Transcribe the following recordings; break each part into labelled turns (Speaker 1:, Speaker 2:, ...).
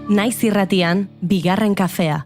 Speaker 1: Naiz irratian, bigarren kafea.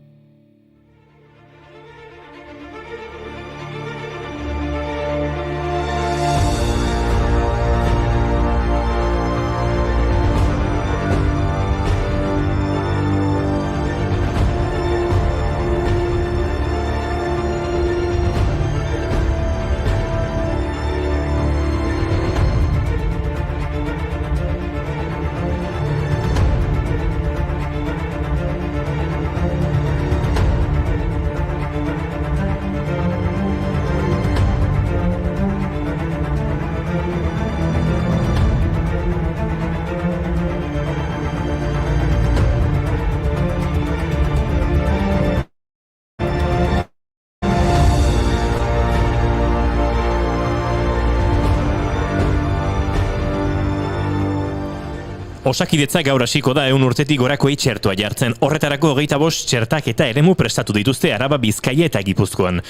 Speaker 2: Osakidetza gaur hasiko da 100 urtetik gorakoei txertoa jartzen. Horretarako 25 txertak eta eremu prestatu dituzte Araba, Bizkaia eta Gipuzkoan.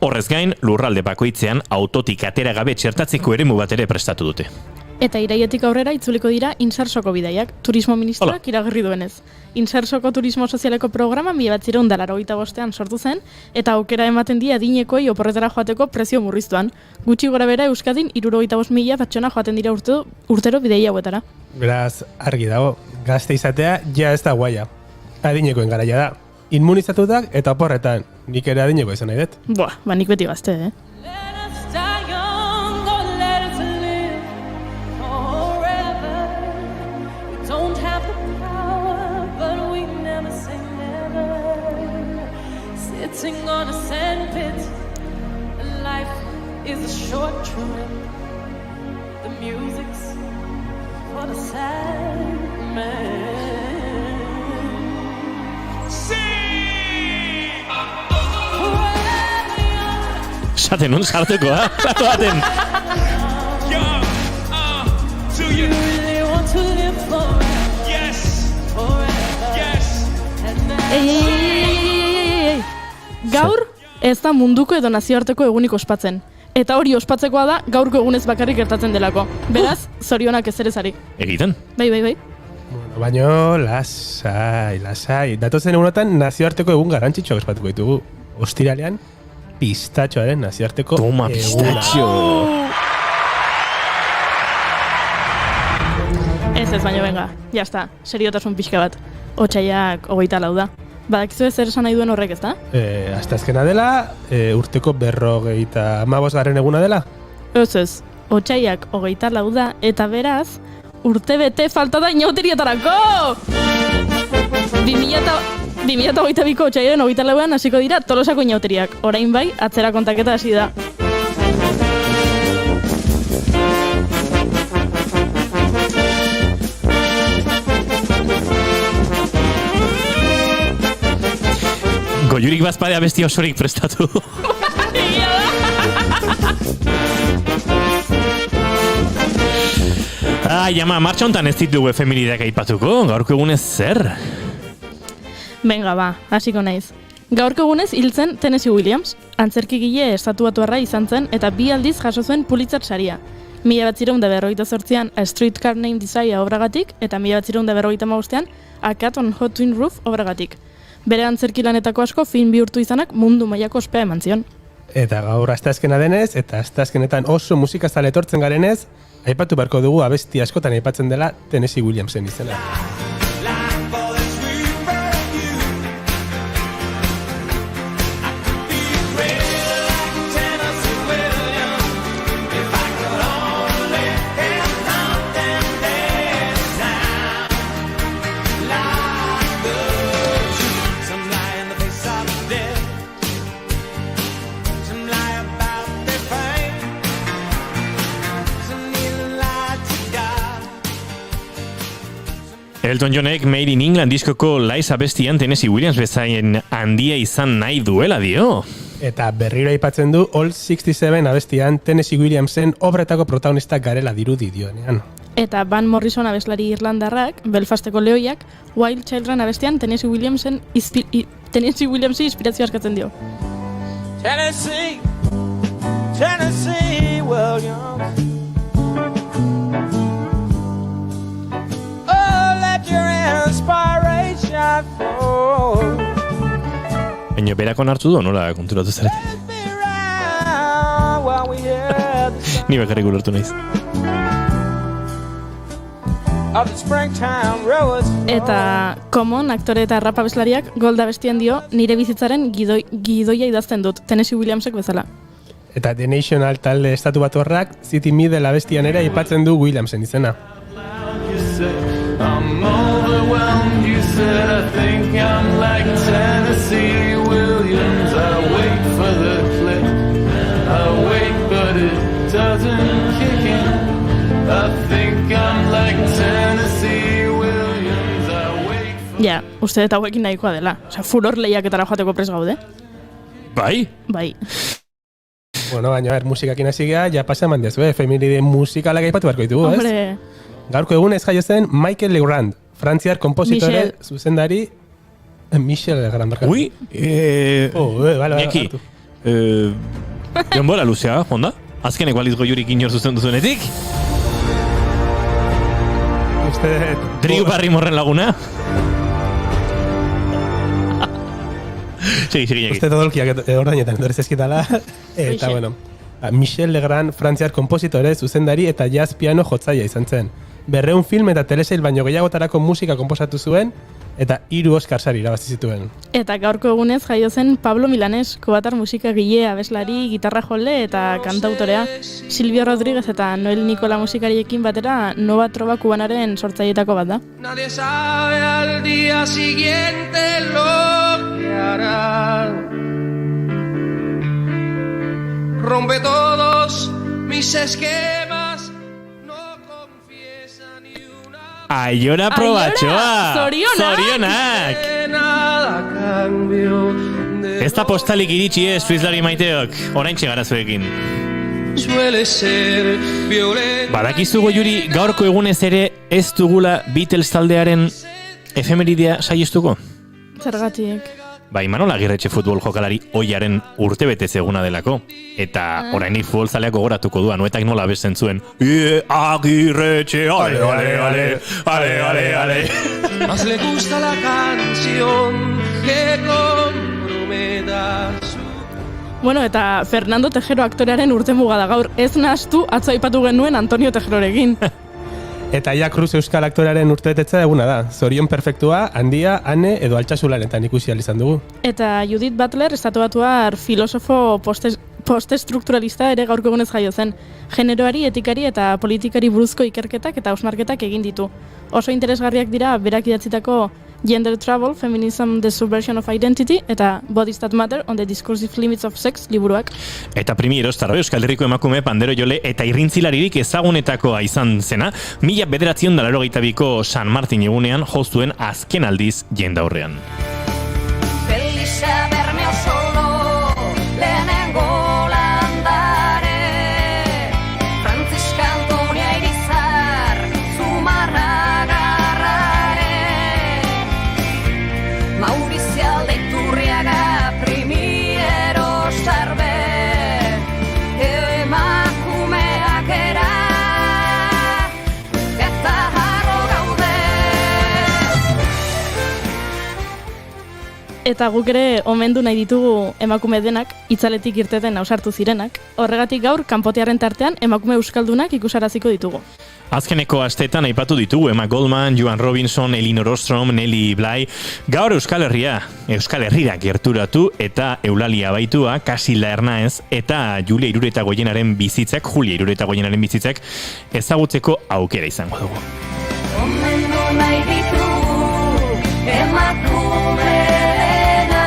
Speaker 2: Horrez gain, lurralde bakoitzean autotik atera gabe txertatzeko eremu bat ere prestatu dute.
Speaker 3: Eta irailetik aurrera itzuliko dira Intsarsoko bidaiak, turismo ministroak iragarri duenez. Intsarsoko turismo sozialeko programa 1985an sortu zen, eta aukera ematen die adinekoei oporretara joateko prezio murriztuan. Gutxi gorabehera Euskadin 75.000 pertsona joaten dira urtero bidai hauetara.
Speaker 4: Beraz, argi dago, gazte izatea ja ez da guaia. Adinekoen garaia da. Immunizatutak eta oporretan. Nik ere adineko izan nahi dut.
Speaker 3: Buah, nik beti gazte,
Speaker 5: Sitting on a sandpit, life is a short trip. The music's for the sad man. Sing!
Speaker 2: Saten nun sartuko, ha? Plato baten!
Speaker 5: Do you really want to live forever? Yes! Forever. Yes!
Speaker 3: Gaur, ez da munduko edo nazioarteko egunik ospatzen. Eta hori ospatzekoa da gaurko egunez bakarrik gertatzen delako. Beraz, zorionak ezerezari.
Speaker 2: Egiten?
Speaker 3: Bai.
Speaker 4: Bueno, baino, lasai. Datozen egunotan nazioarteko egun garrantzitsuak ospatuko ditugu. Ostiralean, pistatxoaren nazioarteko
Speaker 2: Toma,
Speaker 4: eguna.
Speaker 2: pistatxo!
Speaker 3: Ez, baino benga. Jazta, seriotasun pixka bat. Otsaiak 24 da. Badakizu zer esan nahi duen horrek, ez da?
Speaker 4: Asteazkena dela, urteko 55. eguna dela?
Speaker 3: Ez. Otsaiak 24 da, eta beraz, urte bete falta da inauterietarako! 2022ko otsailaren 24an hasiko dira Tolosako inauteriak. Orain bai, atzera kontaketa hasi da.
Speaker 2: Goiurik bazpadea besti osorik prestatu. Ama, martxa hontan ez ditugu efeminideak aipatuko, gaurko egunez zer?
Speaker 3: Benga, hasiko naiz. Gaurko egunez hil zen Tennessee Williams, antzerkigile estatuatuarra izan zen eta 2 aldiz jaso zuen Pulitzer saria. 1948an A Streetcar Named Desire obragatik eta 1955an A Cat on Hot Tin Roof obragatik. Bere antzerkilanetako asko film bihurtu izanak mundu mailako ospea eman zion.
Speaker 4: Eta gaur asteazkena denez, eta asteazkenetan oso musikazale etortzen garenez, aipatu beharko dugu abesti askotan aipatzen dela Tennessee Williamsen izena.
Speaker 2: Elton Johnek Made in England diskoko Lies abestian Tennessee Williams bezain handia izan nahi duela dio.
Speaker 4: Eta berriro aipatzen du All 67 abestian Tennessee Williamsen obretako protagonistak garela dirudi dionean.
Speaker 3: Eta Van Morrison abeslari irlandarrak, Belfasteko lehoiak, Wild Children abestian Tennessee Williamsi inspirazioa askatzen dio.
Speaker 5: Tennessee Williams. Oh, let your inspiration
Speaker 2: Baina berakon hartu du, nola konturatu zarete? Ni bakarrik ulertu naiz.
Speaker 5: Of the springtime rose.
Speaker 3: Eta Common, aktore eta rap abeslariak Golda bestian dio nire bizitzaren gidoia idazten dut, Tennessee Williamsek bezala.
Speaker 4: Eta The National talde estatu batuarrak City Middle abestian ere aipatzen du Williamsen izena.
Speaker 5: You said, I'm overwhelmed. You said, I think I'm like Tennessee Williams. I wait for the click. I wait, but it doesn't kick in. I think I'm like Tennessee Williams. I wait for...
Speaker 3: Ja, uste eta hauekin nahikoa dela. Osea, furor lehiaketara joateko prest gaude.
Speaker 2: Bai?
Speaker 3: Bai.
Speaker 4: Bueno, baina, musikakin hasi gea, ja pasa eman dezu, Feminide musikalak aipatu beharko ditugu, ez?
Speaker 3: Hombre,
Speaker 4: Gaurko egunez jaio zen Michael Legrand, frantziar kompositore,
Speaker 3: Michel.
Speaker 4: zuzendari... Michel Legrand, barkatu.
Speaker 2: Ui,
Speaker 4: Bale,
Speaker 2: Iñaki,
Speaker 4: hartu.
Speaker 2: denbora luzea, honda? Azkeneko aliz goiurik inor zuzen duzunetik?
Speaker 4: Uste...
Speaker 2: Drew Barrymorren laguna? Segi, Iñaki.
Speaker 4: Uste todolkiak ordainetan dorez eskitala. Eta,
Speaker 3: Hoxe.
Speaker 4: bueno, Michel Legrand, frantziar kompositore, zuzendari eta jazz piano jotzaia izan zen. 200 film eta telesail baino gehiagotarako musika konposatu zuen, eta 3 Oscar sari irabazi zituen.
Speaker 3: eta gaurko egunez jaio zen Pablo Milanes, kubatar musikagile, abeslari, gitarra jole eta kantautorea. Silvio Rodríguez eta Noel Nikola musikariekin batera Nova Trova kubanaren sortzailetako bat da.
Speaker 5: Nadie sabe al día siguiente lo que hará. Rompe todos mis esquemas, no confiesa ni una
Speaker 2: Aiora probatxoa!
Speaker 3: Zorionak!
Speaker 2: Zorionak!
Speaker 5: de nada a cambio de
Speaker 2: Ez da postalik iritsi ez, Frizlari maiteok, oraintxe gara zuekin.
Speaker 5: suele ser violento.
Speaker 2: Badakizu goiuri, gaurko egunez ere ez dugula Beatles taldearen efemeridea saiestuko?
Speaker 3: Zergatik.
Speaker 2: Ba, Imanol Agirretxe futbol jokalari oiaren urtebetez eguna delako. Eta orainik futbolzaleak gogoratuko du, anuetak nola besten zuen. Agirretxe, ale, ale, ale, ale, ale, ale.
Speaker 5: Más le gusta la canción que comprometa su...
Speaker 3: Bueno, eta Fernando Tejero aktorearen urtemuga da gaur. Ez nahastu atzo aipatu genuen Antonio Tejerorekin.
Speaker 4: Eta Ia Cruz euskal aktorearen urtebetetza eguna da. Zorion perfektua, handia, ane edo altxasulanetan ikusi ahal izan dugu.
Speaker 3: Eta Judith Butler, estatuatuar filosofo postestrukturalista ere gaurko egunez jaio zen. Generoari, etikari eta politikari buruzko ikerketak eta hausnarketak egin ditu. Oso interesgarriak dira berak idatzitako Gender Trouble, Feminism, the Subversion of Identity eta Bodies That Matter on the Discursive Limits of Sex liburuak.
Speaker 2: Eta primieros, tarro Euskal Herriko emakume pandero jole eta irrintzilaririk ezagunetakoa izan zena, 1982ko San Martin egunean joztuen azken aldiz jendaurrean.
Speaker 6: Felisa Bermeo solo lehenengo landare Franziska Antonia Irizar Zumarragarrare Maurizio Aldeiturriaga Primiero Sarbe emakumeak era eta harro gaude.
Speaker 3: Eta guk ere omendu nahi ditugu emakume denak, itzaletik irteten ausartu zirenak. Horregatik gaur, kanpotearen tartean emakume euskaldunak ikusaraziko ditugu.
Speaker 2: Azkeneko astetan aipatu ditugu Emma Goldman, Joan Robinson, Elinor Ostrom, Nelly Bly. Gaur Euskal Herrira gerturatu eta Eulalia Baitua, Kasila Hernaez eta Julia Iruretagoienaren bizitzak ezagutzeko aukera izango dugu.
Speaker 6: Omendu nahi ditu emakumeena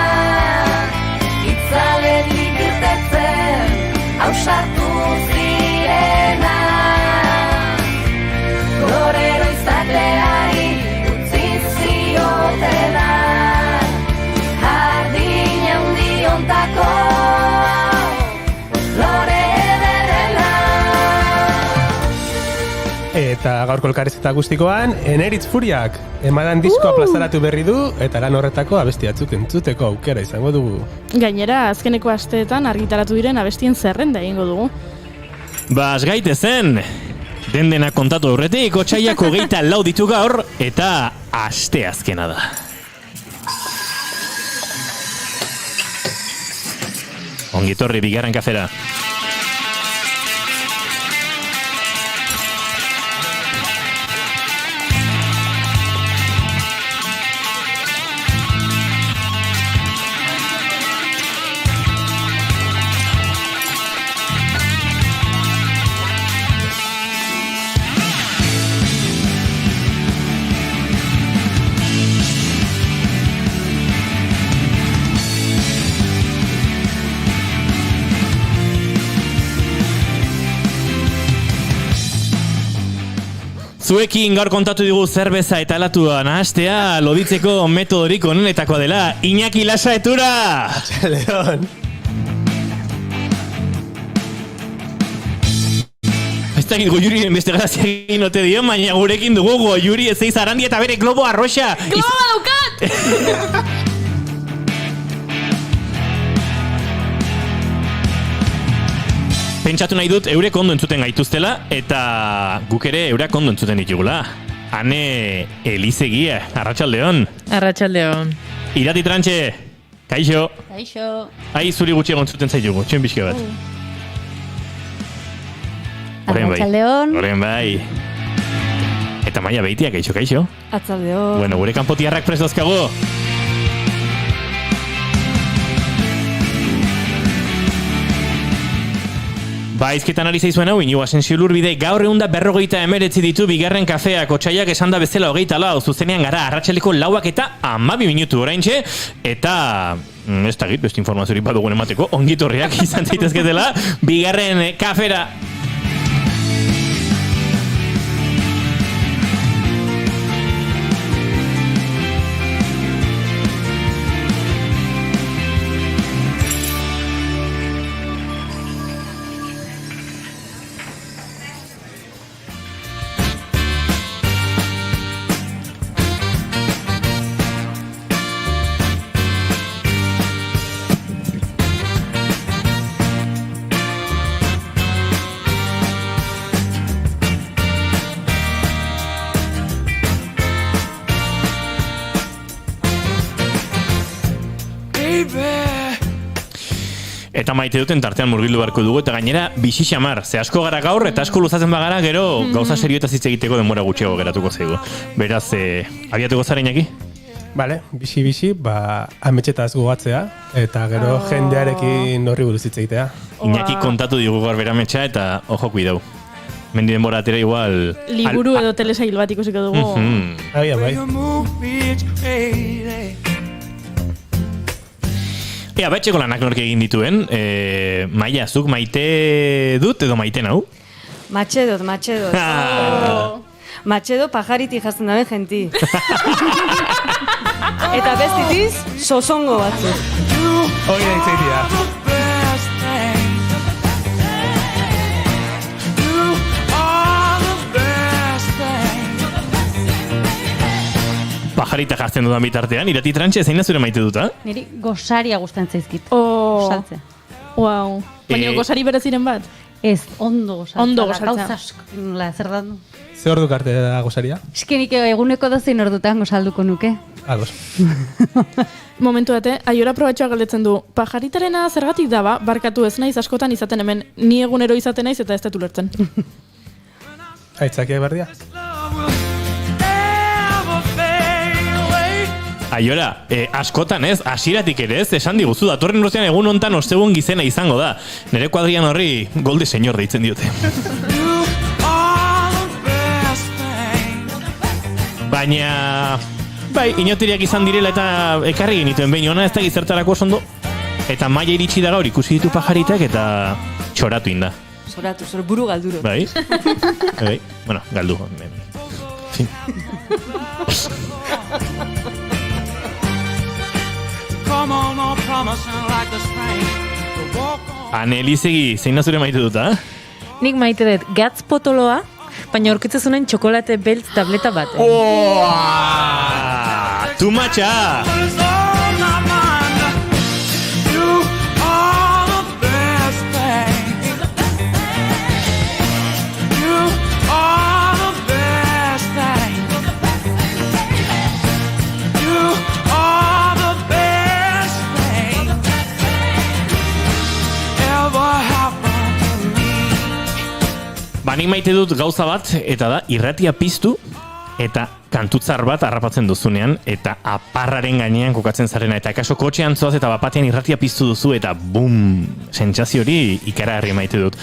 Speaker 6: itzaletik irtetzen ausartu zirena Lorero izateari utzi ziotela jardin handiontako lore ederrena.
Speaker 4: Eta gaurko elkarrizketa guztikoan, Eneritz Furiak emadan diskoa plazaratu berri du, eta lan horretako abesti batzuk entzuteko aukera izango dugu.
Speaker 3: Gainera, azkeneko asteetan argitaratu diren abestien zerrenda egingo dugu.
Speaker 2: Ba, az gaitezen, dena kontatu aurretik, otsaiak 24 ditu gaur, eta aste azkena da. Ongitorri bigarren kafera. Zuekin gaur kontatu digu zerbeza eta alatua nahastea loditzeko metodorik onenetakoa dela. Iñaki Lasaetura!
Speaker 4: Leon.
Speaker 2: Ez dakit Goiuriren beste grazia egin ote dio, baina gurekin dugu Goiuri ezeiz Arandi eta bere globo arroxa.
Speaker 3: Globo daukat!
Speaker 2: Pentsatu nahi dut eurek ondo entzuten gaituztela eta guk ere eurak ondo entzuten ditugula. Ane Elizegia, arratsaldeon.
Speaker 7: Arratsaldeon.
Speaker 2: Irati Trantxe, kaixo.
Speaker 7: Kaixo.
Speaker 2: Ai, zuri gutxiago entzuten zaitugu, txen pixke bat.
Speaker 7: Arratsaldeon.
Speaker 2: Horren bai. Eta Maia Beitia, kaixo.
Speaker 7: Atzaldeon.
Speaker 2: Bueno, gure kanpotiarrak prest dauzkagu. Ba, izketan ari zaizuen hau, Inigo Asensio Lurbide, gaur 159 ditu bigarren kafeak, otsaiak esan da bezala 24, zuzenean gara, arratsaleko 4 eta 12 minutu oraintxe, eta ez dakit, beste informaziorik badugun emateko, ongitorriak izan zaitezketela, bigarren kafera. Eta maite duten tartean murgildu beharko dugu eta gainera bixi xamar, ze asko gara gaur eta asko luzatzen bagara gero gauza serioetaz hitz egiteko denbora gutxiago geratuko zaigu. Beraz, abiatuko zara Iñaki?
Speaker 4: Bale, bixi, ametxetaz gogatzea eta gero jendearekin horri buruz hitz egitea.
Speaker 2: Iñaki kontatu digu gaur berametxa eta ojo kuidau. Mendi denbora atera igual...
Speaker 3: Liburu edo telesail bat ikusiko dugu.
Speaker 4: Agian bai.
Speaker 2: Ea, betxeko lanak nork egin dituen. Maia, zuk maite dut edo maite nau?
Speaker 7: Matxedot. Matxedo pajariti jazten daben jenti. Eta bestitiz, sosongo batzuk.
Speaker 4: Hori da hitz egitea.
Speaker 2: Pajarita jazten dudan bitartean, Irati Trantxe, zein da zure maite duta?
Speaker 8: Niri gosaria gustatzen zaizkit.
Speaker 3: Gosaltzea. Wow. Baina gosari bereziren bat?
Speaker 8: Ez, ondo gosaltzea.
Speaker 3: Ondo gosaltzea.
Speaker 8: Gauza asko, nola, zer da?
Speaker 4: Ze orduk arte da gosaria?
Speaker 8: Eskenik eguneko dozein ordutan gosalduko nuke.
Speaker 4: Ados.
Speaker 3: Momentu bate, Aiora probatxoa galdetzen du, pajaritarena zergatik daba, barkatu ez naiz askotan izaten hemen, ni egunero izaten naiz eta ez dut ulertzen.
Speaker 4: Aitzakiak berdia?
Speaker 2: Aiora, askotan ez, hasieratik ere ez, esan diguzu, datorren urtean egun hontan ostegun gizena izango da. Nere kuadrian horri Golde Señor deitzen diote. Baina... Bai, inauteriak izan direla eta ekarri genituen behin ona, ez da gizertarako ondo. Eta Maia iritsi da gaur ikusi ditu pajaritak eta txoratu inda.
Speaker 7: Zoratu, buru galduro.
Speaker 2: Bai? Bai, bueno, galdu. Fin. Ane Elizegi, zein da zure maite duta?
Speaker 9: Nik maite dut gatz potoloa, baina aurkitzen zuen txokolate beltz tableta bat.
Speaker 2: Tumatxa! Nik maite dut gauza bat, eta da, irratia piztu, eta kantutzar bat harrapatzen duzunean, eta aparraren gainean kokatzen zarena, eta kaso kotxean zoaz eta bapatean irratia piztu duzu, eta bum, sentsazio hori ikaragarri maite dut.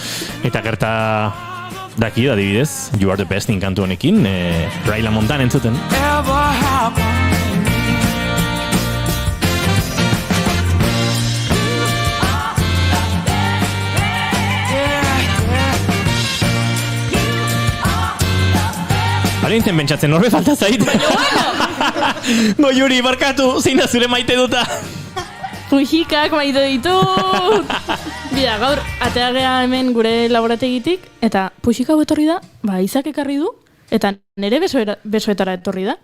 Speaker 2: Eta gerta daki, adibidez, You Are The Best in kantu honekin, Ray LaMontagne entzuten. Bale nintzen bentsatzen, horbe falta zait. Goiuri, barkatu, zein da zure maite duta.
Speaker 3: Puxikak maite ditut! Bida, gaur, ateagea hemen gure laborategitik, eta puxika etorri da, Izak ekarri du, eta nire besoetara etorri da.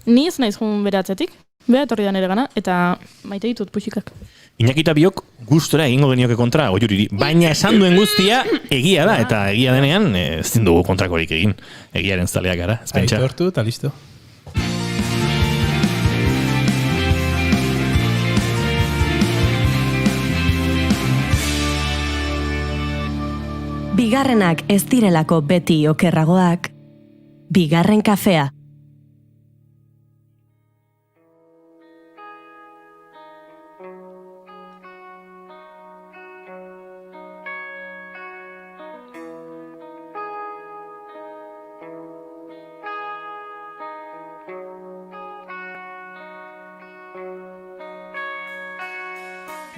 Speaker 3: Ni ez naiz jun bere atzetik, bera etorri da nire gana, eta maite ditut puxikak.
Speaker 2: Iñaki eta biok gustora egingo genioke kontra Goiuriri, baina esan duen guztia egia da, eta egia denean ez dugu kontrakorik egin. Egiaren zaleak gara, ez pentsa.
Speaker 4: Aitortu eta listo.
Speaker 1: Bigarrenak ez direlako beti okerragoak, bigarren kafea.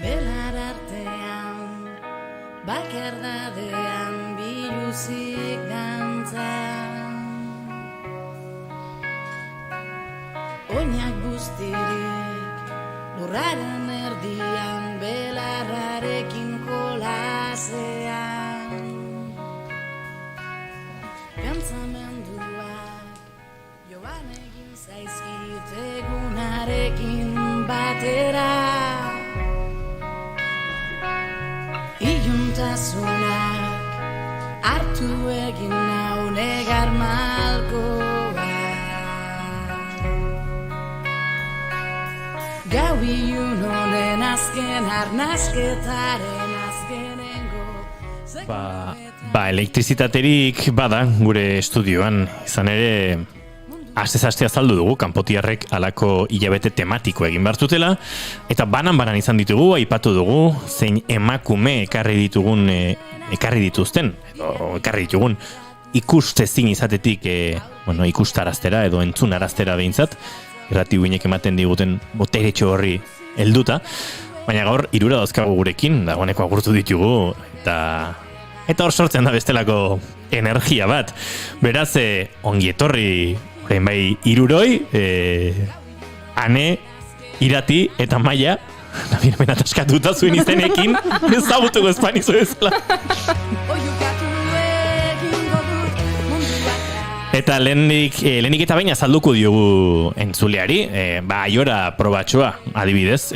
Speaker 6: Belar artean, bakardadean biluzik dantzan. Oinak guztirik, lurraren erdian, belarrarekin jolasean. Pentsamenduak, joan egin zaizkit egunarekin batera. Iluntasunak hartu egin nau negar malkoa. Gau ilun honen azken arnasketaren azkenengo.
Speaker 2: Ba, elektrizitaterik bada gure estudioan, izan ere aste azaldu dugu, kanpotiarrek alako hilabete tematiko egin bartutela, eta banan izan ditugu, aipatu dugu, zein emakume ekarri dituzten, edo ekarri ditugun, ikustezin izatetik, ikustaraztera edo entzunaraztera behintzat, irrati guinek ematen diguten boteretxo horri helduta, baina gaur 3 dauzkagu gurekin, dagoeneko agurtu ditugu, eta hor sortzen da bestelako energia bat. Beraz, ongi etorri, orain bai 3, Ane, Irati eta Maia, nabirmen ataskatuta zuen izenekin, ezagutuko espanizu ezela. Eta lehenik eta baina azalduko diogu entzuleari, Aiora probatxoa, adibidez,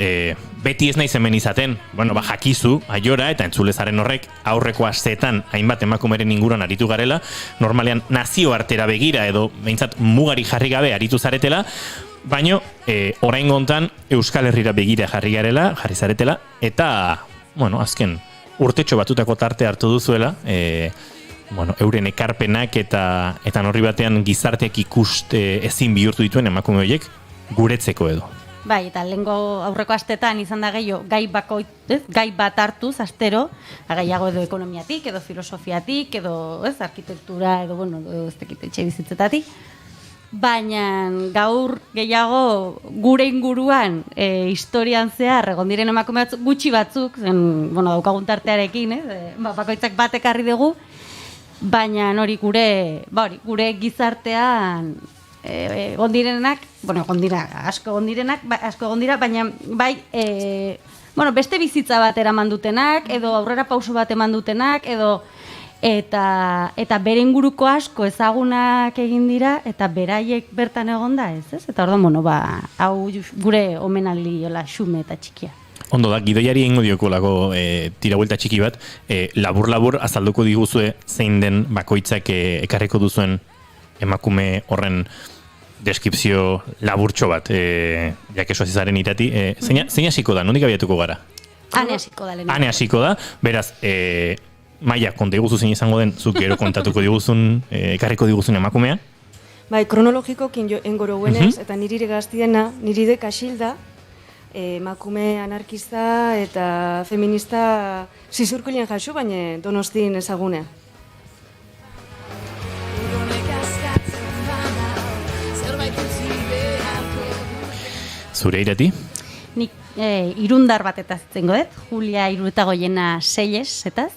Speaker 2: beti ez naiz hemen izaten, jakizu, Aiora eta entzulezaren horrek aurreko asteetan hainbat emakumeren inguruan aritu garela, normalean nazioartera begira edo behintzat mugari jarri gabe aritu zaretela, baino orain gontan Euskal Herrira begira jarri zaretela, eta, azken urtetxo batutako tarte hartu duzuela, euren ekarpenak eta norri batean gizarteak ikuste ezin bihurtu dituen emakume horiek guretzeko edo.
Speaker 8: Bai, eta lehengo aurreko astetan izan da gehiago gai bat hartuz astero, gaiago edo ekonomiatik, edo filosofiatik, edo arkitektura, edo ez dakit etxe bizitzetatik. Baina gaur gehiago gure inguruan historian zehar egon diren emakume gutxi batzuk, daukagun tartearekin, bakoitzak bat ekarri dugu, baina hori gure gizartean egon direnak, asko egon dira, baina bai, beste bizitza bat eraman dutenak, edo aurrera pauso bat eman dutenak, edo eta bere inguruko asko ezagunak egin dira, eta beraiek bertan egon da, ez? Eta orduan, hau gure omenaldi xume eta txikia.
Speaker 2: Ondo da, gidoiari egingo diokolako tirabuelta txiki bat, labur azalduko diguzue zein den bakoitzak ekarriko duzuen emakume horren deskripzio laburtxo bat, jakesoa zizaren Irati. Zein hasiko da, nondik abiatuko gara?
Speaker 8: Ane hasiko da.
Speaker 2: Ane hasiko da, beraz, Maia, konta iguzu zein izango den, zuk gero kontatuko diguzun, ekarriko diguzun emakumea?
Speaker 10: Bai, kronologikokin engoro guenez, eta nirire gaztiena, niride Kaxilda, emakume anarkista eta feminista zizurkulien jasu, baina Donostin ezagunea.
Speaker 2: Zure irati?
Speaker 8: Nik irundar bat eta zitzengo dut, Julia Iruretagoiena Seies, etaz?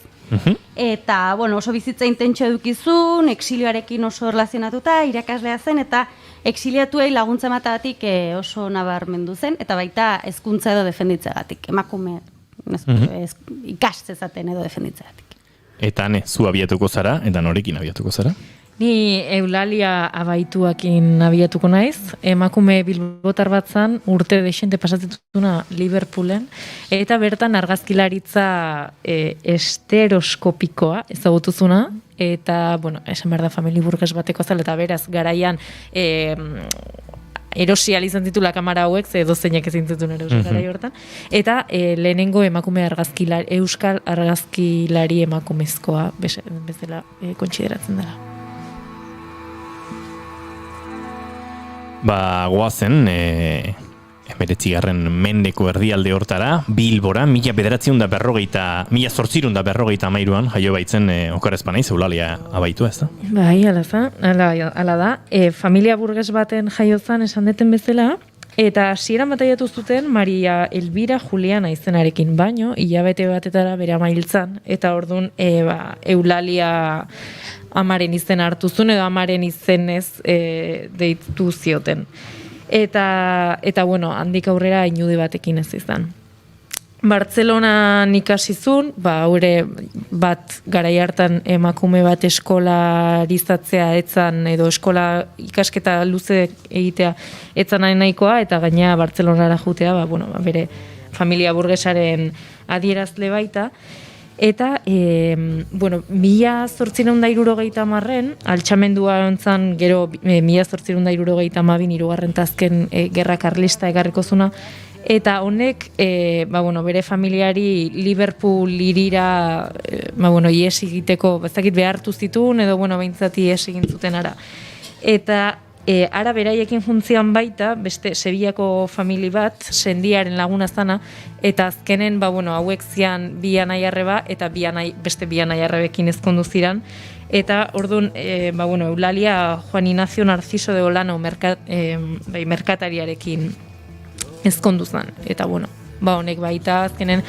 Speaker 8: Eta, bueno, oso bizitza intentsio edukizun, exilioarekin oso erlazionatuta, irakaslea zen, eta exiliatuei laguntza ematagatik oso nabarmendu zen, eta baita hezkuntza edo defenditzeagatik, emakume ikaszezaten edo defenditzeagatik.
Speaker 2: Eta zu abiatuko zara, eta norekin abiatuko zara?
Speaker 9: Ni Eulalia abaituakin abiatuko naiz, emakume bilbotar bat zan, urte desente pasatzituna Liverpoolen, eta bertan argazkilaritza estereoskopikoa ezagutuzuna, eta, bueno, esan behar da famili burges bateko zala, eta beraz, garaian erosial izan zitula kamara hauek, ze dozeinak ezin zituen erosi garai hortan, eta lehenengo emakume euskal argazkilari emakumezkoa bezala kontsideratzen dela.
Speaker 2: Goazen, 19. mendeko erdialde hortara, Bilbora, 1853an jaio baitzen okarezpanaiz, Eulalia abaitua, ez da?
Speaker 9: Bai, ala da. Familia burges baten jaiozan esan deten bezala, eta hasieran bataiatu zuten Maria Elvira Juliana izenarekin, baino, hilabete batetara bere ama hiltzan, eta orduan Eulalia amaren izen hartu zuen, edo amaren izenez deitu zioten. Eta bueno, handik aurrera inudi batekin ez izan. Bartzelonan ikasi zuen, haure bat garai hartan emakume bat eskolarizatzea etzan, edo eskola ikasketa luze egitea etzan nahikoa, eta gaina Bartzelonara jutea, bere familia burgesaren adierazle baita. Eta, 1860 altxamendua ontzan, gero 1862 hirugarren tazken gerra karlista egarriko zuna, eta honek, bere familiari Liverpool irira, ies egiteko, bezakit behartu zituen, edo, behintzat ies egin zuten ara. Eta, ara beraiekin juntzian baita, beste Sevillako famili bat, sendiaren laguna zana, eta azkenen, hauek zian bi anaiarreba, eta beste bi anaiarrebekin ezkondu ziran, eta orduan, Eulalia Juan Ignacio Narciso de Olano merkatariarekin ezkondu zan. Eta, honek baita azkenen,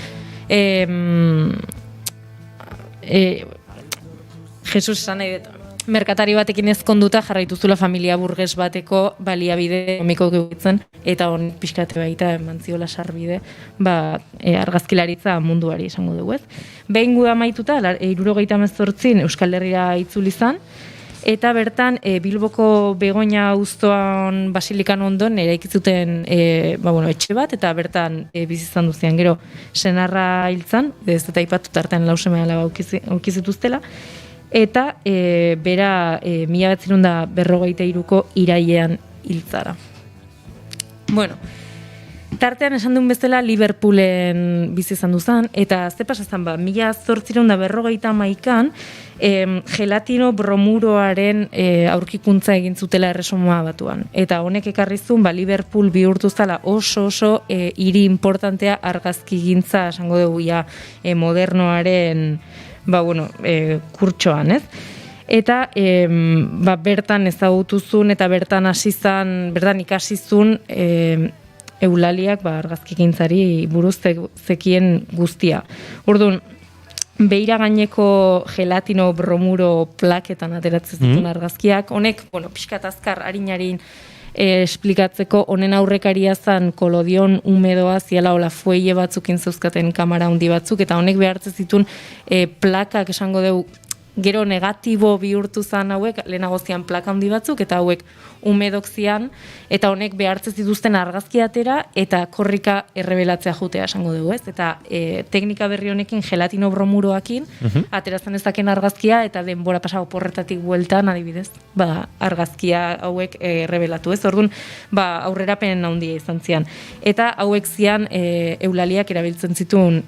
Speaker 9: Jesus esan nahi dut, merkatari batekin ezkonduta jarraituzula familia burges bateko baliabide ekonomiko gehitzen, eta honek pixkate baita emantziola sarbide argazkilaritza munduari esango dugu ez. Behin guda maituta, 1978 Euskal Herria itzuli zan, eta bertan Bilboko Begoña auzoan basilikan ondon eraikitzuten etxe bat, eta bertan bizizan duzian gero senarra hiltzan, ez eta ipatut artean lauseme alaba aukizituztela, eta bera 1953ko irailean hiltzara. Tartean esan duen bezala Liverpoolen bizi izan duzan, eta ze pasazan 1851an gelatino bromuroaren aurkikuntza egin zutela Erresuma Batuan. Eta honek ekarrizun Liverpool bihurtu zala oso hiri importantea argazkigintza esango dugu modernoaren kurtsoan, ez? Eta bertan ezagutuzun eta bertan ikasizun Eulaliak argazkigintzari buruz zekien guztia. Orduan, beira gaineko gelatino bromuro plaketan ateratzen zituen argazkiak, honek, pixkat azkar harin esplikatzeko, honen aurrekaria zan kolodion umedoa ziala hola fuelle batzukin zeuzkaten kamara handi batzuk, eta honek behartzen zituen plakak esango dugu gero negatibo bihurtu zan hauek, lehenago zian plaka handi batzuk, eta hauek umedok zian, eta honek behartzen zituzten argazki atera, eta korrika errebelatzea jutea esango dugu, ez? Eta teknika berri honekin gelatino bromuroakin, ateratzen ezaken argazkia, eta denbora pasago porretatik bueltan, adibidez, argazkia hauek errebelatu, ez? Orduan, aurrerapen handia izan zian. Eta hauek zian eulaliak erabiltzen zituen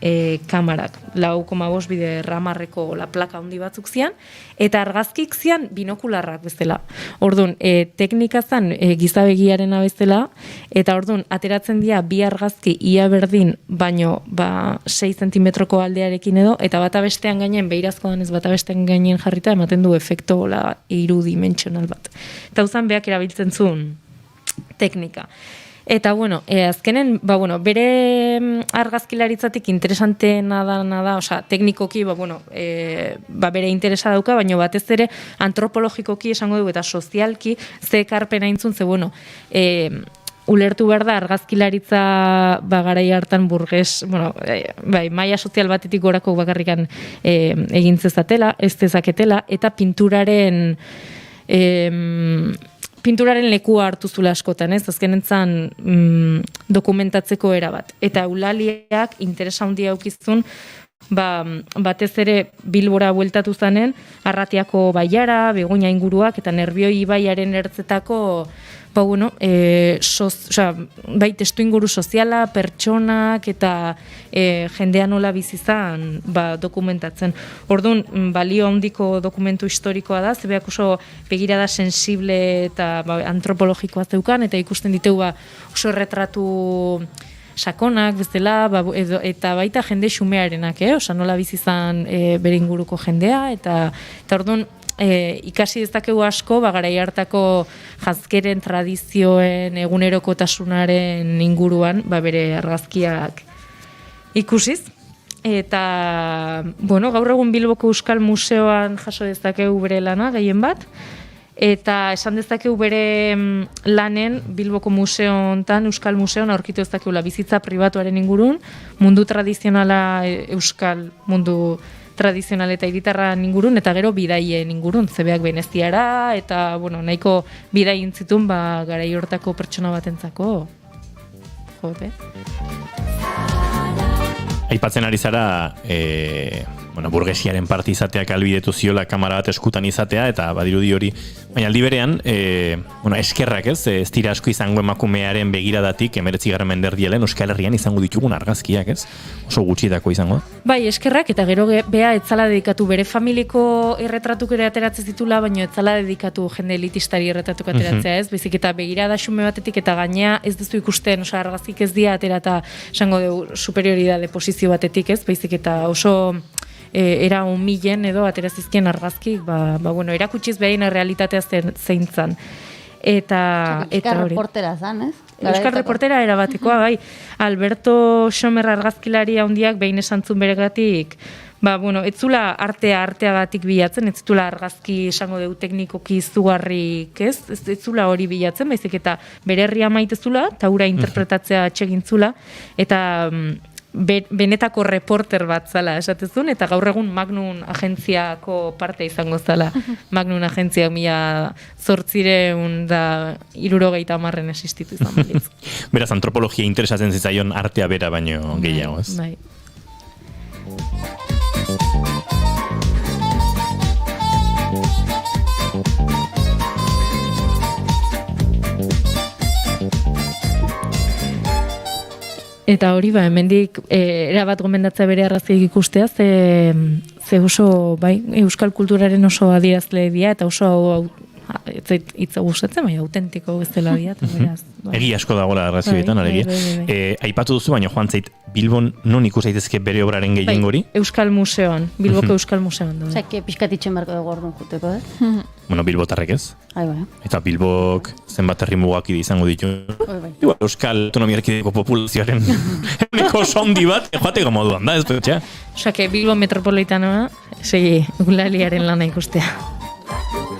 Speaker 9: kamarak, 4,5 bide ramarreko la plaka handi batzuk zian, eta argazkik zian binokularrak bezala. Orduan, teknika zan gizabegiaren bezala, eta orduan, ateratzen dira bi argazki ia berdin, baino 6 zentimetroko aldearekin edo, eta bata bestean gainen, beirazko danez bata bestean gainen jarrita, ematen du efekto irudimentsional bat. Eta uzan beak erabiltzen zuen teknika. Eta, azkenen, bere argazkilaritzatik interesanteena da, teknikoki, bere interesa dauka, baina batez ere antropologikoki esango dugu eta sozialki ze ekarpena intzun, ulertu behar da argazkilaritza garai hartan burges, maila sozial batetik gorako bakarrikan egin zezatela, ez dezaketela, eta pinturaren lekua hartu zula askotan, ez? Azkenentzan dokumentatzeko erabat. Eta eulaliak interesa handia aukizun, batez ere Bilbora bueltatu zanen, Arratiako baiara, Begoña inguruak, eta Nerbioi ibaiaren ertzetako testu inguru soziala, pertsonak eta jendea nola bizizan dokumentatzen. Orduan, balio handiko dokumentu historikoa da, zebeak oso begirada sensible eta antropologikoa zeukan, eta ikusten ditugu oso retratu sakonak, bezala, eta baita jende xumearenak, nola bizizan bere inguruko jendea, eta orduan, ikasi dezakegu asko, garai hartako jazkeren tradizioen egunerokotasunaren inguruan, bere argazkiak ikusiz. Eta, gaur egun Bilboko Euskal Museoan jaso dezakegu bere lana, gehien bat, eta esan dezakegu bere lanen Bilboko Museoan, Euskal Museoan aurkitu dezakegula bizitza pribatuaren ingurun, mundu tradizionala, Euskal mundu tradizional eta hiritarra ingurun, eta gero bidaien ingurun, zebeak Veneziara, eta, nahiko bidaien zitun, garai hortako pertsona batentzako.
Speaker 2: Aipatzen ari zara, burgesiaren parte izateak albidetu ziola kamara bat eskutan izatea, eta badirudi hori, baina aldi berean, eskerrak ez dira asko izango emakumearen begiradatik, 19. menderdielen Euskal Herrian izango ditugun argazkiak, ez? Oso gutxietako izango.
Speaker 9: Bai, eskerrak, eta gero bea etzala dedikatu bere familiko erretratuk ere ateratzen zitula, baina etzala dedikatu jende elitistari erretratuk ateratzea, ez? Bezik eta begirada xume batetik, eta gainea ez duzu ikusten, argazkik ez dia aterata, esango dugu, superioridade posizio batetik, ez? Bezik eta oso era humilen edo aterazizkien argazkik, erakutsiz behin realitatea zein zan. Eta
Speaker 8: Euskal reportera zan, ez?
Speaker 9: Euskal reportera erabatekoa, bai. Alberto Xomer argazkilari handiak behin esantzun beregatik, ez zula arteagatik bilatzen, ez zula argazki esango dugu teknikoki izugarrik, ez zula hori bilatzen, baizik eta bere herria maite zula, eta hura interpretatzea atxegin zula, eta benetako reporter bat zala esatezun, eta gaur egun Magnum agentziako parte izango zala. Magnum agentzia 1870 existitu izan balitz.
Speaker 2: Beraz, antropologia interesatzen zitzaion artea bera baino gehiago, ez?
Speaker 9: Bai. Eta hori, hemendik erabat gomendatzea bere arraziek ikustea, ze oso, euskal kulturaren oso adierazle dira, eta oso hitza gustatzen, autentiko bezala dira.
Speaker 2: Egi asko dagoela arrazioetan, alegia. Aipatu duzu, baina joan zait, Bilbon non ikus daitezke bere obraren gehien gori?
Speaker 9: Euskal Museoan, Bilboko Euskal Museoan.
Speaker 8: Zake pixkatitzen barko dugu orduan juteko,
Speaker 2: Bilbotarrek ez? Eta Bilbok zenbat herri mugakide izango ditu. Euskal Autonomia Erkidegoko populazioaren eneko sondi bat, joateko moduan da, ez dutxea?
Speaker 9: Osake, Bilbo metropolitanoa, segi, eulaliaren lana ikustea.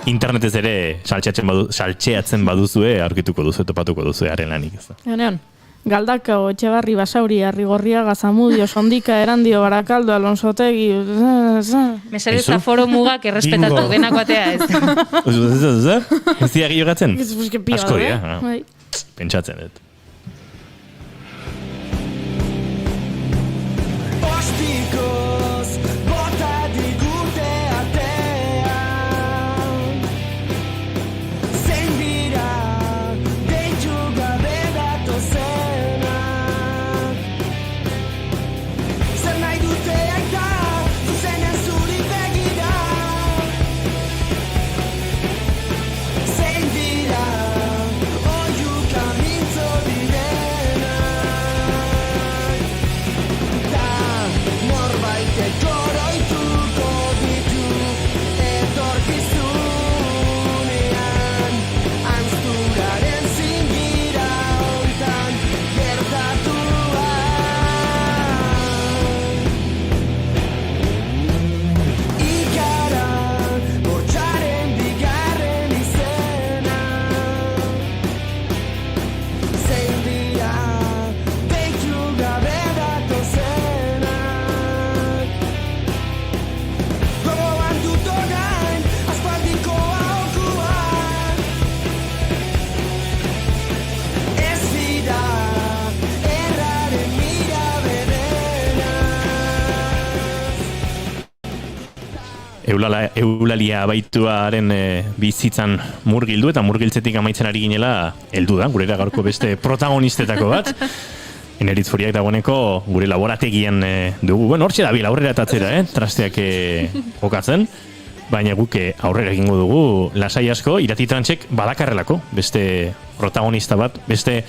Speaker 2: Internetez ere saltxeatzen baduzue, aurkituko duzu, topatuko duzu haren lanik ez da.
Speaker 3: Galdakao, Etxebarri, Basauri, Arrigorriaga, Zamudio, Sondika, Erandio, Barakaldo, Alonsotegi...
Speaker 9: Mesedez aforo mugak errespetatu denako atea ez.
Speaker 2: Ez dira gehiagogatzen? Asko dira. Pentsatzen dut. Eulalia baituaren bizitzan murgildu eta murgiltzetik amaitzen ari ginela heldu da, gurera gaurko beste protagonistetako bat. Eneritz Furiak dagoeneko gure laborategian dugu. Bueno, hortxe dabil aurrera atatzera, trasteak jokatzen. Baina guke aurrera egingo dugu lasai asko, Iratitransek badakarrelako beste protagonista bat, beste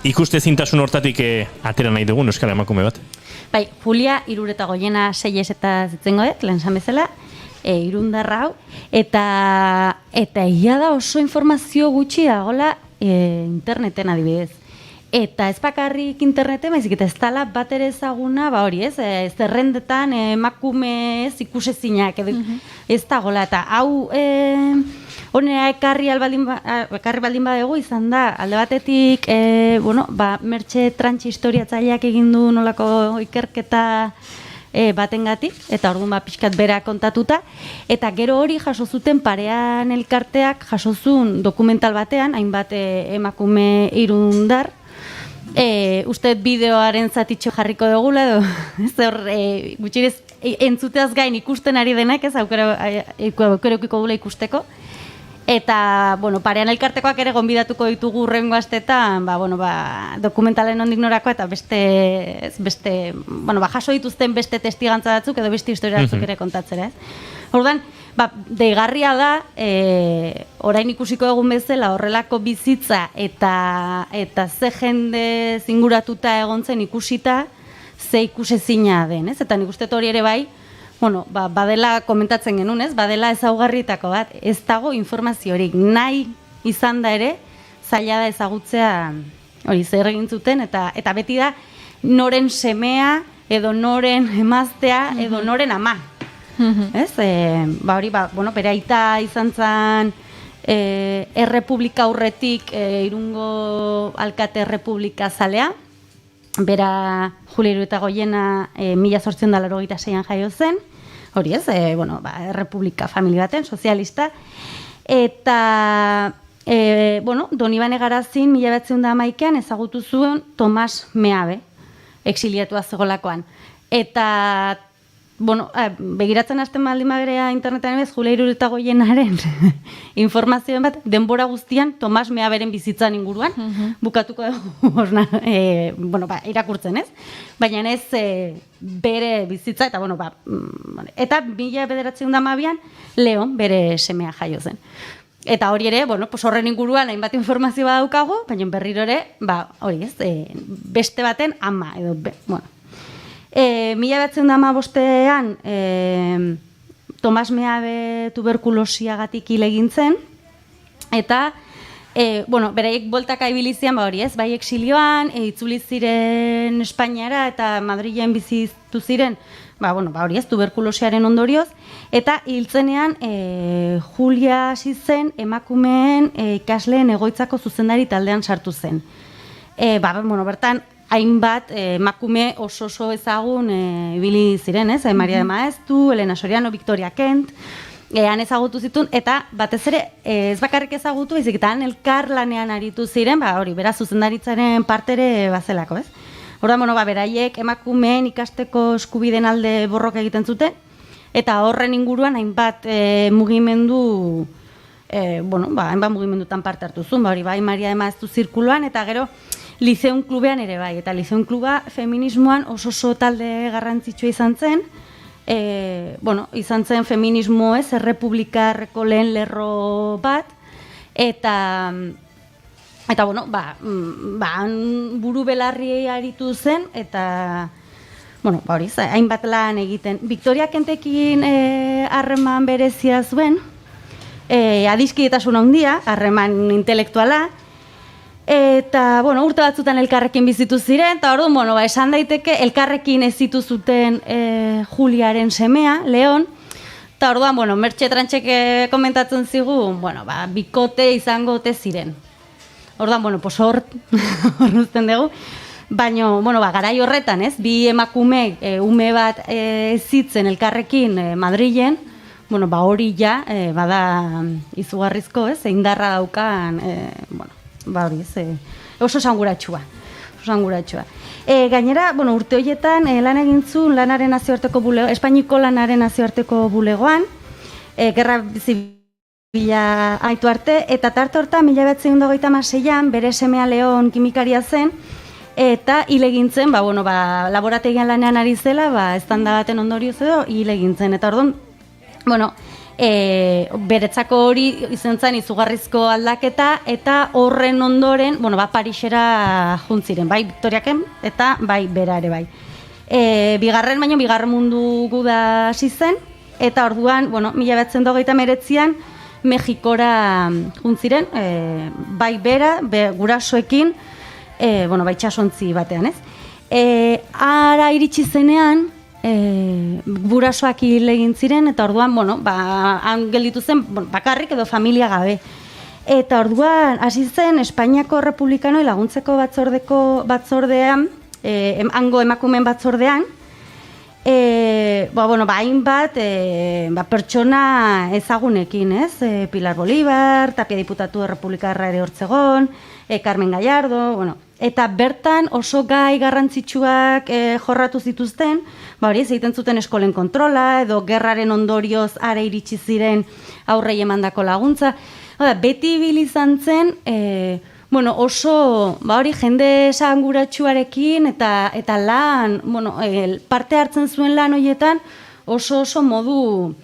Speaker 2: ikustezintasun hortatik atera nahi dugun euskal emakume bat.
Speaker 8: Bai, Julia Irureta Goiena 6 eta zitzengo dut, lehen esan bezala. Irundarra hau, eta egia da oso informazio gutxi dagoela interneten adibidez. Eta ez bakarrik interneten, baizik eta ez dala bat ere ezaguna, hori ez, zerrendetan emakume ez ikusezinak, ez dagoela, eta hau honera ekarri baldin badegu izan da, alde batetik, Mertxe Trantxe historiatzaileak egin du nolako ikerketa batengatik, eta orduan pixkat bera kontatuta, eta gero hori jaso zuten Parean elkarteak jasozun dokumental batean, hainbat emakume Irundar, uste bideoaren zatitxo jarriko dugula, edo gutxirez entzuteaz gain ikusten ari denak, ez aukerekiko dula ikusteko. Eta, Parean elkartekoak ere gonbidatuko ditugu urrengo astetan, dokumentalen ondik norako eta beste, jaso dituzten beste testigantza batzuk edo beste historia batzuk ere kontatzera, ez? Orduan, deigarria da, orain ikusiko egun bezala horrelako bizitza eta ze jende zinguratuta egon zen ikusita, ze ikusezina den, ez? Eta nik uste hori ere bai, badela komentatzen genuen, ez? Badela ezaugarritako bat, ez dago informaziorik nahi izan da ere, zaila da ezagutzea hori zer egin zuten, eta beti da noren semea, edo noren emaztea, edo noren ama. Ez? Hori, bere aita izan zen Errepublika aurretik Irungo alkate Errepublika zalea, bera Julia Irureta Goiena 1886an jaio zen, hori ez, Errepublika familia baten, sozialista, eta Donibane Garazin 1911an ezagutu zuen Tomas Meabe, exiliatua zegolakoan. Eta begiratzen hasten baldin bagrea internetan emez, Julia Irureta Goienaren informazioen bat, denbora guztian Tomas Meaberen bizitzan inguruan, bukatuko dugu, irakurtzen ez, baina ez bere bizitza, eta eta 1912an Leon bere semea jaio zen. Eta hori ere, horren inguruan hainbat informazio badaukagu, baina berriro ere, hori ez, beste baten ama, edo, 1915an Tomas Meabe tuberkulosiagatik hil egin zen, eta beraiek boltaka ibilizian, hori ez, bai exilioan, itzuli ziren Espainiara eta Madrilen bizitu ziren, hori ez, tuberkulosiaren ondorioz, eta hiltzenean Julia hasi zen emakumeen ikasleen egoitzako zuzendari taldean sartu zen. Bueno, bertan, hainbat emakume oso ezagun ibili ziren, ez? Maria de Maeztu, Elena Soriano, Victoria Kent, han ezagutu zituen, eta batez ere ez bakarrik ezagutu, baizik eta han elkar lanean aritu ziren, hori, beraz zuzendaritzaren partere bazelako, ez? Orduan, beraiek emakumeen ikasteko eskubideen alde borroka egiten zuten, eta horren inguruan hainbat mugimendu, hainbat mugimendutan parte hartu zuen, hori bai Maria de Maeztu zirkuluan, eta gero Lizeun klubean ere bai, eta Lizeun kluba feminismoan oso talde garrantzitsua izan zen, izan zen feminismo ez, errepublikarreko lehen lerro bat, eta buru belarri aritu zen, eta hori, hainbat lan egiten. Victoria Kentekin harreman berezia zuen, adiskidetasuna handia, harreman intelektuala, eta, urte batzutan elkarrekin bizitu ziren, eta orduan, esan daiteke, elkarrekin ez zituzuten Juliaren semea, Leon, eta orduan, Mertxe Trantxek komentatzen zigu, bikote izango ote ziren. Orduan, hor uzten dugu, baina, garai horretan, ez, bi emakume, ume bat zitzen elkarrekin Madrilen, hori ja, bada izugarrizko, ez, indarra daukan, hori, oso esanguratxua. Gainera, urte horietan lan egin zuen lanaren nazioarteko bulegoan, Espainiko lanaren nazioarteko bulegoan, gerra zibila aitu arte, eta tarte hortan 1926an bere semea Leon kimikaria zen, eta hil egin zen, laborategian lanean ari zela, eztanda baten ondorioz edo hil egin zen, eta orduan, beretzako hori izan zen izugarrizko aldaketa, eta horren ondoren, Parisera juntziren, bai Victoriaken, eta bai bera ere bai. Bigarren mundu guda hasi zen, eta orduan, 1929an, Mexikora juntziren, bai bera, gurasoekin, bai txasontzi batean, ez? Ara iritsi zenean, gurasoak hil egin ziren, eta orduan, han gelditu zen, bakarrik edo familia gabe. Eta orduan, hasi zen, Espainiako Republikanoi laguntzeko batzordean, hango emakumeen batzordean, hainbat pertsona ezagunekin, ez? Pilar Bolívar, Tapia diputatu republikarra ere hortzegon, Carmen Gallardo, eta bertan oso gai garrantzitsuak jorratu zituzten, ez egiten zuten eskolen kontrola, edo gerraren ondorioz ara iritsi ziren aurrei emandako laguntza. Beti ibili izan zen, oso, jende esanguratsuarekin eta lan, parte hartzen zuen lan horietan oso modu,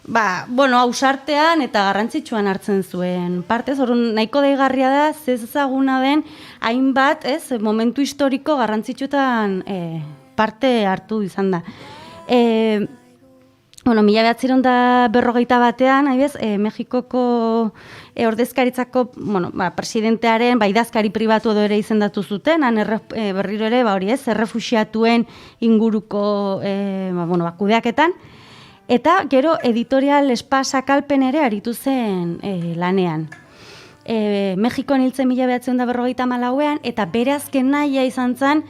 Speaker 8: ausartean eta garrantzitsuan hartzen zuen parte. Orduan nahiko deigarria da, ezaguna den, hainbat, momentu historiko garrantzitsuetan parte hartu izan da. 1941 Mexikoko ordezkaritzako presidentearen idazkari pribatu edo ere izendatu zuten, han berriro ere, errefuxiatuen inguruko kudeaketan, eta gero editorial espasakalpen ere aritu zen lanean. Mexikon hiltzen 1954an, eta bere azken nahia izan zen,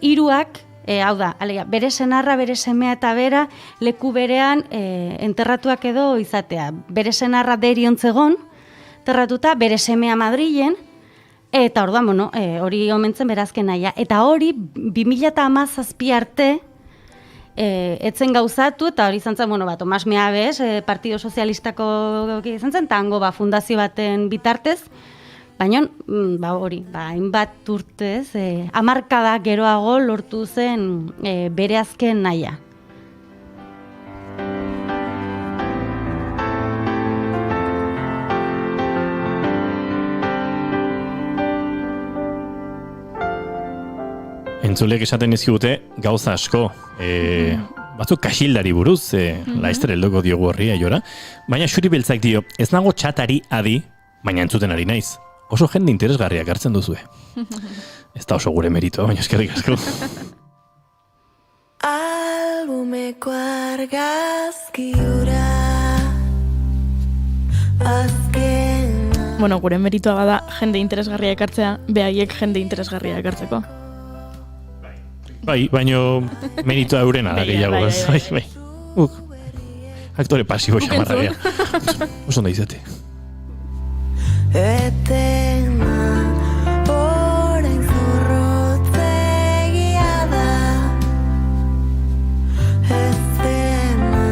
Speaker 8: hiruak, hau da, bere senarra, bere semea eta bera leku berean enterratuak edo izatea. Bere senarra Derion zegon, enterratuta, bere semea Madrilen, eta orduan, hori omentzen bere azken nahia. Eta hori, 2017 arte, etzen gauzatu, eta hori izan zen, Tomas Meabes, Partido Sozialistako izan zen, tango fundazio baten bitartez, baina, hori, hainbat urtez, hamarkada geroago lortu zen bere azken nahia.
Speaker 2: Entzulek esaten izkigute gauza asko, batzuk kasildari buruz, laizter heldoko diogu horri aiora, baina xuri beltzak dio, ez nago txatari adi, baina entzuten ari naiz. Oso jende interesgarriak hartzen duzue. Ez da oso gure merito, baina eskerrik asko.
Speaker 11: Albumeko argazki hura azkena.
Speaker 3: bueno, gure meritua bada jende interesgarria ekartzea, behaiek jende interesgarria ekartzeko.
Speaker 2: Bai, baino meritua eurena da gehiago. Bai. Aktore pasibo xamarra gea. Oso ondo izate.
Speaker 11: Etena orain zorrotzegia da Ezena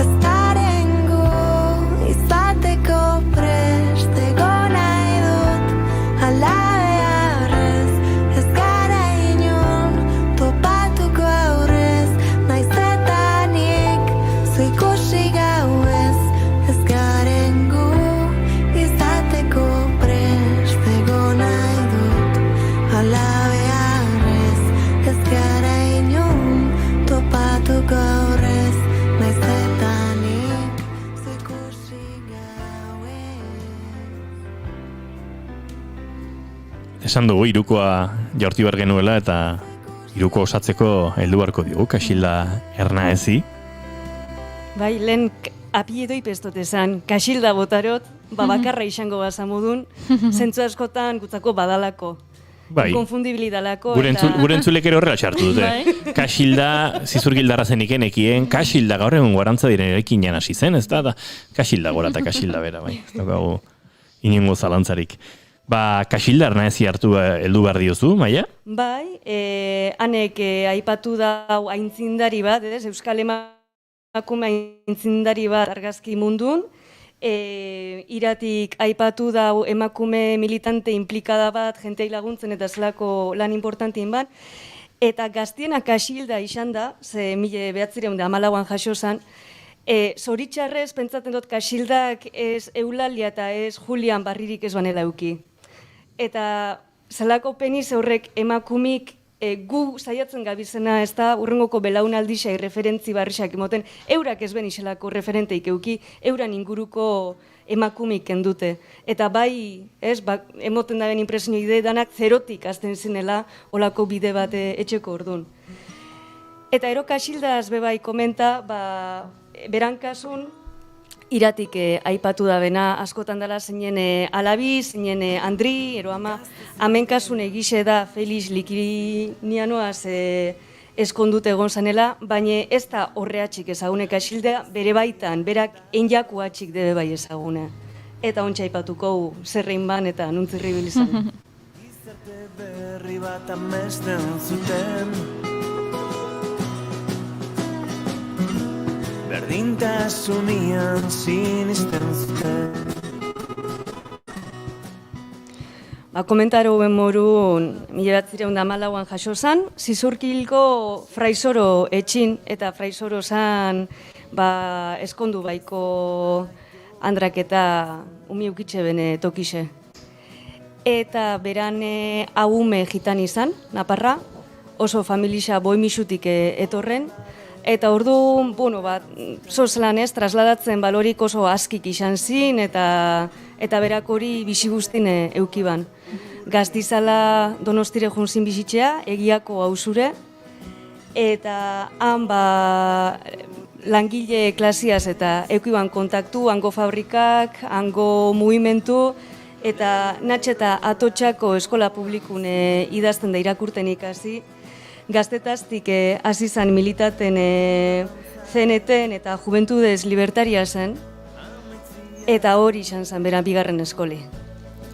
Speaker 11: Ez garengo izateko prest egon nahi dut ala beharrez Ez gara inon topatuko aurrez Naiz eta nik zu ikusi gauez Ez garen gu izateko prest egon nahi dut ala beharrez Ez gara inon topatuko aurrez Naiz eta nik zu ikusi gauez
Speaker 2: Esan dugu irukoa jaurti behar genuela eta iruko osatzeko heldu beharko digu, Kaxilda Ernaezi.
Speaker 10: Bai, lehen apiedoi pestot esan, Kaxilda botarot, bakarra izango bazamudun, zentzu askotan gutzako badalako.
Speaker 2: Bai.
Speaker 10: Konfundibilidalako.
Speaker 2: Gure entzulek ere horrela txartu dute. Kaxilda, zizurgildarra zenik enekien, Kaxilda gaur egun guarantza diren erekinan hasi zen, ez da? Kaxilda gora eta Kaxilda bera, bai. Ez daukagu inongo zalantzarik. Kaxilda Ernaezi hartu heldu behar diozu, Maia?
Speaker 10: Bai, hanek aipatu dau aintzindari bat, Euskal emakume aintzindari bat argazki mundun, iratik aipatu dau emakume militante implikada bat, jentei laguntzen eta zelako lan importantien bat, eta gaztiena Kaxilda izan da, ze 1914an jaso zan, zoritxarrez pentsatzen dut Kaxildak ez Eulalia eta ez Julian Barririk ez banela euki. Eta zelako peniz horrek emakumik gu saiatzen gabizena, ez da urrengoko belaunaldixai referentzi barrixak emoten, eurak ez ben iselako referenteik euki, euran inguruko emakumik kendute. Eta bai, emoten da ben impresio ide danak zerotik azten zinela olako bide bat etxeko ordun. Eta ero Kaxildaz bebai komenta, berankasun, iratik aipatu da bena askotan dela zeinen alabi, zeinen Andri, ero ama, amenkasun egixe da Felix Likinianoaz eskondute egon zanela, baina ez da horreatxik ezagune Kaxilda, bere baitan, berak enjakuatxik debe bai ezagune. Eta ontsa aipatuko zerrein ban eta nuntzirri bilizan.
Speaker 5: Gizarte berri bat amesten zuten Berdintasunian sinisten zuten
Speaker 10: Komentaro ben morun 1914an jaso zan, Zizurkilko fraizoro etxin eta fraizoro zan eskondu baiko andrak eta umiukitxe bene tokixe. Eta beran ahume gitan izan, Naparra, oso familia boimisutik etorren, eta ordu, zozlan ez, trasladatzen balorik oso askik izan zin, eta berak hori bizi guztin eukiban. Gaztizala Donostire junzin bizitzea, egiako hausure, eta han langile klasiaz eta eukiban kontaktu, hango fabrikak, hango mugimendu, eta natxe eta atotxako eskola publikun idazten da irakurten ikasi, gaztetaztik hasi zan militaten CNT-en eta Juventudez Libertaria zen, eta hori izan zen beran bigarren eskoli.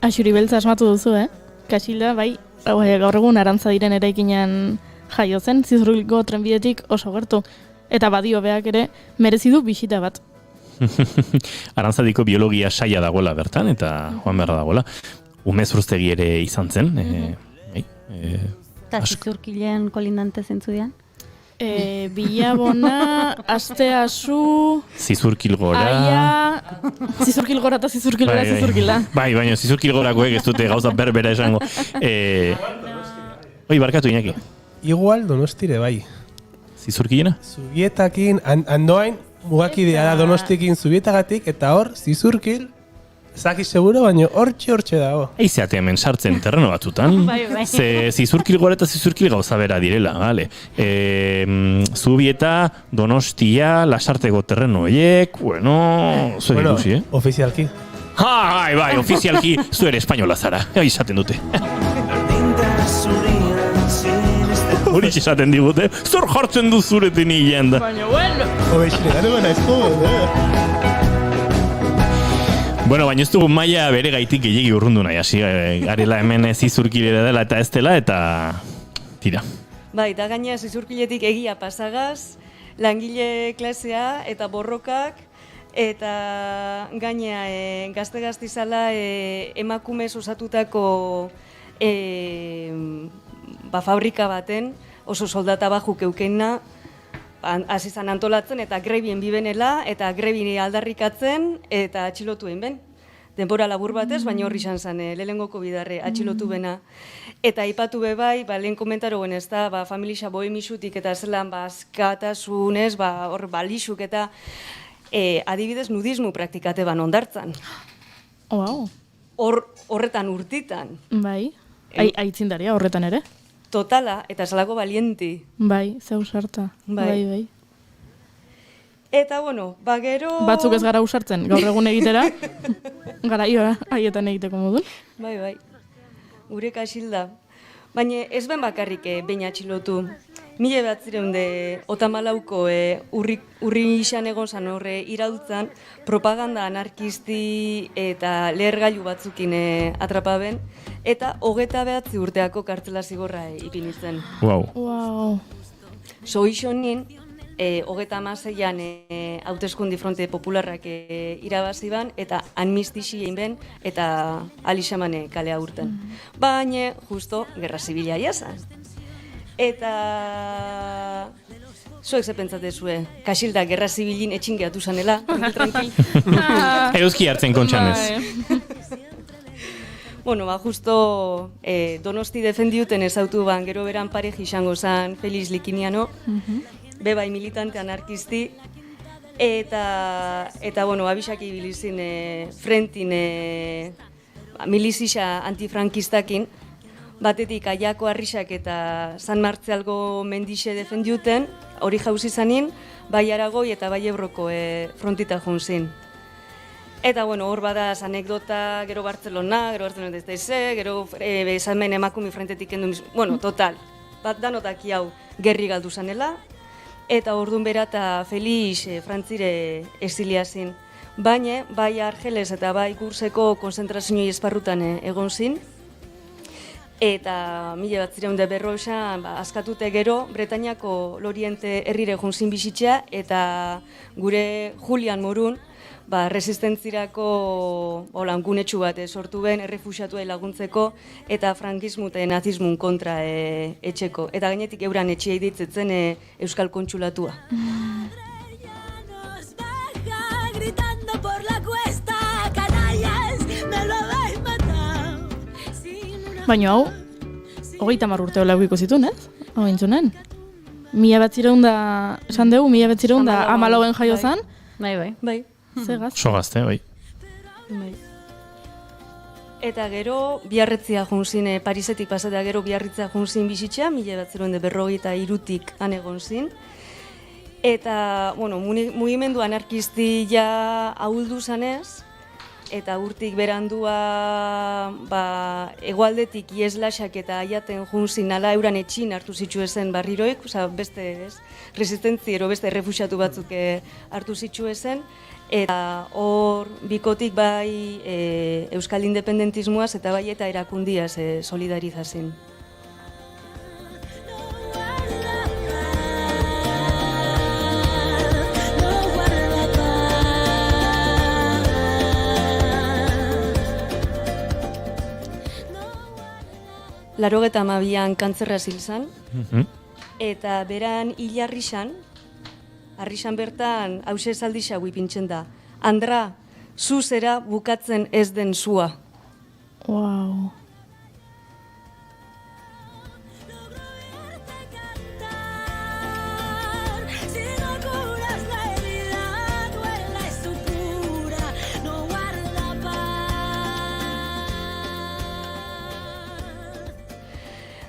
Speaker 3: Axuri beltza asmatu duzu, Kaxilda, bai, gaur egun Arantza diren eraikinean jaio zen, Zizurkilgo trenbidetik oso gertu. Eta badio beak ere, merezi du bisita bat.
Speaker 2: Arantzadiko biologia saia dagoela bertan, eta joan beharra dagoela. Umezurtztegi ere izan zen.
Speaker 8: Eta Zizurkilen kolindante zentzu dian?
Speaker 3: Bilabona, Asteasu...
Speaker 2: Zizurkilgora...
Speaker 3: Aia... Zizurkilgora eta Zizurkilgora Zizurkila.
Speaker 2: Bai, baina Zizurkilgorakoek ez dute gauza berbera esango. Barkatu Iñaki.
Speaker 4: Igual Donostire bai.
Speaker 2: Zizurkilena?
Speaker 4: Zubietakin, andoain mugakidea da Donostikin Zubietagatik, eta hor, Zizurkil, Zaki seguro, baina hortxe dago.
Speaker 2: Eizeate hemen sartzen terreno batzutan.
Speaker 8: Bai.
Speaker 2: Ze zizurkil gora eta zizurkil gauza bera direla, vale. Zubieta, Donostia, Lasarteko terreno horiek, bueno, zuek ikusi,
Speaker 4: Ofizialki.
Speaker 2: Bai, ofizialki zu ere espainola zara, izaten dute. Hori esaten digute, zor jartzen du zureten hilean da.
Speaker 3: Baina, bueno.
Speaker 4: Obexile, gano gana
Speaker 2: Bueno, baina ez dugu maila bere gaitik gehiagi urrundu nahi, hasi garela hemen zizurkilera dela eta ez dela, eta tira.
Speaker 10: Bai, da gaina zizurkiletik egia pasagaz, langile klasea eta borrokak, eta gaina gazte-gaztizala emakumez osatutako fabrika baten, oso soldata bajuk eukena, hasi zan antolatzen eta grebien bibenela, eta grebini aldarrikatzen, eta atxilotu egin ben. Denbora labur batez, baina horri izan zen, lehenengoko bidarre atxilotu bena. Eta aipatu be bai, lehen komentaro guen ez da, familia bohemisutik eta zelan askatasunez, hor balixuk eta adibidez nudismo praktikate ban ondartzan.
Speaker 3: Wow.
Speaker 10: Horretan urtitan.
Speaker 3: Bai, aitzindaria horretan ere.
Speaker 10: Totala, eta zelako balienti.
Speaker 3: Bai, zeu sarta. Bai.
Speaker 10: Eta, bueno, gero...
Speaker 3: Batzuk ez gara usartzen, gaur egun egitera. Garaioa, haietan egiteko modun.
Speaker 10: Bai. Gure kasilda. Baina ez ben bakarrik behin atxilotu. 1984ko urri izan egon zan horre iraultzan, propaganda anarkisti eta lehergailu batzukin atrapaben, eta 29 urteako kartzela zigorra ipinitzen.
Speaker 2: Wow.
Speaker 10: Soixonin, 36an hauteskundi fronte popularrak irabazi ban, eta amnistixi egin ben, eta alixamane kalea urten. Baina, justo, gerra zibila jazan. Eta... Zuek ze pentsatezue, kasilda gerra zibilin etxin gehatu zanela, tranquil.
Speaker 2: Euski hartzen kontxanez.
Speaker 10: Bueno, justo Donosti defendiuten ezautu ban, gero beran pareji izango zan Felix Likiniano, bebai militante anarkisti, eta bueno, abixak ibilizin frentin milizia antifrankistakin, batetik Aiako Arrisak eta San Martzialgo mendixe defendiuten, hori jauzi zanin, bai Aragoi eta bai Ebroko frontita jonzin. Eta, bueno, hor badaz anekdota, gero Bartzelona DZ, gero esamen emakumi frentetik endu, bueno, total, bat danotaki hau gerri galdu zanela, eta ordun bera eta Felix Frantzire exiliazin. Baina, bai Argeles eta bai Gurseko konzentrazioi esparrutan egon zin, eta 1940 askatute gero Bretainiako Loriente herrire junzin bizitzea, eta gure Julian Morun resistentzirako gunetxu bat sortu ben, errefuxiatuei laguntzeko eta frankismu eta nazismun kontra etxeko. Eta gainetik euran etxeei ditzetzen Euskal Kontsulatua.
Speaker 3: Baina hau, 30 urte hola guiko zituen, ez? Hau intzunen. 1900 esan dugu, 1914 jaio zan.
Speaker 8: Bai.
Speaker 3: Zegaz.
Speaker 2: Sogazte, bai.
Speaker 10: Eta gero, Biarritzea junzin, Parisetik pasatea gero Biarritzea junzin bizitzea, 1953tik han egon zin. Eta, bueno, mugimendu anarkisti ja ahuldu zanez, eta urtik berandua hegoaldetik ieslasak eta aiaten junzin ala euran etxin hartu zituen barriroik, beste resistentziero, beste errefuxiatu batzuk hartu zituen, eta hor bikotik bai Euskal Independentismoaz eta bai eta erakundiaz solidarizazin. Larogeta amabian kantzerra zilzan, eta beran hil Arrixan bertan hause esaldixa guipintzen da. Andra, zu zera bukatzen ez den zua.
Speaker 3: Wow.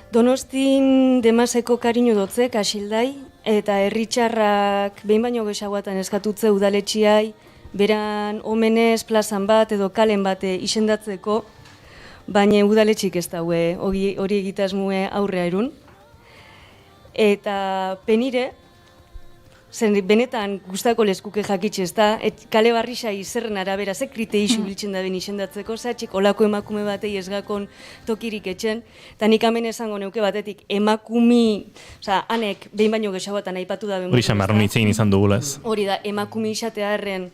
Speaker 10: Donostin demaseko kariño dotze, kasildai, eta herritxarrak behin baino gehiagoatan eskatutze udaletxiai, beran omenez plazan bat edo kalen bate izendatzeko, baina udaletxik ez daue hori egitasmue aurrea erun. Eta penire, zen benetan gustako leskuke jakitxe ez da, kale barrixai zerren arabera, ze kriteixu biltzen da ben izendatzeko, zatxik olako emakume batei ez gakon tokirik etxen, eta nik hemen esango neuke batetik emakumi, hanek behin baino gehiagoatan aipatu da ben.
Speaker 2: Hori xamarron itzein izan dugulaz.
Speaker 10: Hori da, emakumi izatearen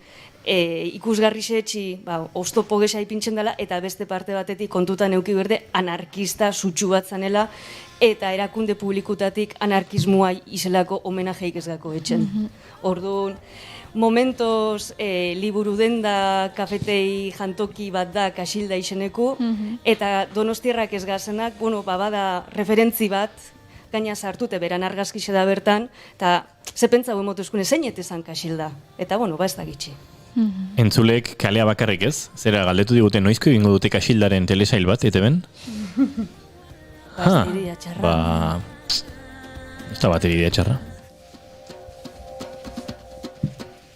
Speaker 10: ikusgarri zetxi, oztopo gesa ipintzen dela, eta beste parte batetik kontutan euki berde anarkista sutsu bat zanela, eta erakunde publikutatik anarkismoa izelako homenajeik ez gako etxen. Orduan, momentos liburu denda kafetei jantoki bat da kasilda izeneku, eta Donostierrak ez gazenak, bada referentzi bat, gaina sartute beran argazkixe da bertan, eta ze pentsau emotuzkune zeinet ezan kasilda, eta ez da gitxi.
Speaker 2: Entzulek kalea bakarrik ez? Zera galdetu digute noizko egingo dute kasildaren telesail bat, ete ben?
Speaker 10: Bateria txarra.
Speaker 2: Ez da bateria txarra.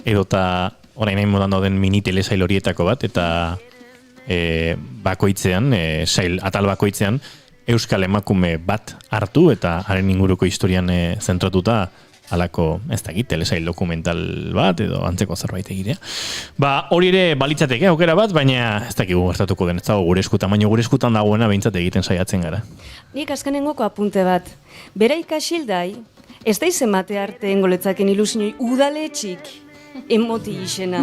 Speaker 2: Edota orain hain modan dauden mini telesail horietako bat, eta bakoitzean, atal bakoitzean, euskal emakume bat hartu, eta haren inguruko historian zentratuta, alako, ez dakit, telesail dokumental bat, edo antzeko zerbait egitea. Hori ere balitzateke aukera bat, baina ez dakigu gertatuko den, ez dago gure eskutan, baina gure eskutan dagoena behintzat egiten saiatzen gara.
Speaker 10: Nik azkenengoko apunte bat. Bera ikasildai, ez da izemate arte engoletzaken ilusinoi udaletxik emoti izena.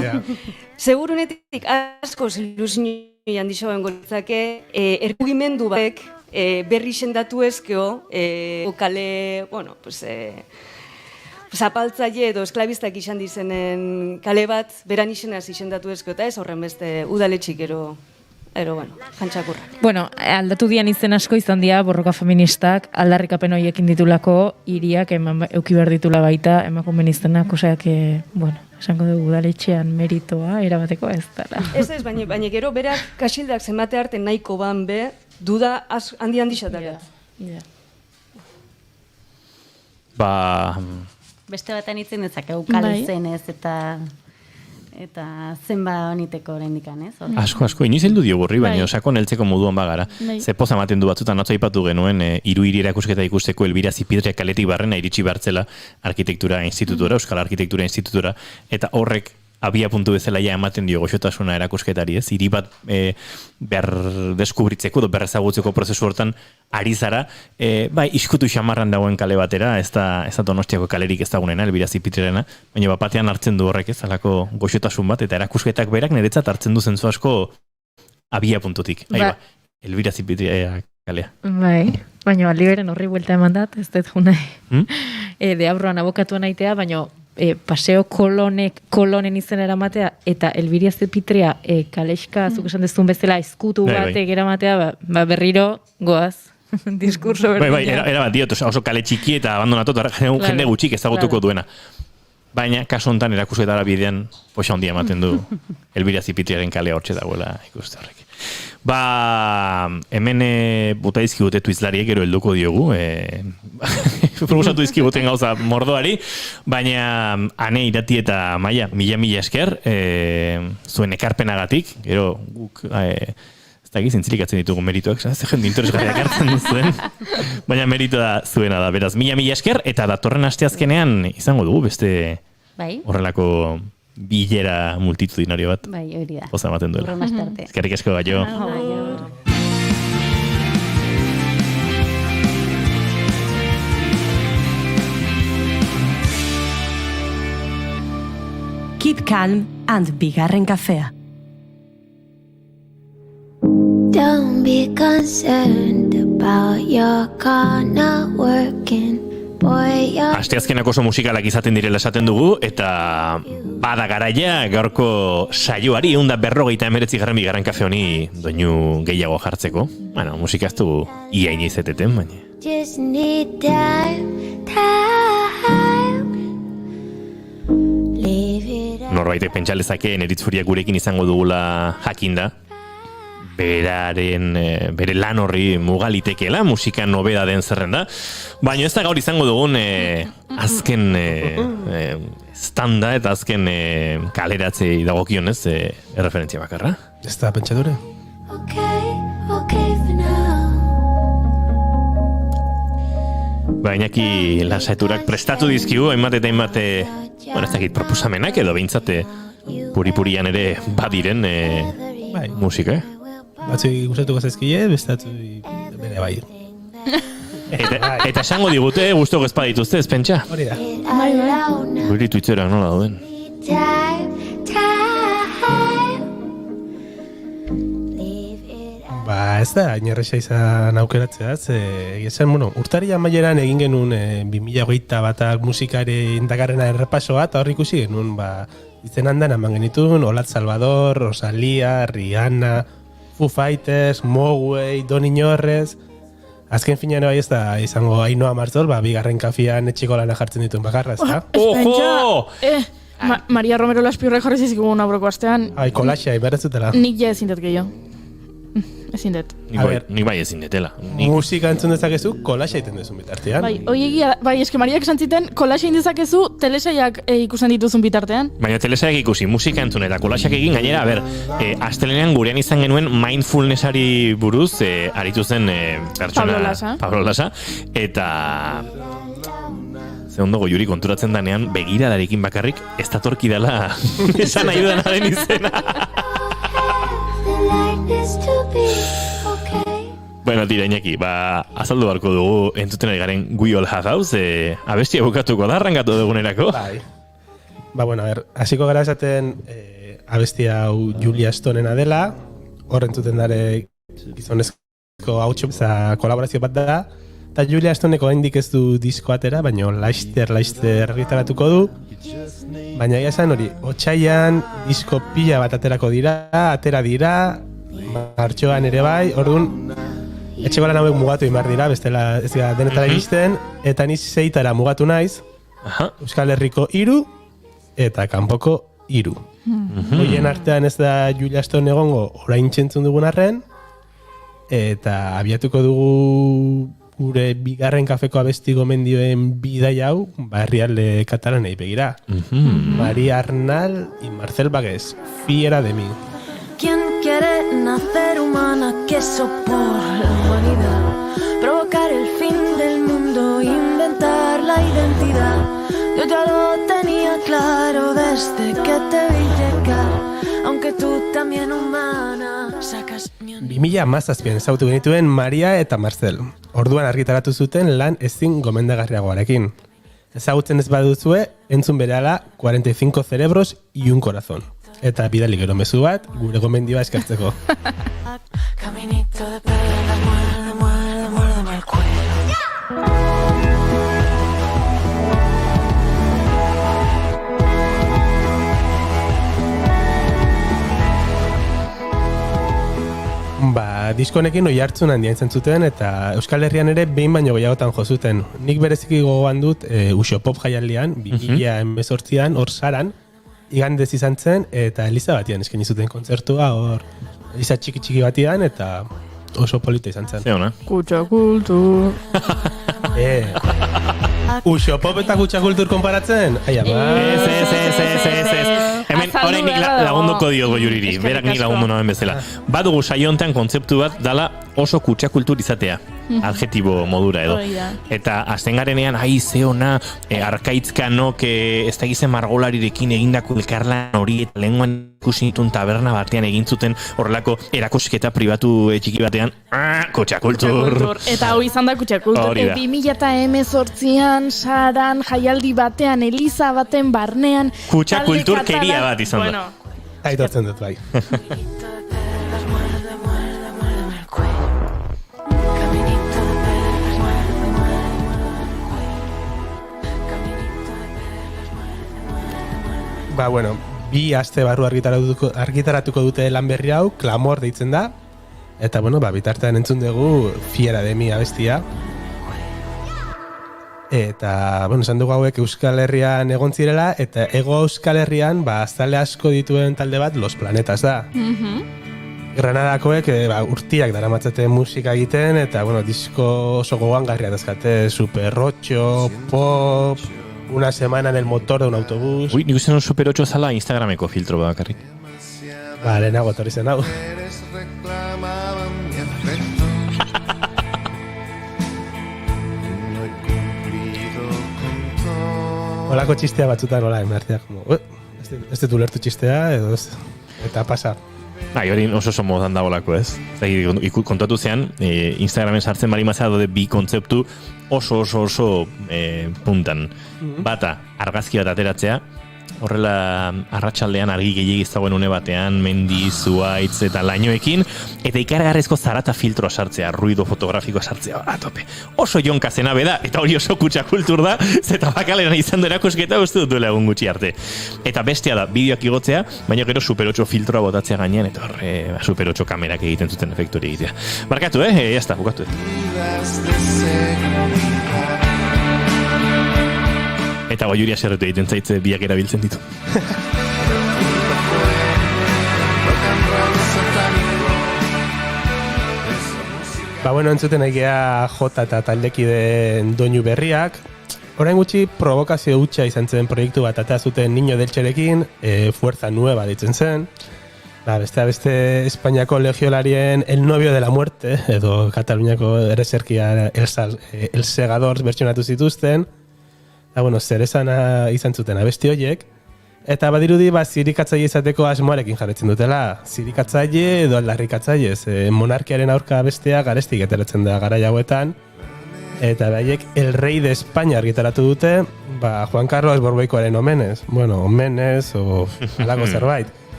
Speaker 10: Segurunetik askoz ilusinoi handixo engoletzake, erkugimendu batek berri sendatu ezkeo, kale, zapaltzaile edo esklabistak izan dizenen kale bat, beran izenaz izendatu ezko, eta ez horren beste udaletxik jantxakurra.
Speaker 9: Aldatu dian izen asko izan dira borroka feministak, aldarrikapen horiekin ditulako, hiriak euki behar ditula baita, emakumen izenak, oseak, esango dugu udaletxean meritoa, erabateko ez dara.
Speaker 10: Ez, baina gero berak kasildak zenbate arte nahiko ban be, duda handi xatakat.
Speaker 8: Beste batan itzen ezakegu kale zenez eta zenba honiteko oraindikan, ez?
Speaker 2: Asko, iniz heldu dio gorri, baina sakon heltzeko moduan bagara. Ze poza ematen du batzutan atzo aipatu genuen, hiru hiri erakusketa ikusteko Elbira Zipidrea kaletik barrena iritsi bertzela Arkitektura Institutura, Euskal Arkitektura Institutura, eta horrek abia puntu bezala ja ematen dio goxotasuna erakusketari, ez? Hiri bat behar deskubritzeko edo berrezagutzeko prozesu hortan ari zara, iskutu xamarran dagoen kale batera, ez da Donostiako kalerik ez dagunena, Elbira Zipidrearena, baina batean hartzen du horrek ez, alako goxotasun bat, eta erakusketak berak niretzat hartzen du zentzu asko abia puntutik. Elbira Zipidrea kalea.
Speaker 9: Baina aldiberen horri buelta eman dat, ez dut junai. Deabroan abokatuan aitea, baina paseo kolonen izen eramatea, eta Elbira Zipidrea kalexka, zuk esan dezun bezala, eskutu batek eramatea, berriro goaz. Diskurso berdina.
Speaker 2: Era bat diot, oso kale txiki eta abandonatu, jende gutxik ezagutuko duena. Baina, kaso honetan erakusketara bidean, poxa handia ematen du Elbira Zipidrearen kalea hortxe dagoela ikuste horrek. Hemen bota dizkigute Twizlariek gero helduko diogu, proposatu dizkiguten gauza mordoari, baina ane irati eta maia, mila esker, zuen ekarpenagatik, gero guk, ez da zintzilik atzen ditugu merituak, ez jende interesgarriak hartzen duzuen, baina meritu da zuena da, beraz, mila esker, eta datorren asteazkenean izango dugu beste horrelako bilera multitudinario bat.
Speaker 8: Hori da.
Speaker 2: Oza ematen duela. Eskerrik asko gaio.
Speaker 1: Keep calm and bigarren kafea.
Speaker 11: Don't be concerned about your car not working.
Speaker 2: Asteazkenak oso musikalak izaten direla esaten dugu, eta bada garaia gaurko saioari 159 bigarren kafe honi doinu gehiago jartzeko. Musika ez du ia inizeteten, baina.
Speaker 11: Just need time.
Speaker 2: Norbaitek pentsal dezake Neritz Furia gurekin izango dugula jakinda. bere lan horri mugalitekeela, musika nobeda den zerrenda. Baina ez da gaur izango dugun azken standa eta azken kaleratzei dagokionez erreferentzia bakarra.
Speaker 4: Ez da pentsadure.
Speaker 11: Okay for now.
Speaker 2: Bainaki lasaiturak prestatu dizkigu, hainbat eta hainbat, ez dakit proposamenak edo behintzate puri-purian ere badiren musika,
Speaker 4: Batzuk gustatuko zaizkie, bestatu bere bai.
Speaker 2: Eta esango digute, guztok ez badituzte, ez pentsa?
Speaker 4: Hori da.
Speaker 2: Guri Twittera nola dauden.
Speaker 4: Ez da, inerresa izan aukeratzeaz. Esan, urtari amaieran egin genuen 2021 batak musikare indagarrena errepasoa, eta hor ikusi genuen, izen handan eman genituen, Olat Salvador, Rosalia, Rihanna, Foo Fighters, Moway, Don Iñorrez. Azken finean bai ez da izango Ainhoa Martzol, bigarren kafian etxiko lana jartzen dituen bakarra, ez da?
Speaker 3: Ojo! Maria Romero Laspiurre jarri zizikugun aurreko astean.
Speaker 4: Kolaxia, iberrezutela.
Speaker 3: Nik ja ezin dut gehiago. Ezin dut.
Speaker 2: Nik bai ezin detela.
Speaker 4: Musika entzun dezakezu, kolaxa egiten duzun bitartean.
Speaker 3: Eske Mariak esan ziten, kolaxa egin dezakezu telesaiak ikusten dituzun bitartean.
Speaker 2: Baina telesaiak ikusi, musika entzun eta kolaxak egin, gainera, astelenean gurean izan genuen mindfulnessari buruz, aritu zen pertsona Pablo Lasa, eta ze ondo Goiuri konturatzen danean, begiradarekin bakarrik, ez datorki dela esan nahi dudanaren izena. Bueno, tira, Iñaki, azaldu barko dugu entzuten ari garen We All Have House, abestia bukatuko da, arrankatu dugunerako.
Speaker 4: Bai. Hasiko gara esaten abestia hau Julia Stonena dela, hor entzuten dare gizonezko hautsu, kolaborazio bat da, eta Julia Stoneko hendik ez du disko atera, baina laizter argitaratuko du, baina esan hori, otsaian disko pila bat atera dira, martxoan ere bai, orduan, etxeko lan hauek mugatu imar dira, bestela ez dira denetara iristen, eta niz 6 mugatu naiz, Euskal Herriko 3 eta kanpoko 3. Horien artean ez da Julia Stone egongo orain txentzun dugun arren, eta abiatuko dugu gure bigarren kafeko abesti gomendioen bidai hau, herrialde katalanei begira. María Arnal y Marcel Bagués, Fiera de mí.
Speaker 12: ¿Quién quiere nacer humana? Queso por la humanidad. Provocar el fin del mundo, inventar la identidad. Yo ya lo tenía claro desde que te vi llegar. Aunque tú también humana sacas mi...
Speaker 4: 2017 ezagutu genituen Maria eta Marcel. Orduan argitaratu zuten lan ezin gomendagarriagoarekin. Ezagutzen ez baduzue, entzun berehala 45 cerebros y un corazón. Eta bidali gero mezu bat, gure gomendioa eskertzeko.
Speaker 12: Caminito de perlas, muérdeme el cuello.
Speaker 4: Diskonekin oi hartzun handia izan zuten eta Euskal Herrian ere behin baino gehiagotan jo zuten. Nik bereziki gogoan dut Uxo Pop jaialdian, 2018an, hor Saran, igandez izan zen, eta Eliza batian eskaini zuten kontzertua, hor Eliza txiki batian, eta oso polita izan zen.
Speaker 2: Zeona?
Speaker 3: Kutxa kultur.
Speaker 4: Uxo Pop eta Kutxa kultur konparatzen? Ai, ama.
Speaker 2: Ez. Hemen, orain nik lagunduko dio Goiuriri, berak nik lagundu naben bezala. Badugu saio honetan kontzeptu bat dala oso kutxa kultur izatea, adjetibo modura edo. Eta azten garenean, ze ona, arkaitzkanok ez da gizen margolarirekin egindako elkarlan hori, eta lehenguan ikusi nituen taberna batean egin zuten horrelako erakusketa pribatu txiki batean, kutxa kultur.
Speaker 3: Eta hau izan da kutxa kultur. 2018an Saran jaialdi batean, Eliza baten barnean,
Speaker 2: kutxa kultur keria bat izan da.
Speaker 4: Aitortzen dut bai. Bi aste barru argitaratuko dute lan berri hau, Clamor deitzen da, eta bitartean entzun dugu Fiera de mi abestia. Eta, esan dugu hauek Euskal Herrian egon zirela, eta ego Euskal Herrian, azale asko dituen talde bat, Los Planetas da. Granadakoek urtiak daramatzate musika egiten, eta bueno, disko oso gogangarria dazkate, super 8, pop, una semana en el motor de un autobús.
Speaker 2: Ui, nik usten super 8 zala Instagrameko filtro bakarrik.
Speaker 4: Ba, lehenago etorri zen hau. Olako txistea batzutan hola, emertia, como, ez dut ulertu txistea, edo ez, eta pasa.
Speaker 2: Hori oso modan da bolako, ez? Kontatu zean, Instagramen sartzen bali mazera dode bi kontzeptu oso puntan. Bata, argazki bat ateratzea, horrela arratsaldean argi gehiagiz dagoen une batean, mendi, zuaitz eta lainoekin, eta ikargarrezko zarata filtroa sartzea, ruido fotografikoa sartzea, tope. Oso jonka zena beda, eta hori oso kutsa kultur da, zeta bakaleran izan du erakusketa uste dut duela egun gutxi arte. Eta bestia da, bideoak igotzea, baina gero Super 8 filtroa botatzea gainean, eta horre Super 8 kamerak egiten zuten efektu hori egitea. Barkatu, jazta, bukatu. Eta Goiuria zerretu egiten zaitze biak erabiltzen ditu.
Speaker 4: Ba, bueno, entzuten egea Jota eta taldekideen doinu berriak. Orain gutxi provokazio hutsa izan zen proiektu bat atea zuten Niño Deltxerekin, Fuerza Nueva ditzen zen. Ba, beste Espainiako legiolarien El Novio de la Muerte, edo Kataluniako ereserkia El Segador bertsionatu zituzten. Eta, bueno, zer esana izan zuten abesti horiek. Eta badirudi, zirikatzaile izateko asmoarekin jarretzen dutela. Zirikatzaile edo aldarrikatzaile. Monarkiaren aurka bestea garestik getaratzen da garai hauetan. Eta behaiek El Rey de España argitaratu dute, Juan Carlos Borboikoaren omenez. Bueno, omenez, o alako zerbait.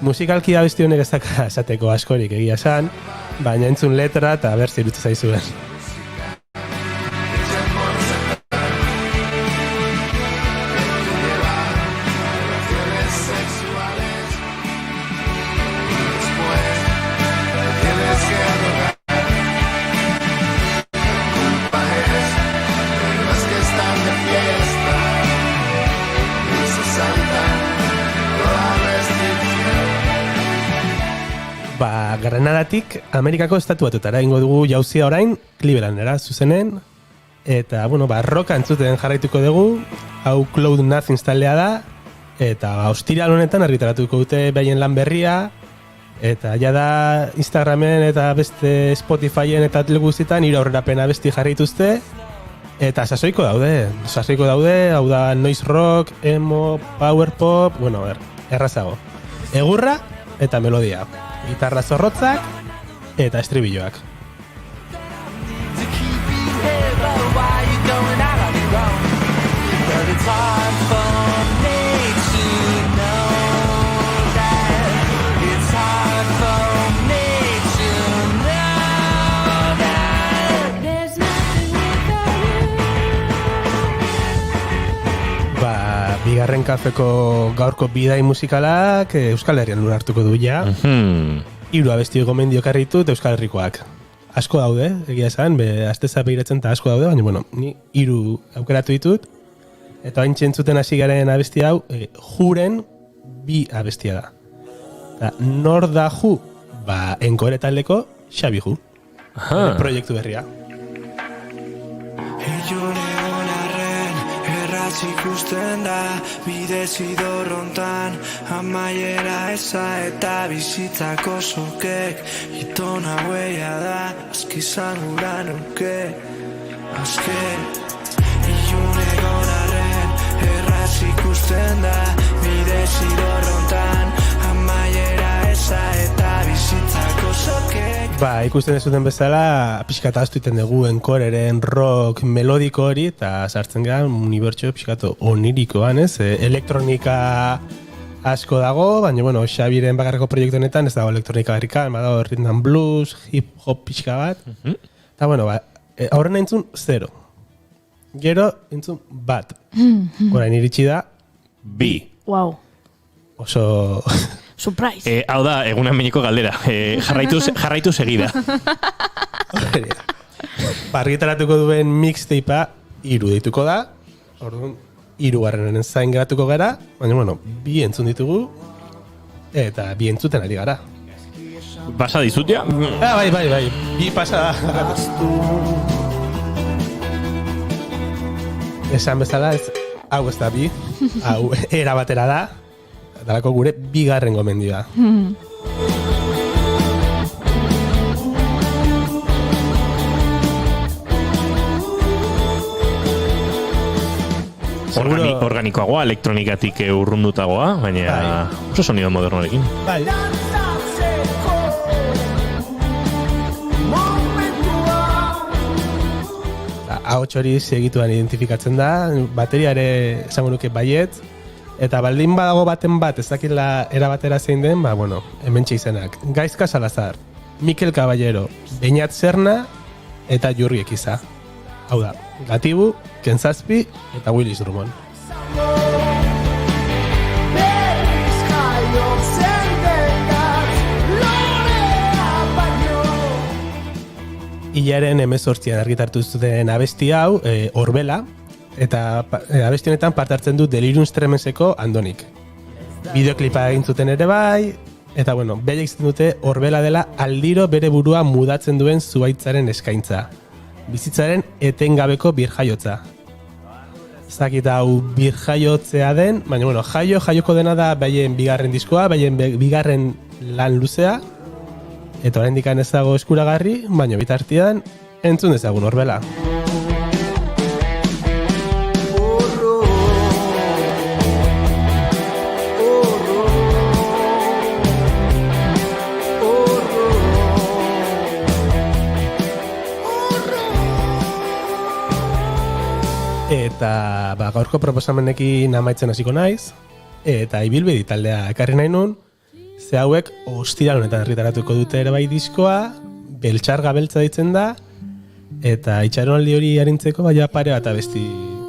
Speaker 4: Musikalki abesti honek ez daka esateko askorik egia esan, baina entzun letra eta berzi irutze zaizuen. Granadatik Amerikako estatu batutara ingo dugu jauzia orain, Clevelandera zuzenen, eta, roka entzuten jarraituko dugu, hau Cloud Nothing taldea da, eta ostiral honetan argitaratuko dute behaien lan berria, eta ja da Instagramen eta beste Spotifyen eta guztietan hiru aurrerapena besti jarraituzte, eta sasoiko daude, hau da noise rock, emo, power pop, errazago. Egurra eta melodia. Gitarra zorrotzak eta estribilloak. Bigarren kafeko gaurko bidai musikalak Euskal Herrian lur hartuko du ja. Hiru abesti gomendio karritut Euskal Herrikoak. Asko daude, egia esan, asteza begiratzen eta asko daude, baina, ni hiru aukeratu ditut. Eta hain txentzuten hasi garen abesti hau, Juren bi abestia da. Eta nor da Ju? Enkore taldeko Xabi Ju. Proiektu berria.
Speaker 13: Ikusten da, bidez idorrontan, amaiera eza eta bizitzako sokek, itona huella da, askizan gura nuke, azken, ilun egon arren, erraz ikusten da, bidez idorrontan, amaiera eza eta bizitzako sokek.
Speaker 4: Ikusten ez duten bezala, pixkat astuiten dugu enkoreren rock melodiko hori, eta sartzen gara unibertso pixkat onirikoan, ez? Elektronika asko dago, baina, Xabiren bakarreko proiektu honetan ez dago elektronika berrikan, badago rhythm and blues, hip hop pixka bat, eta, aurrena entzun 0. Gero entzun 1. Orain iritsi da 2.
Speaker 3: Wow.
Speaker 4: Oso...
Speaker 3: Surprise.
Speaker 2: Hau da, egunan meniko galdera. Jarraitu segida.
Speaker 4: Argitaratuko duen mixtapea 3 deituko da. Orduan, 3. zain geratuko gara. Baina, 2 entzun ditugu. Eta 2 entzuten ari gara.
Speaker 2: Pasa dizut, ja?
Speaker 4: Bai. Bi pasa. Esan bezala, hau ez da bi. Hau era batera da. Dalako gure bigarren gomendioa.
Speaker 2: Organikoagoa, elektronikatik urrundutagoa, baina oso sonido modernorekin.
Speaker 4: Bai. Ahots hori segituan identifikatzen da, bateriare esango nuke baiet, eta baldin badago baten bat, ez dakila erabatera zein den, hementxe izenak. Gaizka Salazar, Mikel Caballero, Beñat Serna, eta Jurri Ekiza. Hau da, Gatibu, Ken Zazpi, eta Willis Drummond. Ilaren 18an argitartu zuten abesti hau, Orbela, eta abesti honetan parte hartzen du Delirium Tremenseko Andonik. Bideoklipa egin zuten ere bai, eta bere izten dute Orbela dela aldiro bere burua mudatzen duen zuhaitzaren eskaintza. Bizitzaren etengabeko birjaiotza. Zakit hau birjaiotzea den, baina jaioko dena da baien bigarren diskoa, baien bigarren lan luzea, eta oraindik ez dago eskuragarri, baina bitartean entzun dezagun Orbela. Eta gaurko proposamenekin amaitzen hasiko naiz, eta ibilbedi taldea ekarri nahi nun, ze hauek ostiral honetan argitaratuko dute ere bai diskoa, Beltxarga beltza ditzen da, eta itxaronaldi hori arintzeko baina pare bat abesti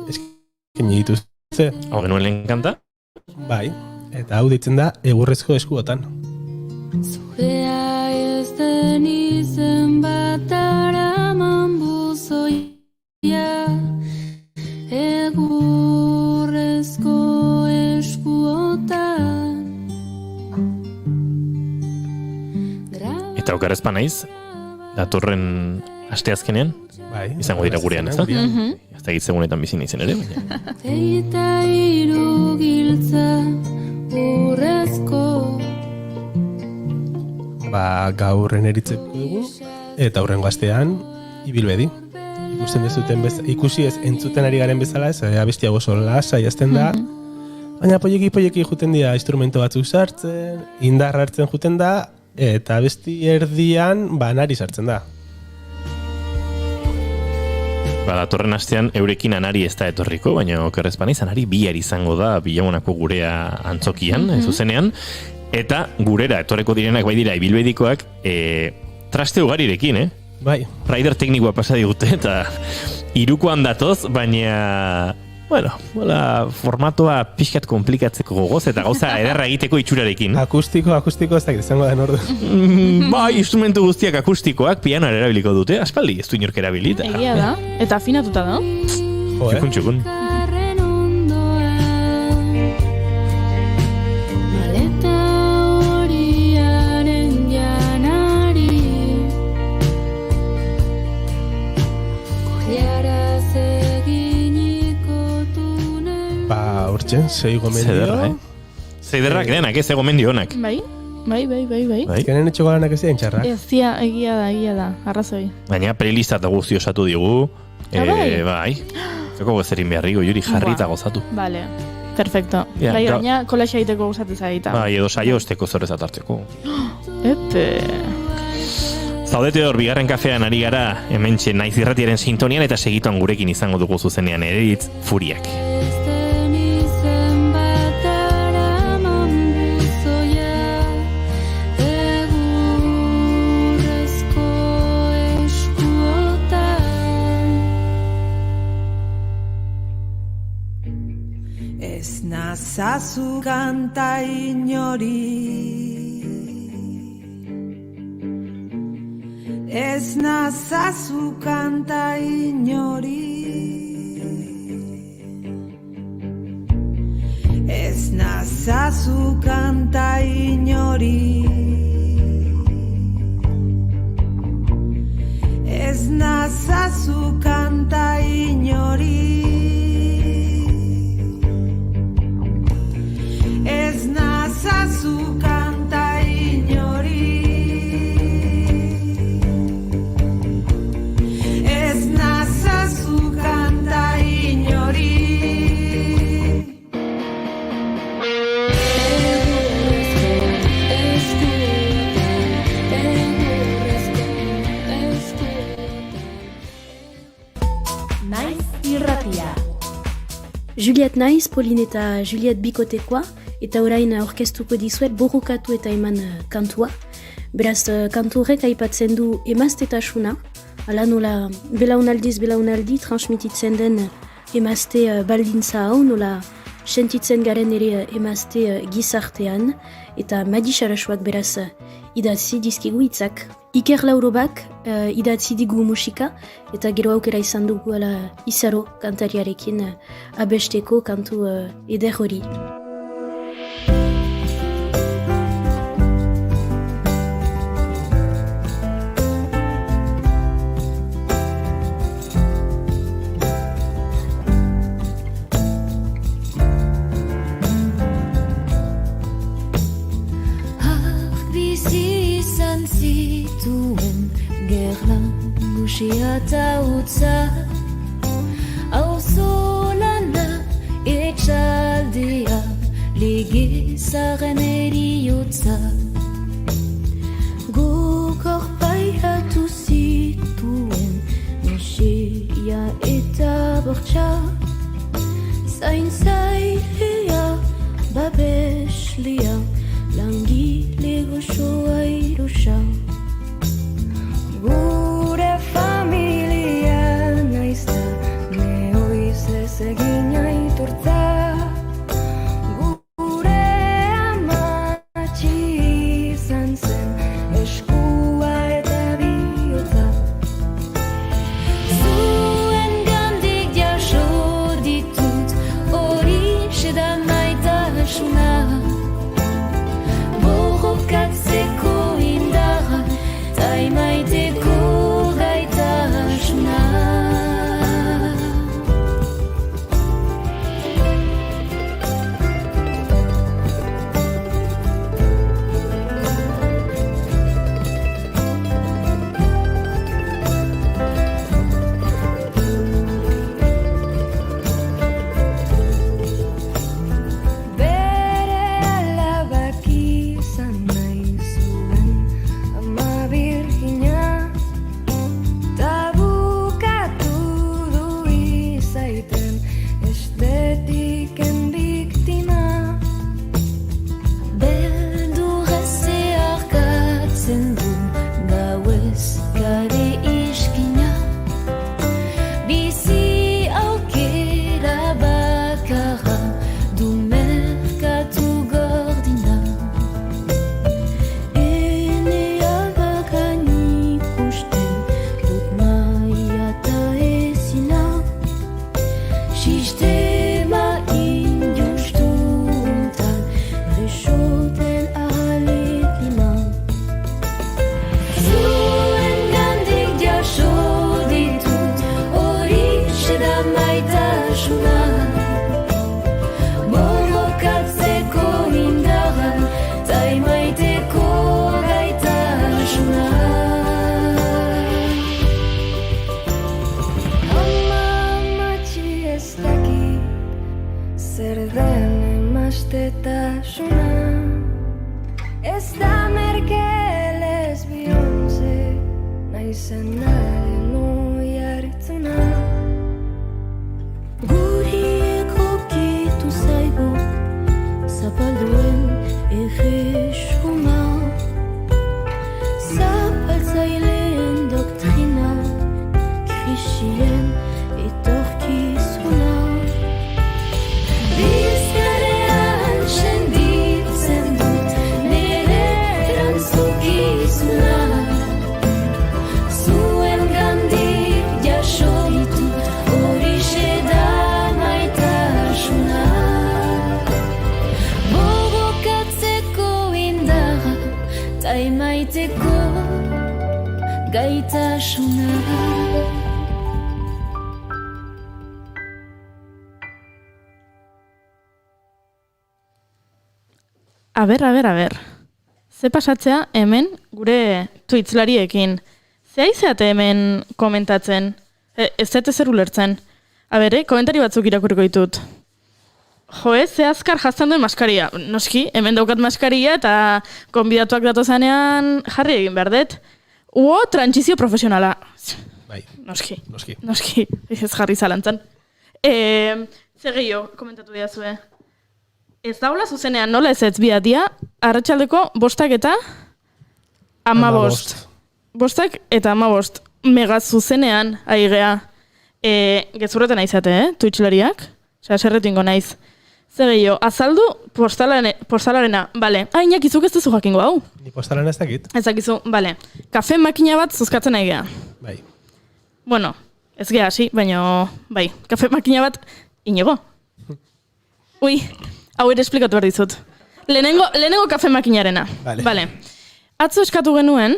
Speaker 4: eskaini dituzte.
Speaker 2: Hau genuen lehen kanta?
Speaker 4: Bai, eta hau ditzen da Egurrezko eskuotan.
Speaker 12: Zurea ez den izen bat araman buzoia, egurrezko eskuotan.
Speaker 2: Eta okarezpa naiz, datorren asteazkenean, izango dira gurean, ez da? Ez da gitzegunetan bizi naizen ere, baina.
Speaker 12: Eta irugiltza urrezko.
Speaker 4: Gaurren eritzeko dugu, eta aurrengo astean ibilbedi. Ikusten dezuten ikusi ez entzuten ari garen bezala, ez abestia oso lasai hasten da, baina poieki juten dira instrumento batzuk sartzen, indarra hartzen juten da, eta abesti erdian nari sartzen da.
Speaker 2: Datorren astean eurekin anari ez da etorriko, baina okerrez banaiz anari bihar izango da Bilamonako gurea antzokian, zuzenean, eta gurera etorreko direnak bai dira ibilbedikoak traste ugarirekin,
Speaker 4: Bai.
Speaker 2: Rider teknikoa pasa digute eta irukoan datoz, baina formatoa pixkat komplikatzeko gogoz eta gauza ederra egiteko itxurarekin.
Speaker 4: Akustiko ez da izango da nordu.
Speaker 2: Bai, instrumentu guztiak akustikoak pianoan erabiliko dute, aspaldi ez du inork erabilita.
Speaker 3: Egia da, eta afinatuta da.
Speaker 2: Txukun.
Speaker 4: Hortzen, zei gomendio.
Speaker 2: Zeiderrak denak, ez gomendio honak.
Speaker 3: Bai.
Speaker 4: Kenen etxeko lanak ez dien txarrak.
Speaker 3: Ez egia da, arrazoi.
Speaker 2: Baina playlista eta guzti osatu digu. Bai. Zeko gezerin beharriko, juri jarri eta gozatu.
Speaker 3: Vale, perfecto. Bai, baina kolaxa egiteko gozatu zaita.
Speaker 2: Bai, edo saio osteko zorrezat hartzeko.
Speaker 3: Epe.
Speaker 2: Zaudete hor, bigarren kafean ari gara, hementxe naiz irratiaren sintonian eta segituan gurekin izango dugu zuzenean ereditz Furiak.
Speaker 14: Zazu kanta inori, ez nazazu kanta inori, ez nazazu kanta inori,
Speaker 15: Juliet naiz, Polin eta Juliet bikotekoa, eta orain orkestuko dizuet borrokatu eta eman kantua. Beraz, kantu horrek aipatzen du emaztetasuna, ala nola belaunaldi transmititzen den emazte baldintza hau, nola sentitzen garen ere emazte gizartean, eta Madi Sarasuak beraz idatzi dizkigu hitzak. Iker Laurobak idatzi digu musika, eta gero aukera izan dugu ala Izaro kantariarekin abesteko kantu eder hori.
Speaker 12: Eta utza auzolana etxaldea legezaren eriotza guk orpairatu zituen mesea eta bortxa zaintzailea babeslea langile goxoa irosa gure familia naizta neoiz ez egin aitortza gure amatxi izan zen eskua eta bihotza zuen gandik jaso ditut horixe da maitasuna borrokatzeko indarra maiteko gaitasuna bere alabak izan nahi zuen ama Virginia tabukatu du izaiten estetiken biktima beldurrez zeharkatzen du gauez kare iskina bizi aukera bakarra du merkatu gordina sistema injustu untan rexoten ahaleklima zuen gandik jaso ditut horixe da maitasuna borrokatzeko indarra ta emaiteko gaitasuna zer den emaztetasuna ez da Merkel ez Beyoncé naizenaren oihartzuna guri egokitu zaigu zapalduen erresuma zapaltzaileen doktrina krisien etorkizuna bizkarean senditzen dut nire erantzukizuna zuen gandik jaso ditut horixe da maitasuna borrokatzeko indarra ta emaiteko gaitasuna
Speaker 3: Aber. Ze pasatzea hemen gure Twitchlariekin. Ze aizeate hemen komentatzen? Ez zete zer ulertzen. Komentari batzuk irakurriko ditut. Ze azkar jazten duen maskaria. Noski, hemen daukat maskaria eta konbidatuak datozanean jarri egin behar dut. Trantsizio profesionala.
Speaker 4: Bai.
Speaker 3: Noski. Ez jarri zalantzan. Zer gehiago komentatu diazue. Ez daula zuzenean, nola ez biatia, arratsaldeko 5 eta 15. 5 eta 15. Mega zuzenean, aigea. Gezurretan aizate, Twitchlariak? Osea, serretingo naiz. Zer gehiago, azaldu postalarena, bale. Iñaki, zuk ez duzu jakingo hau?
Speaker 4: Ni postalaren ez dakit.
Speaker 3: Ez dakizu, bale. Kafe makina bat zuzkatzen nahi gea.
Speaker 4: Bai.
Speaker 3: Bueno, ez gea hasi, baina, bai, kafe makina bat, Iñigo. Ui, hau ere esplikatu behar dizut. Lehenengo kafe makinarena. Bale. Atzo eskatu genuen,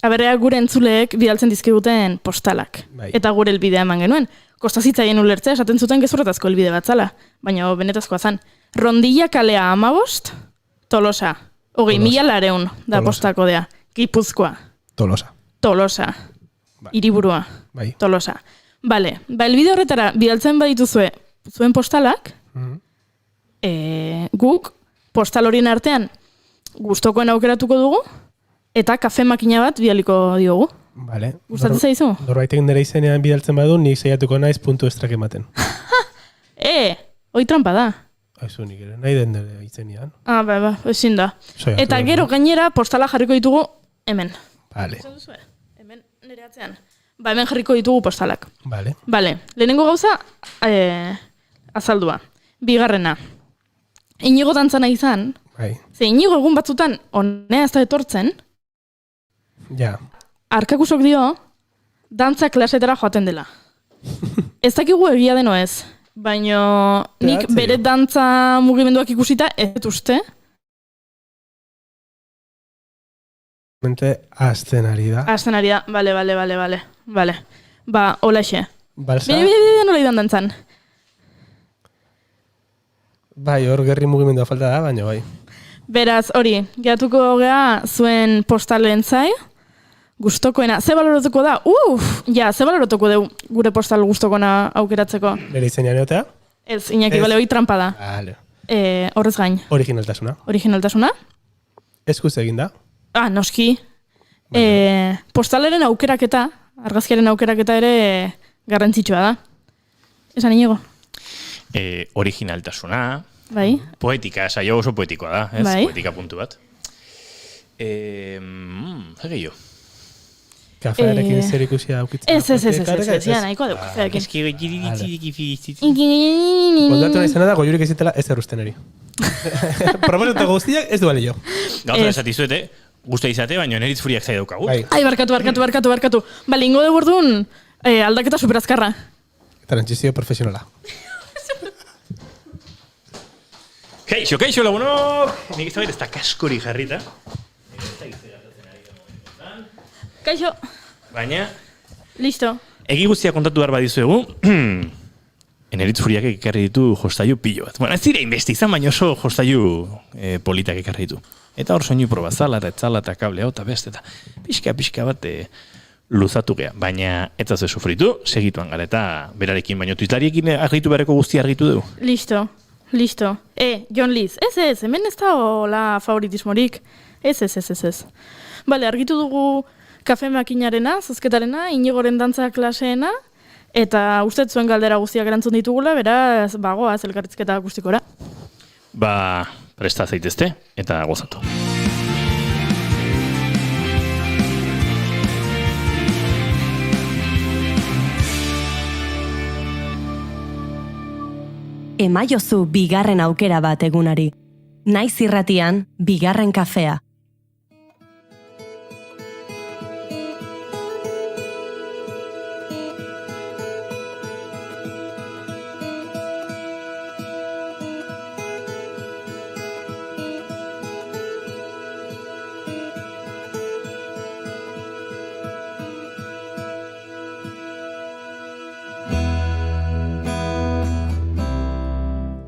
Speaker 3: aberrea gure entzuleek bidaltzen dizkiguten postalak.
Speaker 4: Bai.
Speaker 3: Eta gure elbidea eman genuen. Kostazitzaien ulertzea esaten zuten gezurretazko elbide bat zala. Baina benetazkoa zan. Rondilla kalea 15, Tolosa. 20.000 da postako dea. Gipuzkoa. Tolosa. Hiriburua.
Speaker 4: Bai.
Speaker 3: Tolosa. Bale, elbide horretara bidaltzen badituzue zuen postalak, guk postal horien artean gustokoen aukeratuko dugu, eta kafe makina bat bidaliko diogu.
Speaker 4: Vale.
Speaker 3: Gustatzen zaizu?
Speaker 4: Norbaitek nire izenean bidaltzen badu, nik saiatuko naiz puntu estrak ematen.
Speaker 3: Hoi trampa da.
Speaker 4: Aizu, nik ere nahi den nire izenean.
Speaker 3: Ezin da. Eta gero gainera postala jarriko ditugu hemen.
Speaker 4: Vale.
Speaker 3: Hemen nire atzean. Hemen jarriko ditugu postalak.
Speaker 4: Vale.
Speaker 3: Lehenengo gauza azaldua. Bigarrena. Inigo dantzana izan.
Speaker 4: Bai.
Speaker 3: Ze Inigo egun batzutan honea ez da etortzen.
Speaker 4: Ja.
Speaker 3: Arkakusok dio, dantza klasetara joaten dela. Ez dakigu egia deno ez, baina nik bere dantza mugimenduak ikusita ez uste.
Speaker 4: Azten ari da.
Speaker 3: Bale. Ba, holaxe.
Speaker 4: Balsa?
Speaker 3: Bide nola idan dantzan.
Speaker 4: Bai, hor gerri mugimendua falta da, baina bai.
Speaker 3: Beraz, hori, geratuko gea zuen postalen zai, gustokoena. Ze baloratuko da? Ze baloratuko du gure postal gustokoena aukeratzeko?
Speaker 4: Bere izenean egotea?
Speaker 3: Ez, Iñaki, bale, hori trampa da.
Speaker 4: Vale.
Speaker 3: Horrez gain.
Speaker 4: Originaltasuna? Eskuz eginda?
Speaker 3: Noski. Postaleren aukeraketa, argazkiaren aukeraketa ere garrantzitsua da. Esan Inigo?
Speaker 2: Originaltasuna,
Speaker 3: bai.
Speaker 2: Poetika, saio oso poetikoa da, ez?
Speaker 3: Bai.
Speaker 2: Poetika puntu bat. Zer gehiago?
Speaker 4: Kafearekin zer ikusia aukitzen?
Speaker 3: Ez, nahikoa du kafearekin.
Speaker 2: Eski gitiritik.
Speaker 4: Kontatu nahi zena da, goiurik ezitela ez erruzten eri. Proposatu guztiak ez du balio.
Speaker 2: Gauza esatizuete, guztia izate, baina neritz furiak zai daukagu.
Speaker 3: Ai, barkatu. Bale, ingo dugu orduan aldaketa superazkarra.
Speaker 4: Trantsizio profesionala.
Speaker 2: Kaixo, lagunok! Nik izabait ez da kaskori jarrita.
Speaker 3: Kaixo.
Speaker 2: Baina...
Speaker 3: Listo.
Speaker 2: Egi guztia kontatu behar badizuegu, eneritz furiak ekarri ditu jostailu pilo bat. Bueno, ez dira inbesti izan, baina oso jostailu politak ekarri ditu. Eta hor soinu proba zala, eta etzala, eta kable hau, eta beste, eta pixka bat luzatu gea. Baina ez zazue sufritu, segituan gara, eta berarekin, baina tuitariekin argitu beharreko guztia argitu dugu.
Speaker 3: Listo. John Liz, ez, hemen ez da hola favoritismorik. Ez. Bale, argitu dugu kafe makinarena, zozketarena, Inigoren dantza klaseena, eta uste zuen galdera guztiak erantzun ditugula, beraz, bagoaz elkarrizketa guztikora.
Speaker 2: Presta zaitezte, eta gozatu.
Speaker 1: Emaiozu bigarren aukera bat egunari. Naiz irratian, bigarren kafea.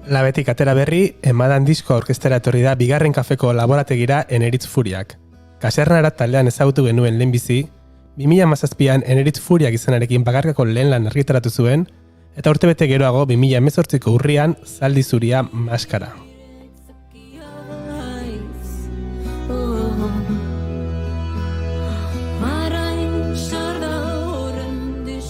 Speaker 4: Labetik atera berri, emadan disko orkestera etorri da bigarren kafeko laborategira Eneritz Furiak. Kasernara taldean ezagutu genuen lehenbizi, 2017an Eneritz Furiak izanarekin bakarkako lehen lan argitaratu zuen, eta urtebete geroago 2018ko urrian Zaldi Zuria Maskara.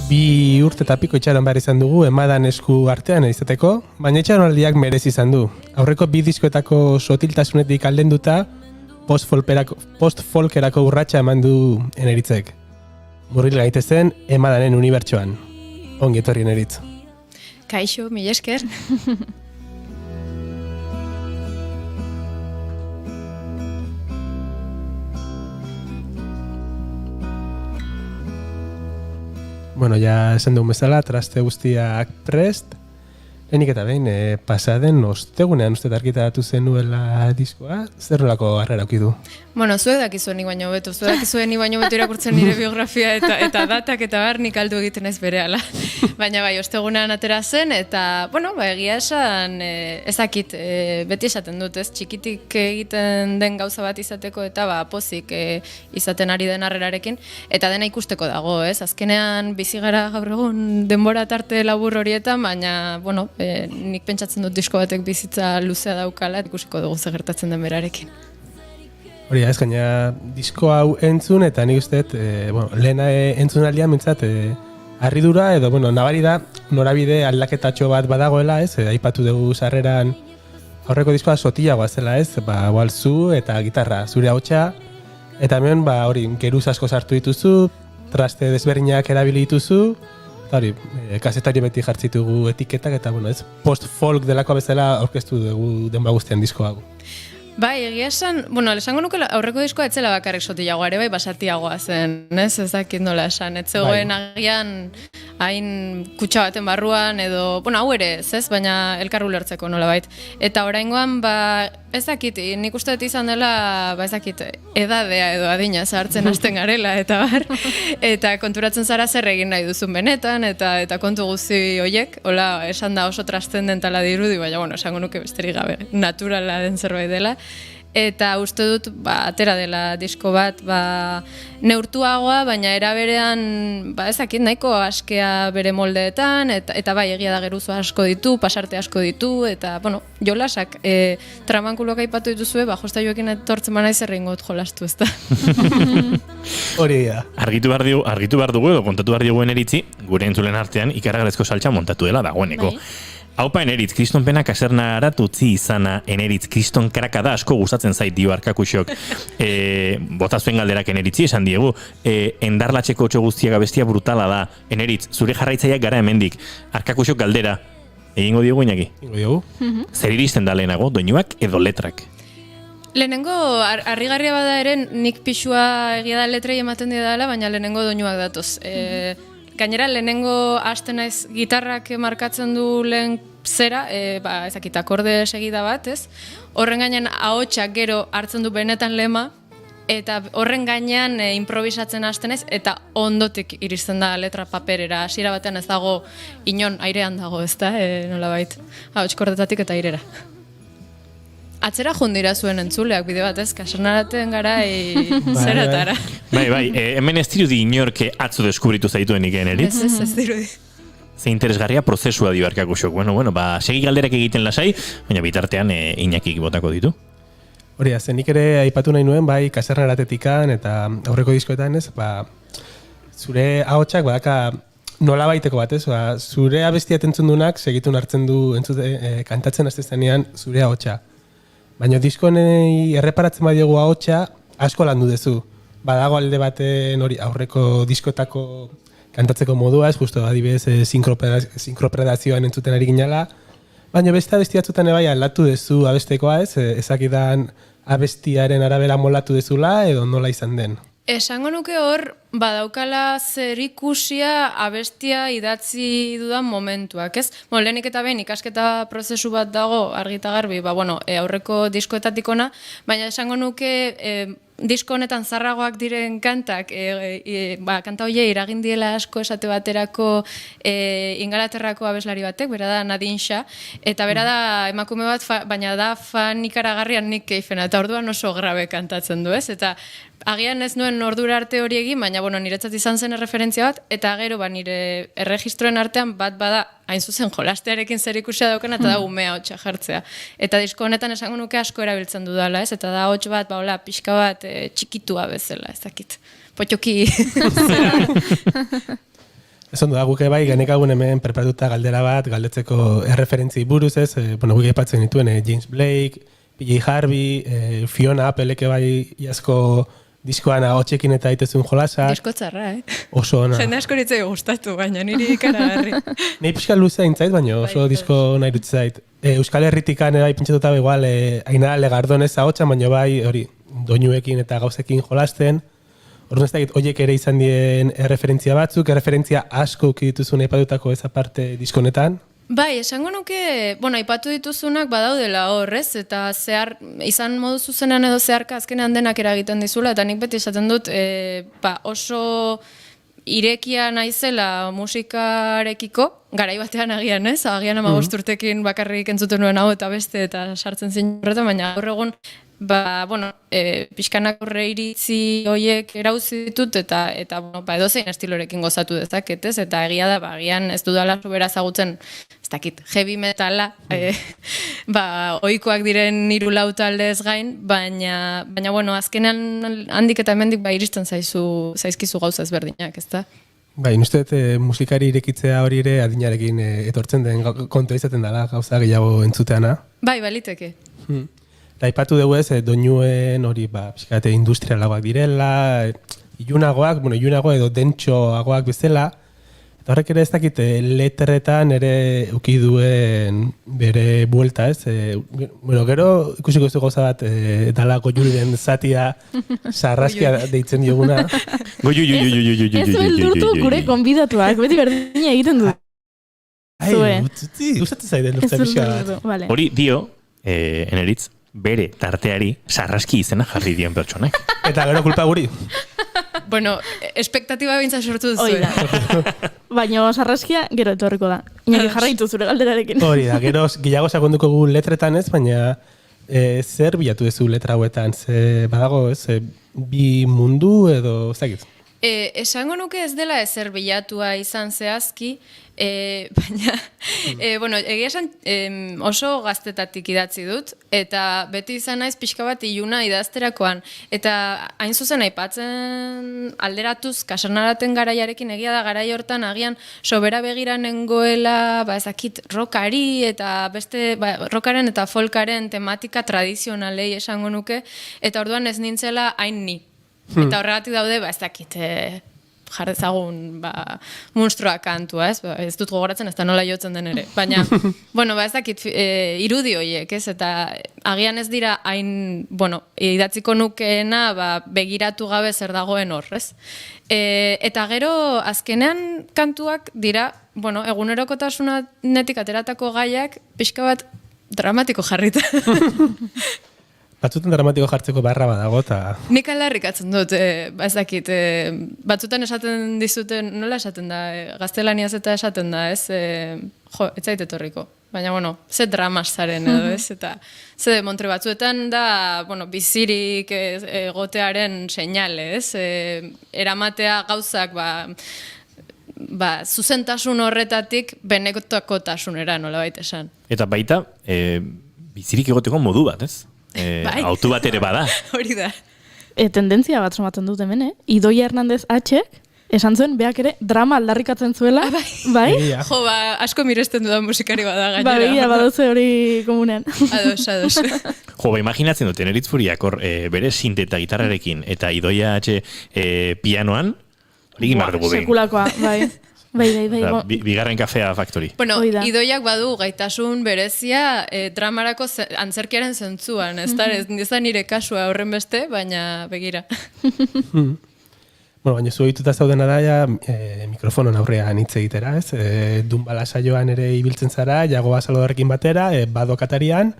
Speaker 4: Bi urte eta piko itxaron behar izan dugu emadan esku artean izateko, baina itxaronaldiak merezi izan du. Aurreko bi diskoetako sotiltasunetik aldenduta, post-folkerako urratsa eman du Eneritzek. Murgil gaitezen emadanen unibertsoan. Ongi etorri Eneritz.
Speaker 16: Kaixo, mila esker.
Speaker 4: Bueno, ja esan dugun bezala, traste guztiak prest. Lehenik eta behin, pasaden ostegunean uste argitaratu zenuela diskoa, zer nolako harrera auki du?
Speaker 16: Bueno, zuek dakizuen nik baino beto, irakurtzen nire biografia eta datak eta bar nik aldu egiten ez berehala. Baina bai, ostegunean atera zen eta, bueno, egia esan ezakit, beti esaten dut, ez? Txikitik egiten den gauza bat izateko eta pozik izaten ari den harrerarekin eta dena ikusteko dago, ez? Azkenean bizi gara gaur egun denbora tarte labur horietan, baina, bueno, nik pentsatzen dut disko batek bizitza luzea daukala, ikusiko dugu zer gertatzen den berarekin.
Speaker 4: Hori ez, gaina disko hau entzun eta nik usteet, lehena entzun aldean mintzat, harridura edo, nabari da, norabide aldaketatxo bat badagoela, ez, aipatu dugu sarreran aurreko diskoa sotilagoa zela, ez, igual zu eta gitarra, zure ahotsa, eta hemen, hori, geruz asko sartu dituzu, traste desberdinak erabili dituzu, eta hori, kazetari beti jartzitugu etiketak, eta, ez, post-folk delako bezala aurkeztu dugu denba guztian disko hau.
Speaker 16: Bai, egia esan, esango nuke aurreko diskoa etzela bakarrik sotilagoa ere, bai, basatiagoa zen, ez dakit nola esan, etzegoen agian hain kutsa baten barruan, edo, hau ere ez, baina elkar ulertzeko nola bait. Eta oraingoan, ez dakit, nik uste dut izan dela, ez dakit, edadea edo adina sartzen hasten garela, eta bar, eta konturatzen zara zer egin nahi duzun benetan, eta kontu guzti horiek, hola, esan da oso trascendentala dirudi, baina, esango nuke besterik gabe, naturala den zerbait dela, eta uste dut, atera dela disko bat, neurtuagoa, baina eraberean, ez dakit, nahiko askea bere moldeetan, eta bai, egia da geruzo asko ditu, pasarte asko ditu, eta, jolasak, tramankuloak aipatu dituzue, josta joekin etortzen manaiz erringot jolastu, ez da.
Speaker 4: Hori da.
Speaker 2: Argitu behar dugu edo kontatu behar dugu Eneritzi, gure entzulen artean ikaragarrezko saltsa montatu dela dagoeneko. Haupa Eneritz, kriston pena kaserna aratutzi izana Eneritz, kriston kraka da asko gustatzen zait dio Arkakuxok. Bota zuen galderak Eneritzi esan diegu. Endarlatxeko otxo guztiak abestia brutala da. Eneritz, zure jarraitzaileak gara hemendik. Arkakuxok galdera. Egingo diogu Iñaki?
Speaker 4: Egingo diogu.
Speaker 2: Zer iristen da lehenago, doinuak edo letrak?
Speaker 16: Lehenengo, harrigarria bada ere, nik pixua egia da letrei ematen didala, baina lehenengo doinuak datoz. Gainera, lehenengo hasten naiz gitarrak markatzen du lehen zera, ezakit, akorde segida bat, ez? Horren gainean ahotsak gero hartzen du benetan lema, eta horren gainean improvisatzen hasten ez, eta ondotik iristen da letra paperera, hasiera batean ez dago inon airean dago, ez da, nolabait, ahots kordetatik eta airera. Atzera jundira zuen entzuleak bide bat ez, kasernaraten gara zeratara.
Speaker 2: Bai, hemen ez dirudi inorke atzo deskubritu zaituenik Eneritz.
Speaker 16: Ez dirudi.
Speaker 2: Ze interesgarria prozesua dio Arkakuxok. Segi galderak egiten lasai, baina bitartean Iñakik botako ditu.
Speaker 4: Hori, nik ere aipatu nahi nuen, bai, kasernaratetikaen eta aurreko diskoetan ez, zure ahotsak badaka nola baiteko bat ez, zure abestiat entzundunak segitun hartzen du kantatzen hastezenean zure ahotsa. Baina diskonei erreparatzen badiegu ahotsa asko landu dezu. Badago alde baten hori aurreko diskotako kantatzeko modua, ez justo adibidez sinkropredazioan entzuten ari ginala, baina beste abestiatzutan bai aldatu dezu abestekoa, ez, ezakidan abestiaren arabera molatu dezula edo nola izan den.
Speaker 16: Esango nuke hor, badaukala zerikusia abestia idatzi dudan momentuak, ez? Lehenik eta behin ikasketa prozesu bat dago argita garbi, aurreko diskoetatik ona, baina esango nuke disko honetan zarragoak diren kantak, kanta hoie iragin diela asko esate baterako Ingalaterrako abeslari batek, bera da Nadine Shah, eta bera da emakume bat, baina da fan ikaragarrian nik keifena, eta orduan oso grabe kantatzen du, ez? Eta agian ez nuen ordura arte hori egin, baina niretzat izan zen erreferentzia bat, eta gero nire erregistroen artean bat bada hain zuzen jolastearekin zer ikusia daukena, eta da umea hotxa jartzea. Eta disko honetan esango nuke asko erabiltzen dudala, ez? Eta da hots bat, pixka bat txikitua bezala, ez dakit. Potxoki.
Speaker 4: Ez ondo da, guke bai, genekagun hemen preparatuta galdera bat, galdetzeko erreferentzi buruz ez, guk aipatzen dituen James Blake, PJ Harvey, Fiona Appleke bai iazko diskoan ahotsekin eta aitezun jolasa.
Speaker 16: Disko txarra,
Speaker 4: Oso ona.
Speaker 16: Jende asko nitzei gustatu, baina niri ikaragarri.
Speaker 4: Nei pixka luzea intzait, baina oso disko nahi dut zait. Euskal Herritikan bai pentsatuta igual Ainara Legardonez ahotsa, baina bai hori doinuekin eta gauzekin jolasten. Orduan ez dakit, horiek ere izan dien erreferentzia batzuk, erreferentzia asko dituzun aipatutako eza parte diskonetan.
Speaker 16: Bai, esango nuke, aipatu dituzunak badaudela horrez, eta zehar, izan modu zuzenean edo zeharka azkenean denak eragiten dizula, eta nik beti esaten dut, oso irekia naizela musikarekiko, garai batean agian, ez? Agian 15 urtekin bakarrik entzuten nuen hau eta beste, eta sartzen zin horretan, baina gaur egun, pixkanak horre iritzi hoiek erauzi ditut eta edozein estilorekin gozatu dezaket, ez? Eta egia da, agian ez dudala sobera zagutzen, ez dakit, heavy metala, ohikoak diren 3-4 taldez gain, baina azkenean handik eta hemendik iristen zaizkizu gauza ezberdinak, ez da?
Speaker 4: Bai, uste musikari irekitzea hori ere adinarekin etortzen den kontua izaten dela gauza gehiago entzuteana.
Speaker 16: Bai, baliteke.
Speaker 4: Eta aipatu dugu ez, doinuen hori, pixkate industrialagoak direla, ilunagoak edo dentxoagoak bezala, eta horrek ere ez dakit letretan ere uki duen bere buelta, ez? Gero ikusiko ez gauza bat dala Goiuriren zatia sarraskia deitzen dioguna.
Speaker 3: Ez beldurtu gure konbidatuak, beti berdina egiten du.
Speaker 4: Gustatzen zaiden lurtza pixka bat.
Speaker 2: Hori dio, Eneritz, bere tarteari sarraski izena jarri dion pertsonak.
Speaker 4: Eta gero kulpa guri.
Speaker 16: Bueno, espektatiba bintza sortu duzu.
Speaker 3: Baina sarraskia gero etorriko da. Iñaki jarraitu zure galderarekin.
Speaker 4: Hori da, gero gehiago sakonduko gu letretan ez, baina zer bilatu duzu letra hauetan? Badago ez, bi mundu edo zakit?
Speaker 16: Esango nuke ez dela ezer bilatua izan zehazki, baina, egia esan oso gaztetatik idatzi dut, eta beti izan naiz pixka bat iluna idazterakoan, eta hain zuzen aipatzen alderatuz kasanaraten garaiarekin egia da garai hortan agian sobera begira nengoela, ezakit, rockari eta beste, rockaren eta folkaren tematika tradizionalei esango nuke, eta orduan ez nintzela hain ni. Eta horregatik daude, ez dakit, jarrezagun monstrua kantua, ez dut gogoratzen, ez da nola jotzen den ere. Baina, ez dakit, irudi horiek, ez? Eta agian ez dira hain, idatziko nukeena begiratu gabe zer dagoen hor, ez? Eta gero, azkenean kantuak dira, egunerokotasunetik ateratako gaiak, pixka bat dramatiko jarrita.
Speaker 4: Batzutan dramatiko jartzeko beharra badago eta...
Speaker 16: Nik alarrikatzen dut, ez dakit, batzutan esaten dizuten, nola esaten da, gaztelaniaz eta esaten da, ez? Ez zait etorriko. Baina, ze dramas zaren edo, ez? Eta ze demontre batzuetan da, bizirik egotearen seinale, ez? Eramatea gauzak, zuzentasun horretatik benekotakotasunera, nola baita esan.
Speaker 2: Eta baita, bizirik egoteko modu bat, ez? Autu bat ere bada.
Speaker 16: Hori da.
Speaker 3: Tendentzia bat somatzen dut hemen, Idoia Hernandez H. esan zuen, beak ere drama aldarrikatzen zuela. Bai?
Speaker 16: Jo, asko miresten dudan musikari bada gainera.
Speaker 3: Begia, badoze hori komunean.
Speaker 16: Ados.
Speaker 2: Jo, imaginatzen dut, Eneritz Furiak bere sinte eta gitarrarekin eta Idoia H. Pianoan, hori gimar dugu behin.
Speaker 3: Sekulakoa, bai. Bai.
Speaker 2: Bigarren kafea factory.
Speaker 16: Idoiak badu gaitasun berezia dramarako antzerkiaren zentzuan, ez da nire kasua horren beste, baina begira.
Speaker 4: Baina zu egituta zaudena da, mikrofonon aurrean hitz egitera, ez? Dunbala saioan ere ibiltzen zara, Jagoa Salvadorrekin batera, Badokatarian,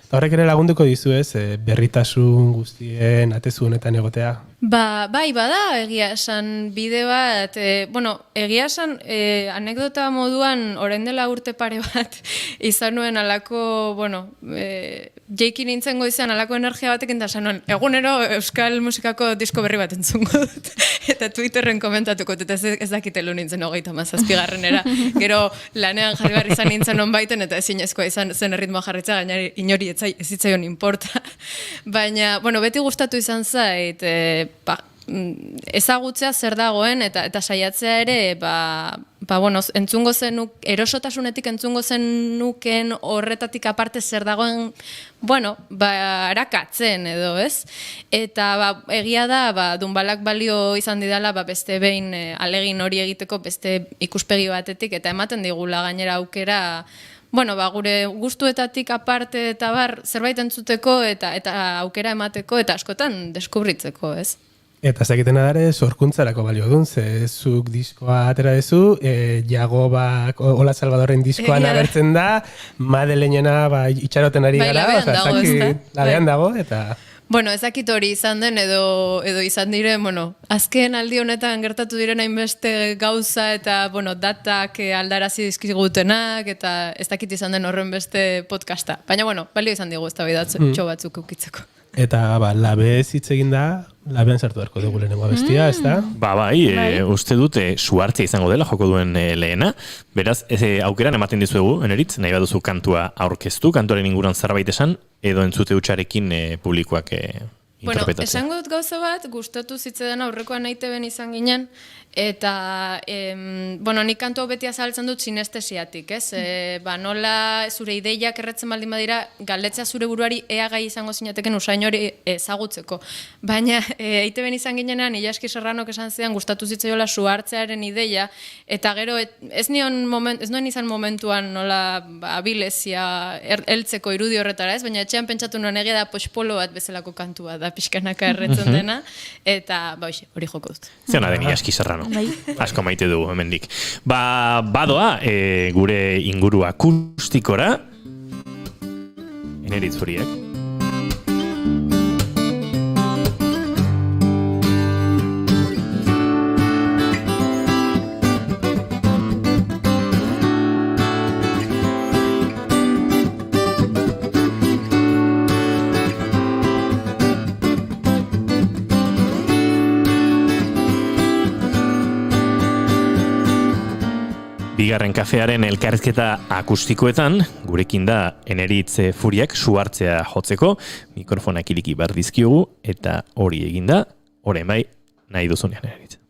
Speaker 4: eta horrek ere lagunduko dizu, ez? Berritasun guztien atezu honetan egotea.
Speaker 16: Bai, bada egia esan bide bat, egia esan anekdota moduan orain dela urte pare bat izan nuen alako, jeiki nintzen goizean alako energia batekin da esan nuen, egunero euskal musikako disko berri bat entzungo dut, eta Twitterren komentatuko, eta ez dakitelu nintzen 37. Gero lanean jarri behar izan nintzen onbaiten, eta ezinezkoa izan zen erritmoa jarritza, gainari inori ez zitzaion importa. Baina, beti gustatu izan zait, ezagutzea zer dagoen eta saiatzea ere bueno, entzungo zenuk, erosotasunetik entzungo zenuken horretatik aparte zer dagoen, bueno, arakatzen edo, ez? Eta egia da, Dunbalak balio izan didala beste behin alegin hori egiteko beste ikuspegi batetik, eta ematen digula gainera aukera, bueno, gure gustuetatik aparte eta zerbait entzuteko eta aukera emateko eta askotan deskubritzeko, ez?
Speaker 4: Eta ez dakitena dare, sorkuntzarako balio dun, zuk diskoa atera dezu, Jagobak Ola Salvadorren diskoan agertzen da, Madelenena itxaroten ari gara, labean dago, eta...
Speaker 16: Bueno, ezakit hori izan den edo izan diren, bueno, azken aldi honetan gertatu diren hainbeste gauza eta, bueno, datak aldarazi dizkigutenak eta ez dakit izan den horren beste podcasta. Baina, bueno, balio izan digu eztabaidatzen txo batzuk ukitzeko.
Speaker 4: Eta, labez hitz egin da, labean sartu beharko dugu lehenengo abestia, ez da?
Speaker 2: Bai, uste dute suhartzea izango dela joko duen lehena. Beraz, aukeran ematen dizuegu, Eneritz, nahi baduzu kantua aurkeztu, kantuaren inguruan zerbait esan, edo entzute hutsarekin publikoak interpretatzea.
Speaker 16: Bueno, esango dut gauza bat, gustatu zitzetan aurrekoan naiteben izan ginen, eta, bueno, nik kantu hau beti azaltzen dut sinestesiatik, ez? Nola zure ideiak erretzen baldin badira, galdetzea zure buruari ea gai izango zinateken usain hori ezagutzeko. Baina, eiteben izan ginenean, Ilaski Serranok esan zidan, gustatu zitzaiola suhartzearen ideia, eta gero, ez noen izan momentuan nola abilezia heltzeko irudi horretara, ez? Baina etxean pentsatu nuen egia da pospolo bat bezalako kantua da pixkanaka erretzen dena, eta, hori joko dut.
Speaker 2: Zeona den Ilaski Serrano. Asko maite dugu hemendik. Badoa gure inguru akustikora Eneritz Furiak. Bigarren kafearen elkarrizketa akustikoetan, gurekin da Eneritz Furiak suhartzea jotzeko, mikrofonak iliki behar dizkiogu, eta hori eginda, orain bai, nahi duzunean Eneritz.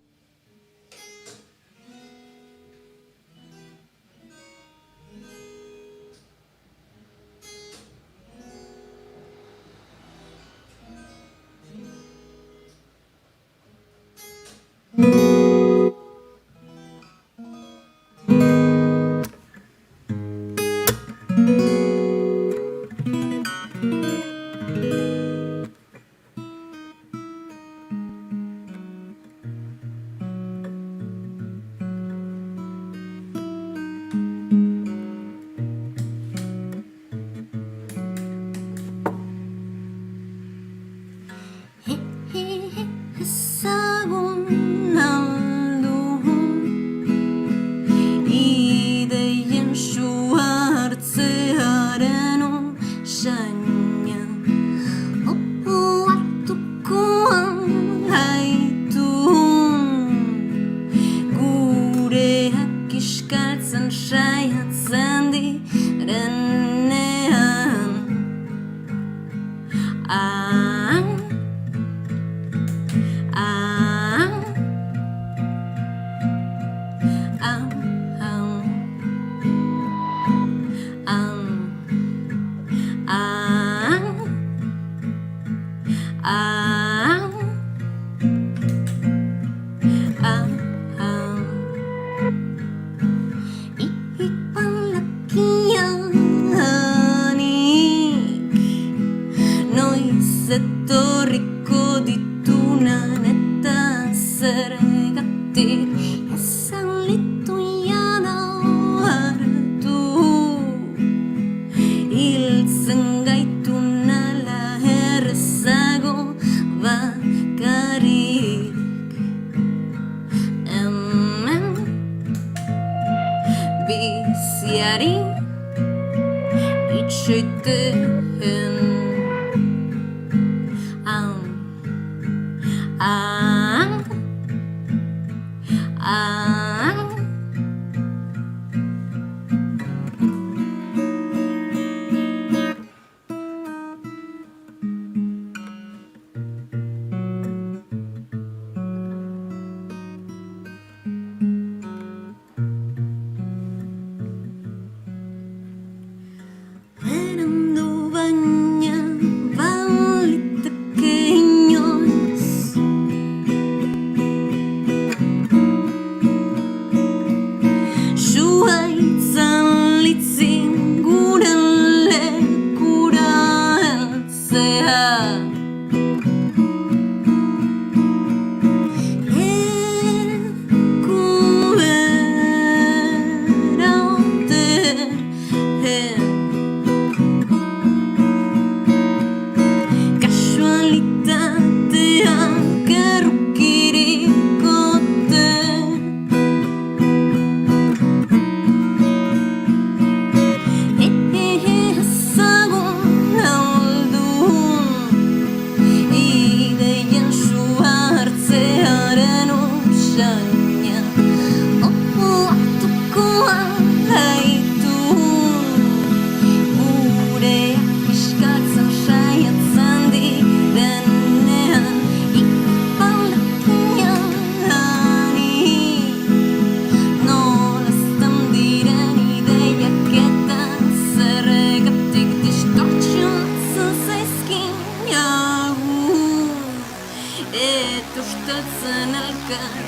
Speaker 12: bait ustetzen elkar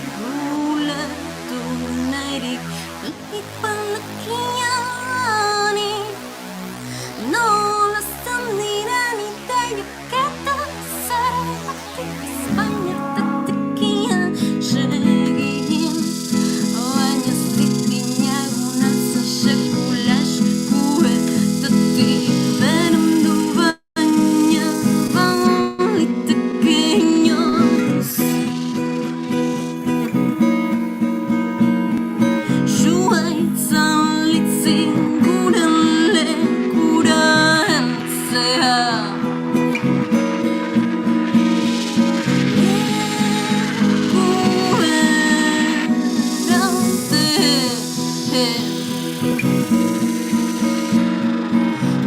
Speaker 12: ulertu nahirik ipandakianik nola zen diren ideiak eta zerbatik Espainiartatik ian segin baina zikinagun atza sekula eskuetatik berandu baina baliteke inoz Zuaitzan litzin guren lekura heltzea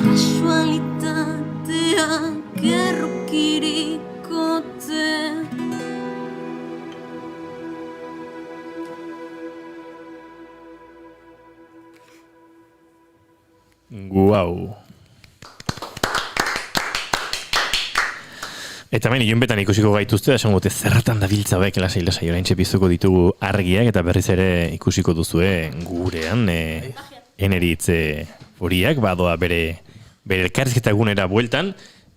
Speaker 12: Kasualitateak errokirikote
Speaker 2: Guau. Eta hemen ilunbetan ikusiko gaituzte, esan gote zerratan dabiltza hauek lasai oraintxe piztuko ditugu argiak eta berriz ere ikusiko duzue gurean eneritz horiak badoa bere elkarrizketa egunera bueltan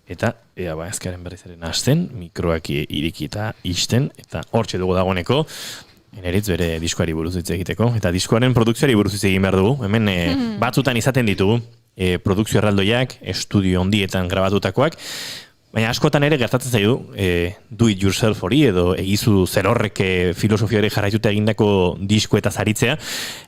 Speaker 2: eta ea azkaren berriz ere hasten mikroak irikita isten eta hortxe dugu dagoeneko eneritz bere diskoari buruz hitz egiteko eta diskoaren produkzioari buruz hitz egin behar dugu. Hemen batzutan izaten ditugu produkzio erraldoiak, estudio hondietan grabatutakoak. Baina askotan ere gertatzen zaidu do it yourself hori edo egizu zerorrek filosofiari jarraituta egindako disko eta zaritzea.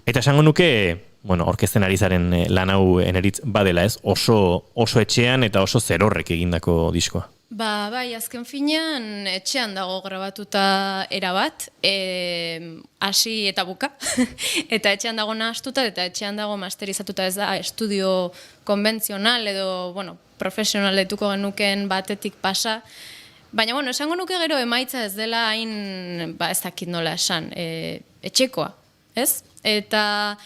Speaker 2: Eta esango nuke, orkesten ari zaren lan hau eneritz badela ez, oso etxean eta oso zerorrek egindako diskoa.
Speaker 16: Bai, azken finean etxean dago grabatuta erabat, hasi eta buka, eta etxean dago nahastuta eta etxean dago masterizatuta ez da estudio konbentzional edo, profesional deituko genukeen batetik pasa. Baina, esango nuke gero emaitza ez dela hain, ez dakit nola esan, etxekoa, ez? Eta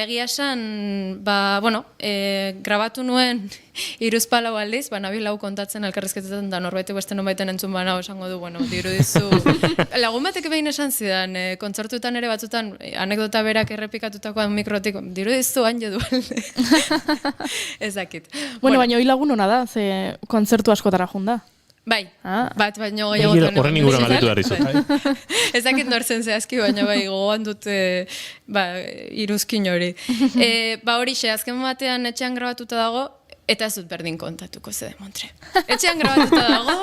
Speaker 16: egia esan, grabatu nuen 3-4 aldiz, nabil hau kontatzen elkarrizketetan da norbaitek beste nonbaiten entzun bana esango du, dirudizu. Lagun batek behin esan zidan, kontzertuetan ere batzutan anekdota berak errepikatutakoan mikrotik, dirudizu hain jedu alde. Ez dakit.
Speaker 3: Baina hoi lagun hona da, ze kontzertu askotara junda.
Speaker 16: Bai, bat baino gehiago
Speaker 2: zen. Horren inguruan galdetu behar dizu.
Speaker 16: Ez dakit nortzen zehazki, baina gogoan dut iruzkin hori. Horixe, azken batean etxean grabatuta dago, eta ez dut berdin kontatuko ze demontre. Etxean grabatuta dago,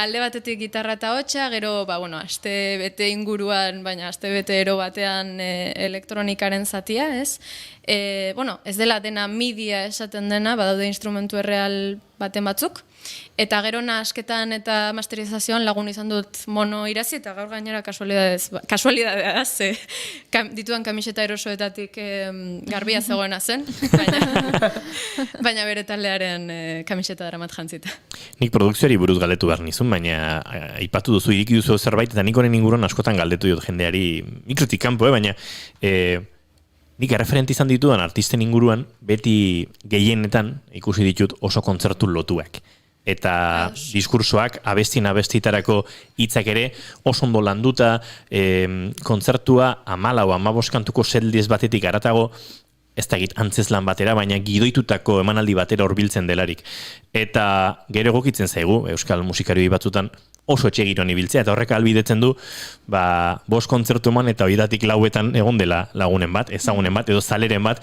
Speaker 16: alde batetik gitarra eta hotxa, gero, aste bete inguruan, baina aste bete ero batean elektronikaren zatia, ez? Ez dela dena midia esaten dena, badaude instrumentu erreal baten batzuk, eta gero nahasketan eta masterizazioan lagun izan dut mono irazi, eta gaur gainera kasualidadea ze dituan kamiseta erosoetatik garbia zegoena zen, baina bere taldearen kamiseta daramat jantzita.
Speaker 2: Nik produkzioari buruz galdetu behar nizun, baina aipatu duzu, iriki duzu zerbait, eta nik honen inguruan askotan galdetu dut jendeari mikrotik kanpo, baina nik erreferente izan ditudan artisten inguruan, beti gehienetan ikusi ditut oso kontzertu lotuak. Eta diskursoak abestitarako hitzak ere oso ondo landuta, kontzertua 14 o 15 kantuko setliz batetik haratago, ez dakit antzeslan batera, baina gidoitutako emanaldi batera horbiltzen delarik. Eta gero egokitzen zaigu, euskal musikarioi batzutan oso etxe giroan ibiltzea, eta horrek albidetzen du, 5 kontzertu eman eta horietatik 4etan egon dela lagunen bat, ezagunen bat, edo zaleren bat,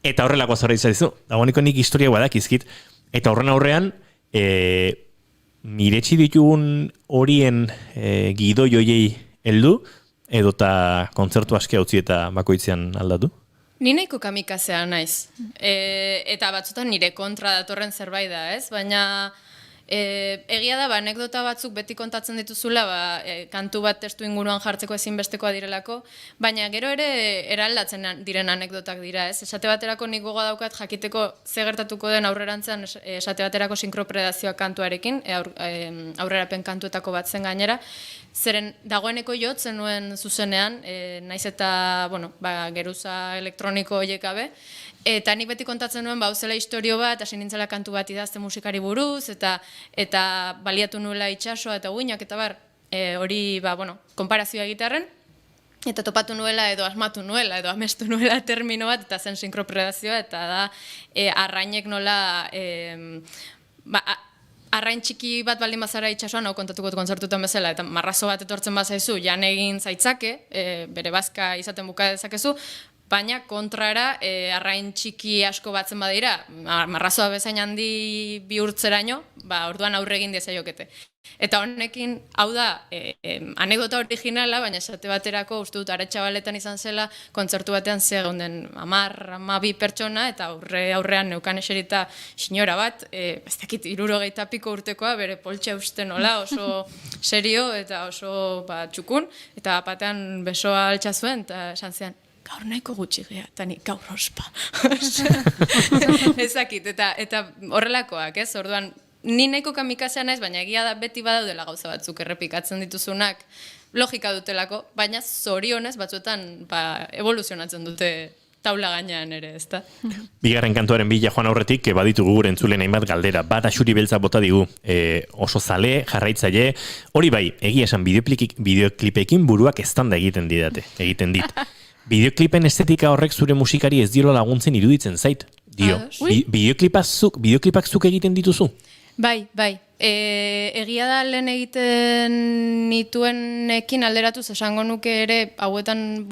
Speaker 2: eta horrelako zora izan dagoeneko nik historia badakizkit, eta horren aurrean, miretsi ditugun horien gidoi hoiei heldu, edota kontzertu aske utzi eta bakoitzean aldatu?
Speaker 16: Ni nahiko kamikazea naiz. Eta batzutan nire kontra datorren zerbait da, ez? Baina egia da, anekdota batzuk beti kontatzen dituzula, kantu bat testu inguruan jartzeko ezinbestekoa direlako, baina gero ere eraldatzen diren anekdotak dira, ez? Esate baterako nik gogoa daukat jakiteko ze gertatuko den aurrerantzean esate baterako sinkropredazioa kantuarekin, aurrerapen kantuetako bat zen gainera, zeren dagoeneko jotzen nuen zuzenean, naiz eta, geruza elektroniko horiek gabe, eta nik beti kontatzen nuen, zela historio bat, hasi nintzela kantu bat idazte musikari buruz, eta baliatu nuela itxasoa eta uinak, eta hori, konparazioa egitearren, eta topatu nuela edo asmatu nuela edo amestu nuela termino bat, eta zen sinkropredazioa, eta da arrainek nola arrain txiki bat baldin bazara itxasuan, hau kontatuko kontzertutan bezala, eta marrazo bat etortzen bazaizu, jan egin zaitzake, bere bazka izaten buka dezakezu, baina kontrara arrain txiki asko batzen badira, marrazoa bezain handi bihurtzeraino, orduan aurre egin diezaiokete. Eta honekin, hau da, anekdota originala, baina esate baterako, uste dut, Aretxabaletan izan zela, kontzertu batean zegoen 10-12 pertsona, eta aurrean neukan eserita sinora bat, ez dakit, 60 piko urtekoa, bere poltsa uste nola, oso serio eta oso txukun, eta batean besoa altxa zuen, eta esan zian, gaur nahiko gutxi gea, eta nik gaur ospa. Ez dakit, eta horrelakoak, ez, orduan, ni nahiko kamikazea naiz, baina egia da beti badaudela gauza batzuk errepikatzen dituzunak logika dutelako, baina zorionez batzuetan evoluzionatzen dute taula gainean ere, ezta?
Speaker 2: Bigarren kantuaren bila joan aurretik, baditugu gure entzulen hainbat galdera. Bat Axuri Beltza bota digu, oso zale, jarraitzaile, hori bai, egia esan bideoklipekin buruak eztanda egiten dit. Bideoklipen estetika horrek zure musikari ez diola laguntzen iruditzen zait. Dio, bideoklipak zuk egiten dituzu?
Speaker 16: Bai. Egia da lehen egiten nituenekin alderatuz esango nuke ere hauetan,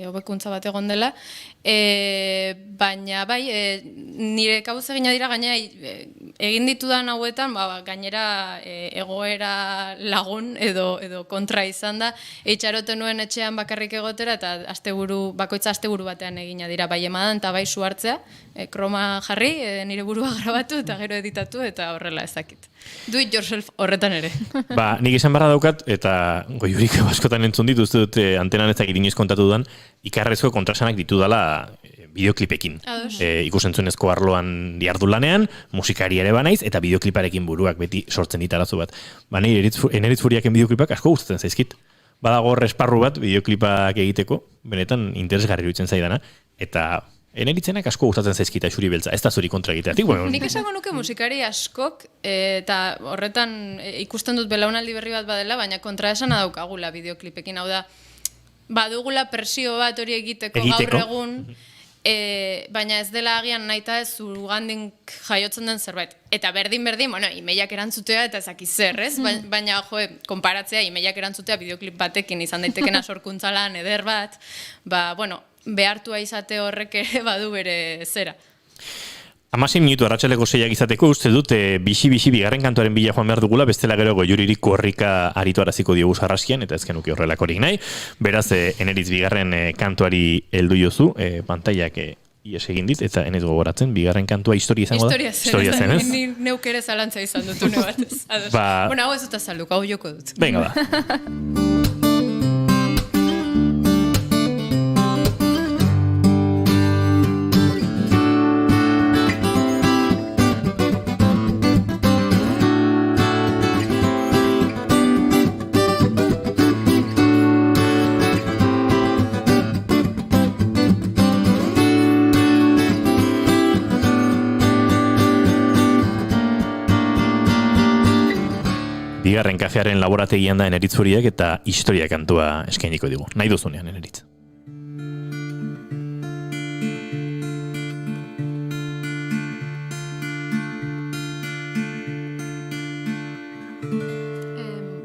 Speaker 16: hobekuntza bat egon dela, baina bai, nire kabuz egina dira gainera egin ditudan hauetan, gainera egoera lagun edo kontra izan da, eitxaroten nuen etxean bakarrik egotera, eta bakoitza asteburu batean egina dira, bai emadan eta bai su hartzea, kroma jarri, nire burua grabatu eta gero editatu, eta horrela ezakit. Do it yourself horretan ere.
Speaker 2: Nik izan barra daukat, eta goiurik askotan entzun dit, uste dut antenan ez dakit inoiz kontatu dudan, ikarrezko kontrasanak ditudala bideoklipekin. Ikusentzunezko arloan diardu lanean, musikari ere banaiz, eta bideokliparekin buruak beti sortzen ditarazu bat. Eneritz Furiaken bideoklipak asko gustatzen zaizkit. Badago esparru bat bideoklipak egiteko, benetan interesgarri iruditzen zaidana, eta Eneritzenak asko gustatzen zaizkita Axuri Beltza, ez da zuri kontra egiteatik.
Speaker 16: Nik esango nuke musikari askok, eta horretan ikusten dut belaunaldi berri bat badela, baina kontraesana daukagula bideoklipekin, hau da, badugula presio bat hori egiteko gaur egun, baina ez dela agian nahita ez zurgandink jaiotzen den zerbait. Eta berdin, imeiak erantzutea eta ezaki zer, ez? Baina, konparatzea, imeiak erantzutea bideoklip batekin izan daitekena sorkuntzalan eder bat, behartua izate horrek ere badu bere zera.
Speaker 2: 16 minutu arratsaleko 6 izateko uste dut bixi bigarren kantuaren bila joan behar dugula, bestela gero goiuririk korrika arituaraziko diogu sarraskian, eta ezken uki horrelakorik nahi. Beraz, Eneritz bigarren kantuari heldu jozu, pantaiak ies egin dit, eta enez gogoratzen, bigarren kantua historia izango da?
Speaker 16: Historia zen, ez? Ni neuk ere zalantza izan dut une batez. Hau ez dut azaluk, hau joko dut.
Speaker 2: Venga, ba. Bigarren kafearen laborategian da Eneritz Furiak eta historia kantua eskainiko digu. Nahi duzunean, Eneritz.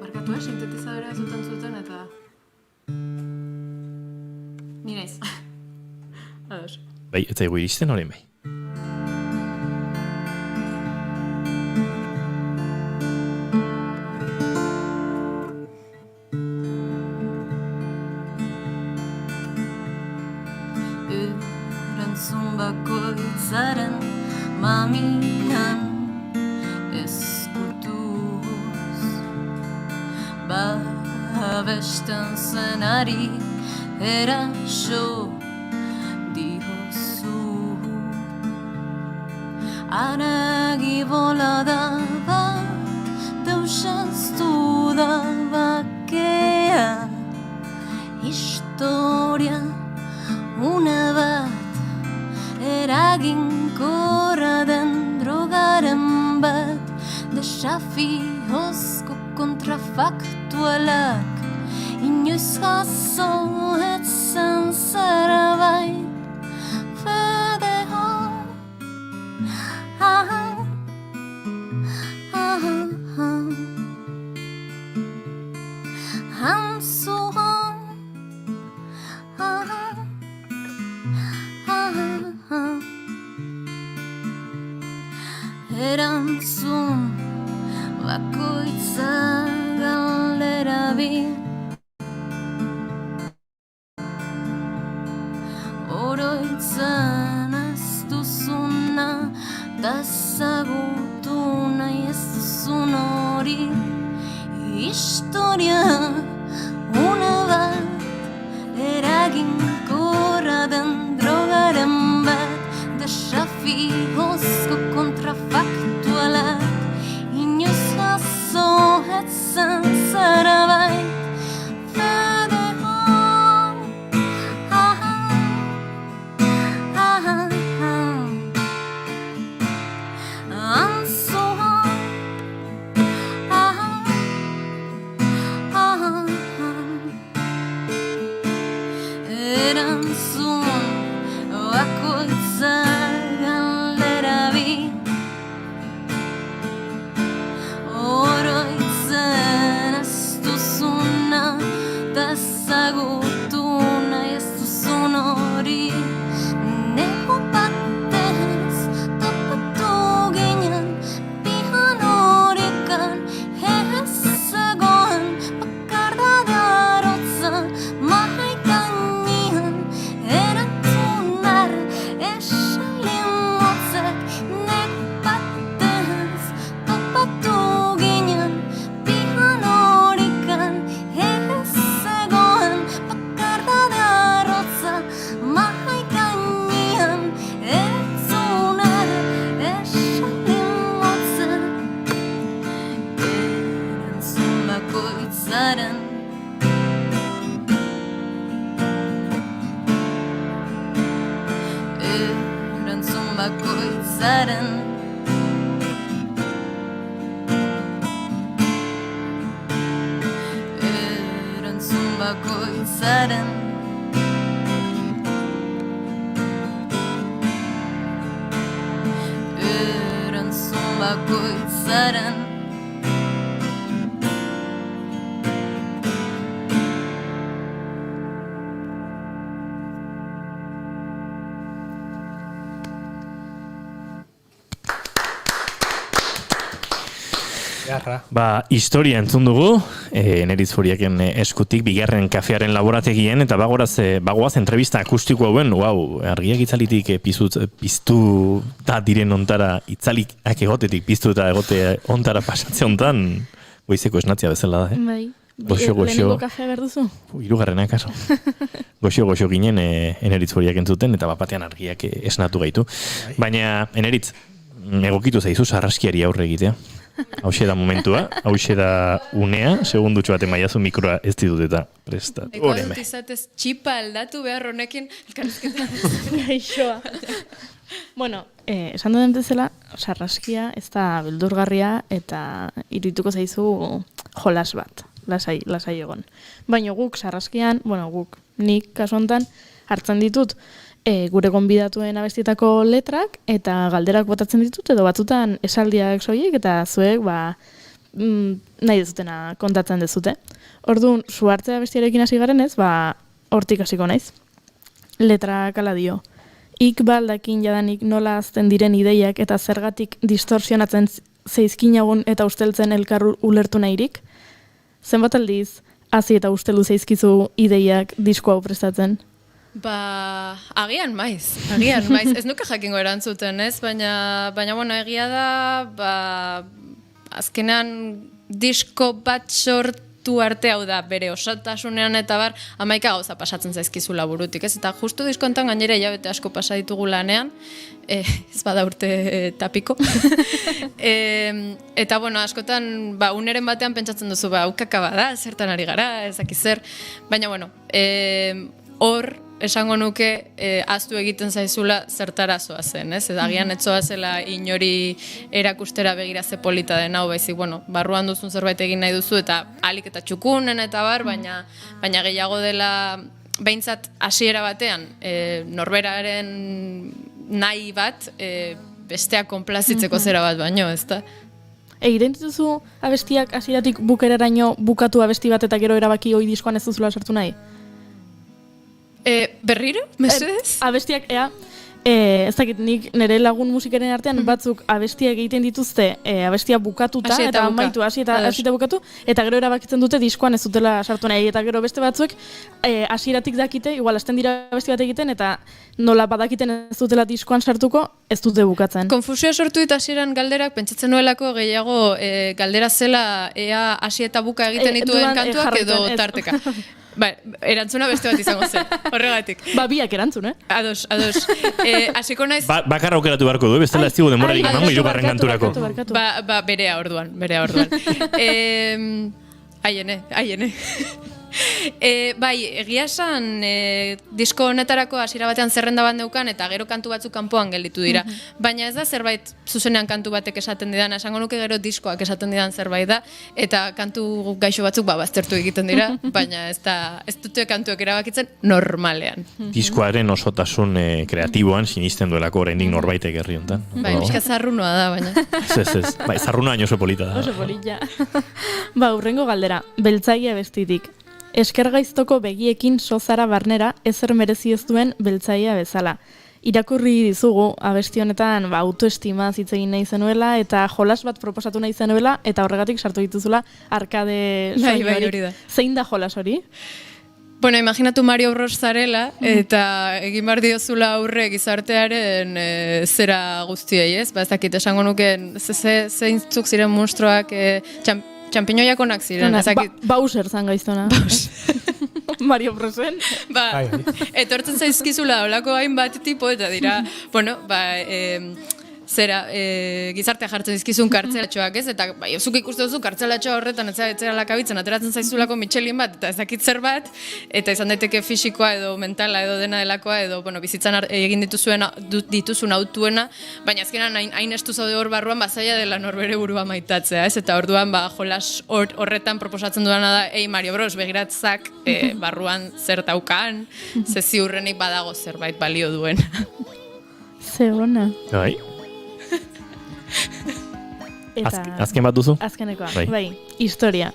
Speaker 16: Barkatu, sintetizadora zuten eta... Ni naiz. Ados.
Speaker 2: Bai, ez zaigu iristen horrein bai.
Speaker 12: Bakoitzaren mamian eskultuz babesten zenari eraso dihozu aragi bolada bat deusaztu da bakea historia une bat eraginkorra den drogaren bat desafiozko kontrafaktu faktualak inoiz jaso etzen zerbait fede hon Hanzu hon Erantzun bakoitza galdera bi Oroitzen ez duzuna da ezagutu nahi ez duzun hori Historia une bat eraginkorra den drogaren bat Desafiozko kontrafaktualak inoiz jaso etzen zerbait fede hon Antzu Erantzun bakoitza galdera bi Oroitzen ez duzuna da ezagutu nahi ez duzun hori Nego batez topatu ginen pijan horikan ez zegoen bakardade arotza mahai gainean erantzunar esalin motzak Nego batez topatu ginen pijan horikan ez zegoen bakardade arotza mahai gainean erantzunar esalin motzak Erantzun bakoitzaren Erantzun bakoitzaren Erantzun bakoitzaren Erantzun bakoitzaren
Speaker 2: Historia entzun dugu, Eneritz Furiaken eskutik, bigarren kafearen laborategien, eta bagoaz entrevista akustiko hauen, argiak itzalitik piztu da diren ontara, itzalik egotetik piztu eta egote ontara pasatze ontan, goizeko esnatzia bezala da,
Speaker 3: Bai.
Speaker 2: Goxo.
Speaker 3: Lehenengo kafea behar duzu?
Speaker 2: Hirugarrena, kaso. Goxo ginen Eneritz Furiak entzuten, eta bapatean argiak esnatu gaitu. Baina, Eneritz, egokitu zaizu sarraskiari aurre egitea. Hauxe da momentua, hauxe da unea, segundutxo bat emaiazu mikroa ez ditut eta prestatu.
Speaker 16: Eko dut izatez txipa aldatu behar honekin elkarrizketa.
Speaker 3: Gaixoa. Bueno, esan duen bezala, sarraskia ez da beldurgarria eta irudituko zaizu jolas bat, lasai egon. Baina guk sarraskian, nik kasu honetan hartzen ditut, gure gonbidatuen abestietako letrak eta galderak botatzen ditut edo batzutan esaldiak soilik eta zuek nahi dezutena kontatzen dezute. Orduan, Suhartzea abestiarekin hasi garenez, hortik hasiko naiz. Letrak hala dio. Ik baldakin jadanik nola azten diren ideiak eta zergatik distorsionatzen zeizkinagun eta usteltzen elkar ulertu nahirik. Zenbat aldiz, hasi eta ustelu zeizkizu ideiak disko hau prestatzen?
Speaker 16: Agian maiz. Ez nuke jakingo erantzuten, ez? Baina egia da, azkenean disko bat sortu arte hau da, bere osatasunean eta 11 gauza pasatzen zaizkizula burutik, ez? Eta justu disko enten gainera hilabete asko pasa ditugu lanean, ez bada urte tapiko. Eta, askotan, uneren batean pentsatzen duzu, ukaka bada, zertan ari gara, ezaki zer. Baina, hor, esango nuke ahaztu egiten zaizula zertara zoazen, ez? Agian ez zoazela inori erakustera begira ze polita den hau, baizik, bueno, barruan duzun zerbait egin nahi duzu, eta alik eta txukunen eta bar, baina gehiago dela, behintzat hasiera batean, norberaren nahi bat, besteak konplazitzeko zera bat baino, ezta?
Speaker 3: Egiten dituzu abestiak hasieratik bukeraraino bukatu abesti bat eta gero erabaki hoi diskoan ez duzula sartu nahi?
Speaker 16: Berriro, mesedez?
Speaker 3: Abestiak, ez dakit, nik nire lagun musikaren artean batzuk abestiak egiten dituzte abestia bukatuta, eta amaitu hasi eta bukatu, eta gero erabakitzen dute diskoan ez dutela sartu nahi, eta gero beste batzuek hasieratik dakite, igual hasten dira abesti bat egiten, eta nola badakiten ez dutela diskoan sartuko, ez dute bukatzen.
Speaker 16: Konfusioa sortu dit hasieran galderak, pentsatzen nuelako gehiago galdera zela ea hasi eta buka egiten dituen kantuak edo tarteka. Ba, erantzuna beste bat izango zen, horregatik.
Speaker 3: Ba, biak erantzun,
Speaker 16: Ados. Hasiko naiz...
Speaker 2: Bakarra aukeratu beharko du, bestela ez zigu denborarik emango hirugarren kanturako.
Speaker 16: Ba, berea orduan. Aiene. Bai, egia esan disko honetarako hasiera batean zerrenda bat neukan eta gero kantu batzuk kanpoan gelditu dira. Baina ez da zerbait zuzenean kantu batek esaten didan, esango nuke gero diskoak esaten didan zerbait da, eta kantu gaixo batzuk baztertu egiten dira, baina ez dute kantuak erabakitzen normalean.
Speaker 2: Diskoaren osotasun kreatiboan sinisten duelako oraindik norbaitek herri hontan.
Speaker 16: Bai, pixka zarrunoa da, baina.
Speaker 2: Ez. Bai, zarrunoa baino oso polita da.
Speaker 3: Oso polita. Ba, hurrengo galdera, beltzaile bestitik. Eskergaiztoko begiekin sozara barnera ezer merezi ez duen beltzaia bezala. Irakurri dizugu abesti honetan autoestima hitz egin nahi zenuela eta jolas bat proposatu nahi zenuela eta horregatik sartu dituzula arkade soinuari. Zein da jolas hori?
Speaker 16: Bueno, imaginatu Mario Bros zarela eta egin behar diozula aurre gizartearen zera guztiei, ez? Ba, ez dakit esango nuken zeintzuk ziren monstruoak txampiñoiak onak ziren.
Speaker 3: Bowser zan gaiztona. Mario Brosen.
Speaker 16: Ba, etortzen zaizkizula olako hainbat tipo eta dira, bueno, gizartea jartzen dizkizun kartzelatxoak, ez? Eta bai, zuk ikuste duzu kartzelatxoa horretan etzera lakabitzen, ateratzen zaizulako Michelin bat, eta ezakit zer bat, eta izan daiteke fisikoa edo mentala edo dena delakoa, edo, bueno, bizitzan egin dituzun autuena, baina azkenan hain estu zaude hor barruan bazaila dela norbere burua maitatzea, ez? Eta orduan, jolas horretan proposatzen duana da, Mario Bros, begiratzak barruan zer daukan, ze ziurrenik badago zerbait balio duen.
Speaker 3: Zegona.
Speaker 2: Bai. Azken bat duzu?
Speaker 3: Azkenekoa, bai, historia.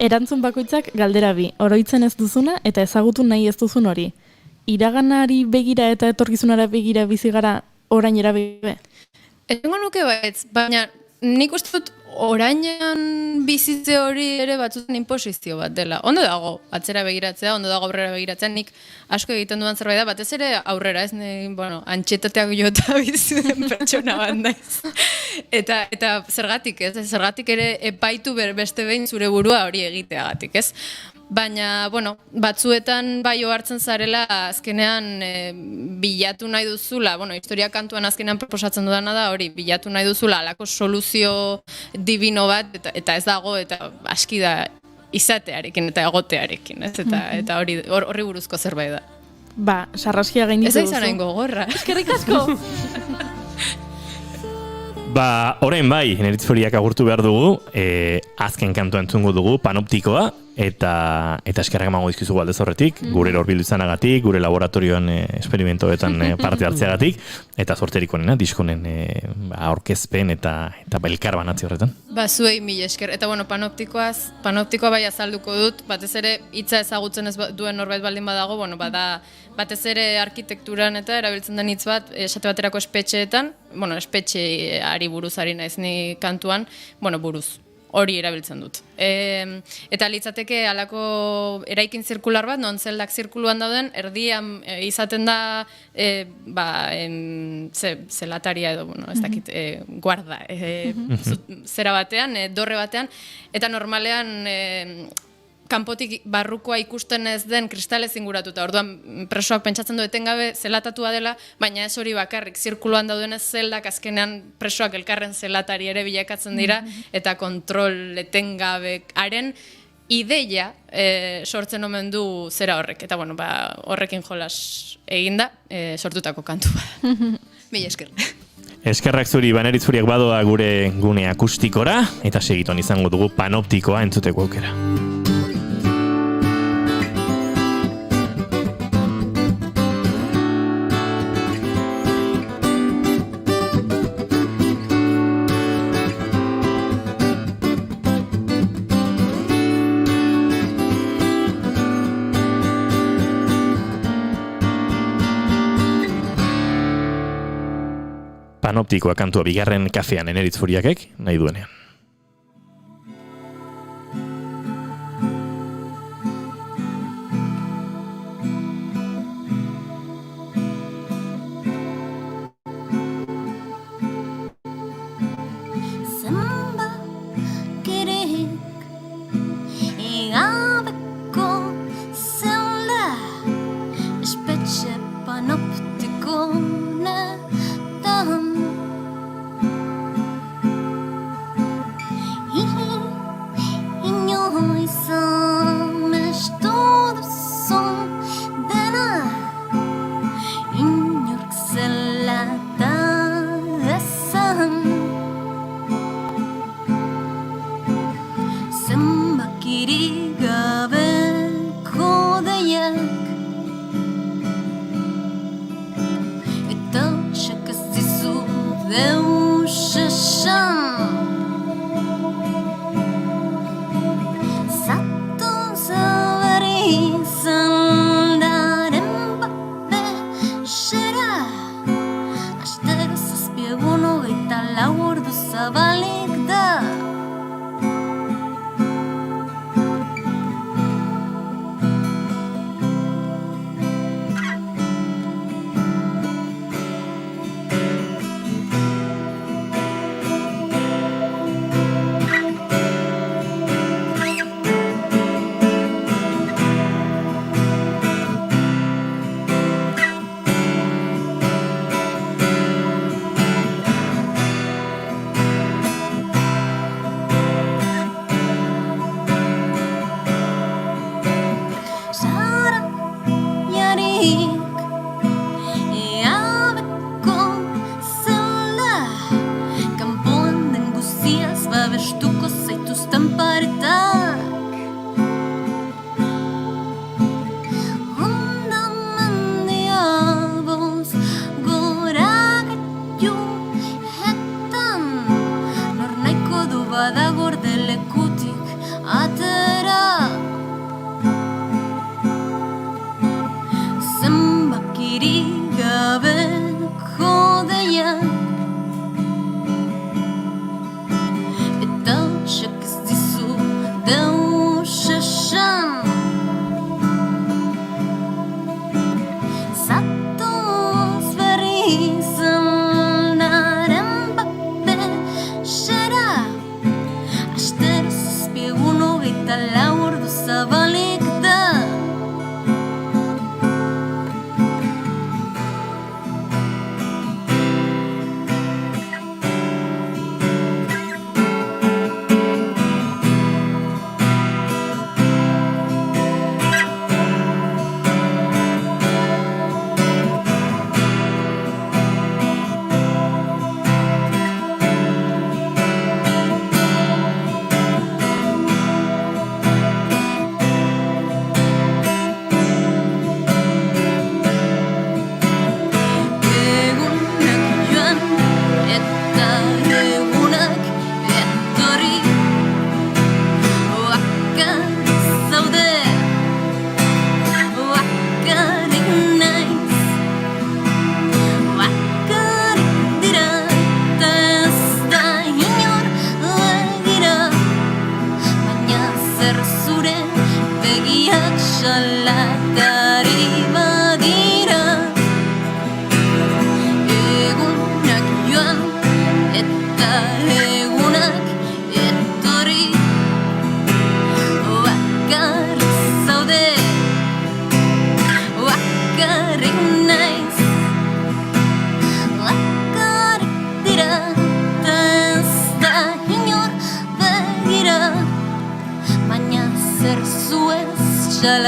Speaker 3: Erantzun bakoitzak galdera bi, oroitzen ez duzuna eta ezagutu nahi ez duzun hori. Iraganari begira eta etorkizunara begira bizi gara orainera bebe?
Speaker 16: Etengo nuke baitz, baina nik uste dut orainan bizitze hori ere batzutan inposizio bat dela. Ondo dago atzera begiratzea, ondo dago aurrera begiratzea, nik asko egiten dudan zerbait da, batez ere aurrera, ez, antxetateak jota biziden pertsona bat naiz. Eta zergatik, ez? Zergatik ere epaitu beste behin zure burua hori egiteagatik, ez? Baina, bueno, batzuetan bai hartzen zarela azkenean bilatu nahi duzula, bueno, historia kantuan azkenean proposatzen dudana da hori, bilatu nahi duzula alako soluzio divino bat, eta ez dago, eta aski da izatearekin eta egotearekin, ez? Eta horri buruzko zerbait da.
Speaker 3: Ba, sarraskia gain ditu duzu.
Speaker 16: Ez izan hain gogorra.
Speaker 3: Eskerrik asko!
Speaker 2: Ba, orain bai, Neritz-Foriak agurtu behar dugu, azken kantua entzungo dugu, Panoptikoa, eta eskerrak emango dizkizu aldez horretik, gure horbildu izanagatik, gure laboratorioan esperimentoetan parte hartzeagatik, eta zorterik onena, diskonen aurkezpen eta belkar banatzi horretan.
Speaker 16: Ba, zuei mila esker. Eta bueno, panoptikoa bai azalduko dut, batez ere hitza ezagutzen ez duen norbait baldin badago, bueno, bada batez ere arkitekturan eta erabiltzen den hitz bat, esate baterako espetxeetan, bueno, espetxeari buruz ari naiz ni kantuan, bueno, buruz. Hori erabiltzen dut. Eta litzateke halako eraikin zirkular bat, non zeldak zirkuluan dauden, erdian izaten da zelataria edo, bueno, ez dakit, guarda, zera batean, dorre batean, eta normalean kanpotik barrukoa ikusten ez den kristalez inguratuta. Orduan presoak pentsatzen du etengabe zelatatua dela, baina ez hori bakarrik. Zirkuluan dauden ez zeldak azkenean presoak elkarren zelatari ere bilakatzen dira, eta kontrol etengabearen ideia sortzen omen du zera horrek. Eta bueno, horrekin jolas eginda sortutako kantu bat. Mila esker.
Speaker 2: Eskerrak zuri, Baneritz Furiak badoa gure gune akustikora, eta segiton izango dugu panoptikoa entzuteko aukera. Panoptikoa kantua bigarren kafean Eneritz Furiakek nahi duenean.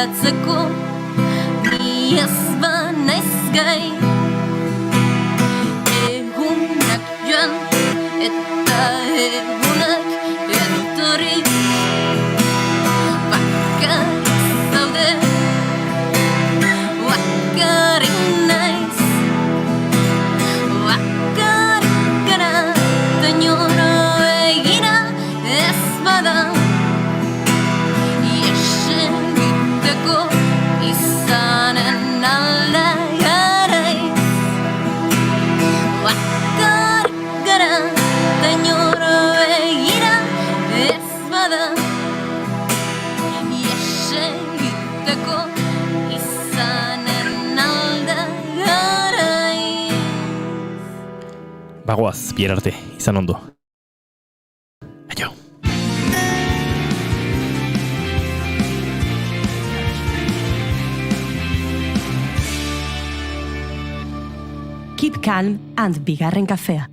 Speaker 12: aldatzeko, ni ez banaiz gai. Egunak joan eta egunak etorri, bakarrik zaude, bakarrik naiz, bakarrik gara, eta inora begira ez bada. Iesegiteko izanen alda garaiz, bakarrik gara, eta inora begira ez bada. Iesegiteko izanen alda garaiz.
Speaker 2: Bagoaz, bihar arte, izan ondo. Aio.
Speaker 1: Keep calm and bigarren kafea.